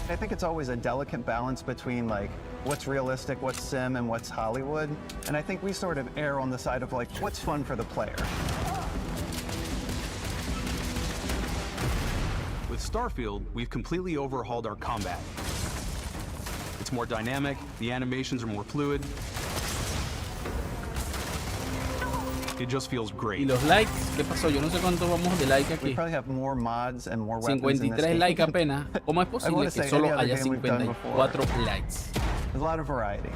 I think it's always a delicate balance between like what's realistic, what's sim, and what's Hollywood. And I think we sort of err on the side of like what's fun for the player. With Starfield, we've completely overhauled our combat. It's more dynamic, the animations are more fluid. It just feels great. ¿Y los likes? ¿Qué pasó? Yo no sé cuánto vamos de like aquí. 53 likes apenas. ¿Cómo es posible que solo haya 54 likes? There's a lot of variety.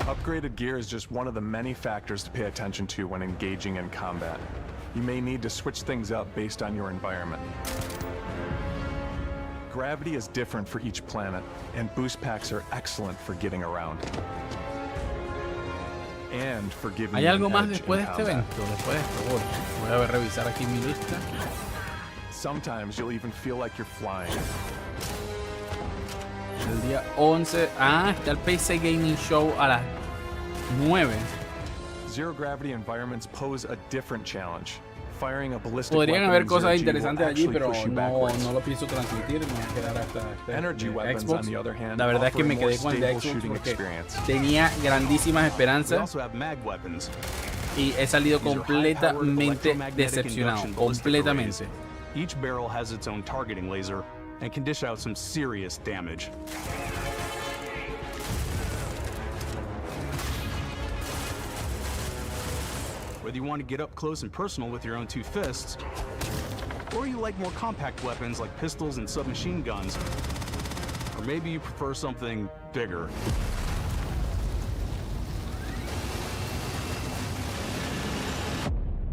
Upgraded gear is just one of the many factors to pay attention to when engaging in combat. You may need to switch things up based on your environment. Gravity is different for each planet, and boost packs are excellent for getting around. ¿Hay algo más después de este evento? Después de esto, voy a revisar aquí mi lista. Sometimes you'll even feel like you're flying. El día 11. Está el PC Gaming Show a las 9. Zero gravity environments pose a different challenge. Firing a ballistic Podrían haber cosas interesantes allí, pero no lo pienso transmitir. Me voy a quedar hasta Xbox. La verdad es que me quedé con el de Xbox porque tenía grandísimas esperanzas y he salido completamente decepcionado. Completamente. Each barrel has its own targeting laser and can dish out some serious damage. Whether you want to get up close and personal with your own two fists, or you like more compact weapons like pistols and submachine guns, or maybe you prefer something bigger.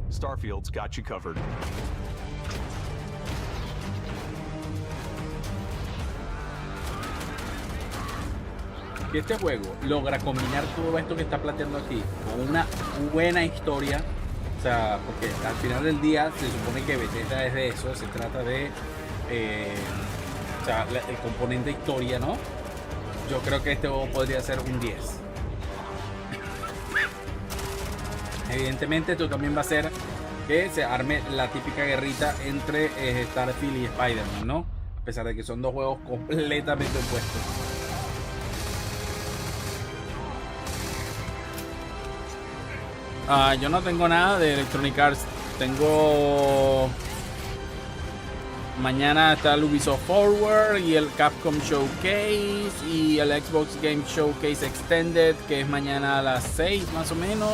Starfield's got you covered. Que este juego logra combinar todo esto que está planteando aquí con una buena historia, o sea, porque al final del día se supone que Bethesda es de eso, se trata de o sea, el componente historia, ¿no? Yo creo que este juego podría ser un 10. Evidentemente esto también va a ser que se arme la típica guerrita entre Starfield y Spider-Man, ¿no? A pesar de que son dos juegos completamente opuestos. Yo no tengo nada de Electronic Arts. Tengo... Mañana está el Ubisoft Forward y el Capcom Showcase y el Xbox Game Showcase Extended, que es mañana a las 6 más o menos.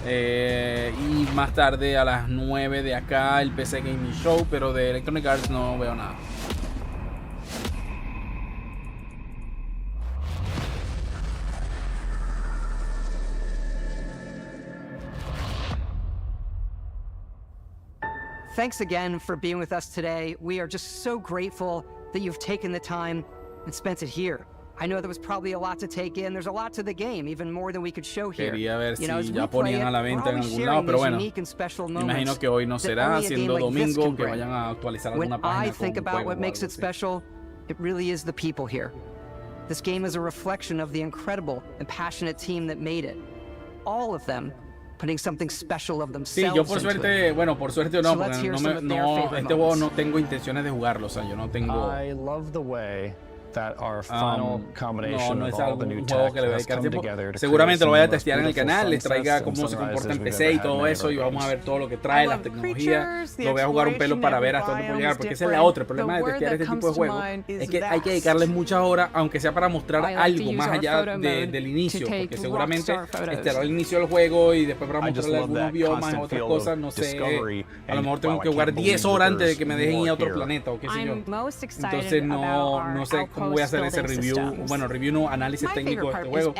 Y más tarde a las 9 de acá el PC Gaming Show, pero de Electronic Arts no veo nada. Thanks again for being with us today. We are just so grateful that you've taken the time and spent it here. I know there was probably a lot to take in. There's a lot to the game, even more than we could show here. Quería ver si ya ponían a la venta en algún lado, pero bueno, imagino que hoy no será, siendo domingo, que vayan a actualizar alguna página. When I think about what makes it special, it really is the people here. This game is a reflection of the incredible and passionate team that made it. All of them putting something special of themselves. Sí, yo por suerte, bueno, por suerte no, porque este juego no tengo intenciones de jugarlo, o sea, yo no tengo. I love the way no es algún juego que le voy a dedicar tiempo. Seguramente lo voy a testear en el canal, les traiga cómo se comporta en PC y todo eso, y vamos a ver todo lo que trae, las tecnologías. Lo voy a jugar un pelo para ver hasta dónde puedo llegar, porque ese es la otra. El problema de testear este tipo de juegos es que hay que dedicarles muchas horas, aunque sea para mostrar algo más allá del inicio, porque seguramente estará el inicio del juego y después para mostrarle algunos biomas, otras cosas, no sé. A lo mejor tengo que jugar 10 horas antes de que me dejen ir a otro planeta o qué sé yo. Entonces no sé cómo voy a hacer ese review. Bueno, review no, análisis técnico de este juego.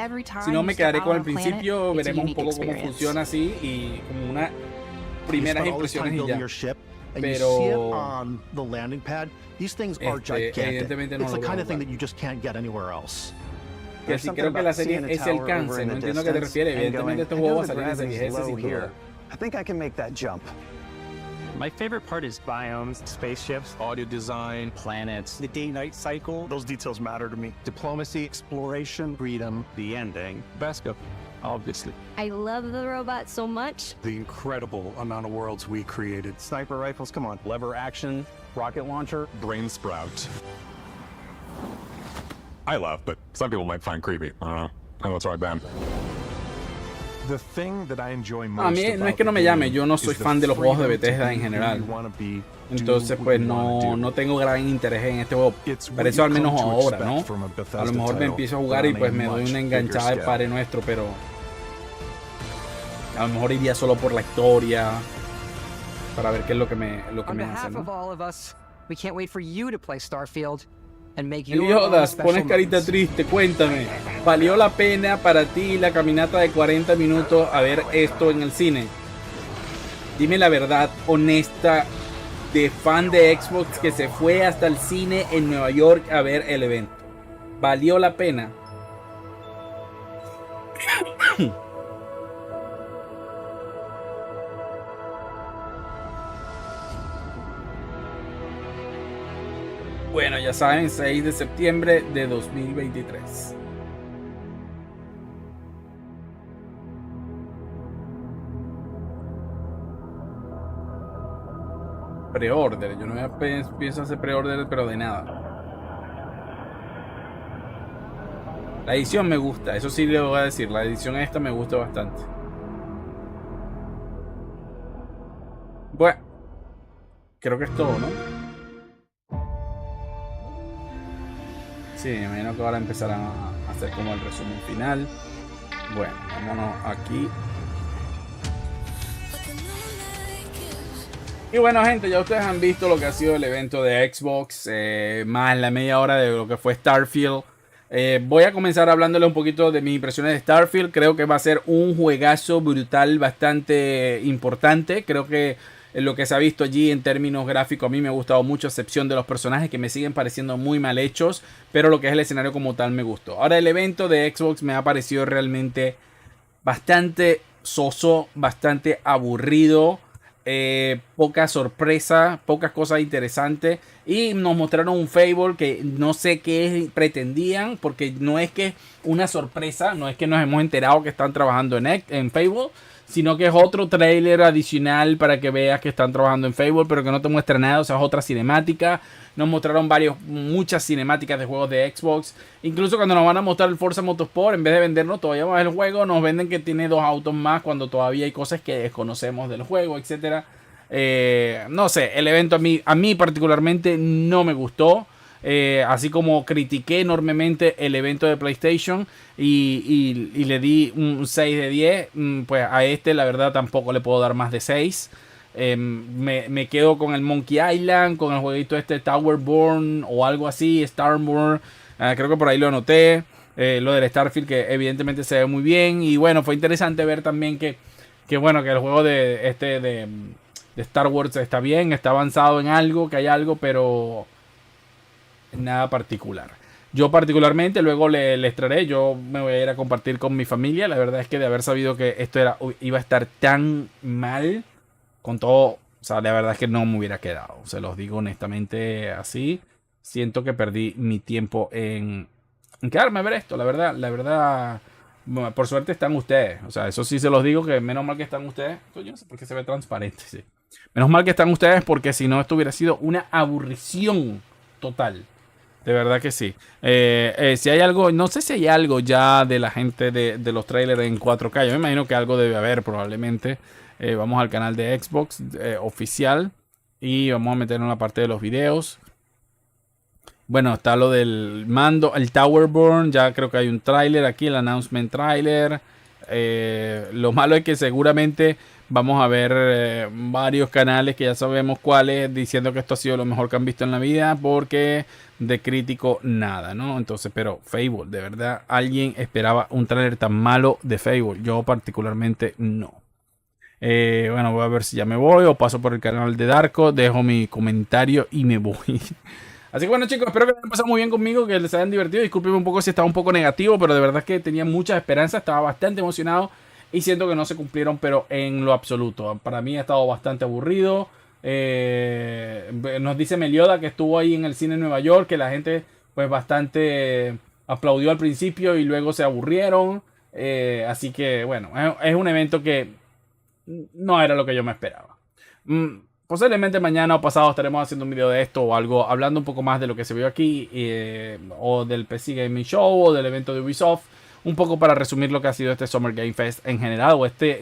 Si no, me quedaré con el principio, veremos un poco cómo funciona así y como una primeras impresiones y ya. Pero evidentemente no lo voy a jugar. Que sí creo que la serie es el cáncer, no entiendo a qué te refieres. Evidentemente estos juegos van a salir desde VGS y todo. I think I can make that jump. My favorite part is biomes, spaceships, audio design, planets, the day-night cycle. Those details matter to me. Diplomacy, exploration, freedom, the ending. Vasco, obviously. I love the robot so much. The incredible amount of worlds we created. Sniper rifles, come on. Lever action, rocket launcher. Brain sprout. I love, but some people might find creepy. I don't know. I know it's right, Ben. The thing that I enjoy most a mí no es que no me llame, yo no soy fan de los juegos de Bethesda en general. Entonces pues no tengo gran interés en este juego. Pero eso al menos ahora, ¿no? A lo mejor me empiezo a jugar y pues me doy una enganchada de Padre Nuestro, pero a lo mejor iría solo por la historia para ver qué es lo que me hace, ¿no? Yodas, pones carita triste, cuéntame, ¿valió la pena para ti la caminata de 40 minutos a ver esto en el cine? Dime la verdad honesta de fan de Xbox que se fue hasta el cine en Nueva York a ver el evento. ¿Valió la pena? Bueno, ya saben, 6 de septiembre de 2023. Pre-order, yo no pienso hacer pre-order, pero de nada. La edición me gusta, eso sí le voy a decir, la edición esta me gusta bastante. Bueno, creo que es todo, ¿no? Sí, me imagino que ahora empezarán a hacer como el resumen final. Bueno, vámonos aquí. Y bueno, gente, ya ustedes han visto lo que ha sido el evento de Xbox, más la media hora de lo que fue Starfield. Voy a comenzar hablándole un poquito de mis impresiones de Starfield. Creo que va a ser un juegazo brutal, bastante importante. Creo que lo que se ha visto allí en términos gráficos a mí me ha gustado mucho, a excepción de los personajes que me siguen pareciendo muy mal hechos, pero lo que es el escenario como tal me gustó. Ahora, el evento de Xbox me ha parecido realmente bastante soso, bastante aburrido, poca sorpresa, pocas cosas interesantes, y nos mostraron un Fable que no sé qué pretendían, porque no es que una sorpresa, no es que nos hemos enterado que están trabajando en Fable, sino que es otro trailer adicional para que veas que están trabajando en Fable, pero que no te muestra nada, o sea, es otra cinemática. Nos mostraron muchas cinemáticas de juegos de Xbox. Incluso cuando nos van a mostrar el Forza Motorsport, en vez de vendernos todavía más el juego, nos venden que tiene 2 autos más cuando todavía hay cosas que desconocemos del juego, etc. No sé, el evento a mí particularmente no me gustó. Así como critiqué enormemente el evento de PlayStation y le di un 6 de 10, pues a este la verdad tampoco le puedo dar más de 6. Me quedo con el Monkey Island, con el jueguito este Towerborn o algo así, Starborn, creo que por ahí lo anoté. Lo del Starfield, que evidentemente se ve muy bien, y bueno, fue interesante ver también que bueno, que el juego de Star Wars está bien, está avanzado en algo, que hay algo, pero nada particular. Yo particularmente luego les traeré, yo me voy a ir a compartir con mi familia. La verdad es que de haber sabido que esto iba a estar tan mal, con todo, o sea, la verdad es que no me hubiera quedado. Se los digo honestamente así. Siento que perdí mi tiempo en quedarme a ver esto. La verdad, bueno, por suerte están ustedes. O sea, eso sí se los digo, que menos mal que están ustedes. Yo no sé por qué se ve transparente, sí. Menos mal que están ustedes, porque si no esto hubiera sido una aburrición total. De verdad que sí. Si hay algo, no sé si hay algo ya de la gente de los trailers en 4K. Yo me imagino que algo debe haber probablemente. Vamos al canal de Xbox oficial y vamos a meternos en la parte de los videos. Bueno, está lo del mando, el Towerborn. Ya creo que hay un trailer aquí, el announcement trailer. Lo malo es que seguramente vamos a ver varios canales que ya sabemos cuáles diciendo que esto ha sido lo mejor que han visto en la vida, porque de crítico nada, ¿no? Entonces, pero Fable, de verdad, ¿alguien esperaba un tráiler tan malo de Fable? Yo particularmente no. Bueno, voy a ver si ya me voy o paso por el canal de Darko, dejo mi comentario y me voy. Así que bueno, chicos, espero que les hayan pasado muy bien conmigo, que les hayan divertido. Discúlpenme un poco si estaba un poco negativo, pero de verdad es que tenía muchas esperanzas, estaba bastante emocionado y siento que no se cumplieron, pero en lo absoluto. Para mí ha estado bastante aburrido. Nos dice Melioda que estuvo ahí en el cine en Nueva York, que la gente pues bastante aplaudió al principio y luego se aburrieron. Así que bueno, es un evento que no era lo que yo me esperaba. Posiblemente mañana o pasado estaremos haciendo un video de esto o algo, hablando un poco más de lo que se vio aquí, o del PC Gaming Show o del evento de Ubisoft, un poco para resumir lo que ha sido este Summer Game Fest en general, o este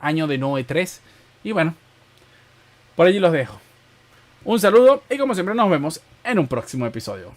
año de no E3. Y bueno, por allí los dejo. Un saludo y como siempre nos vemos en un próximo episodio.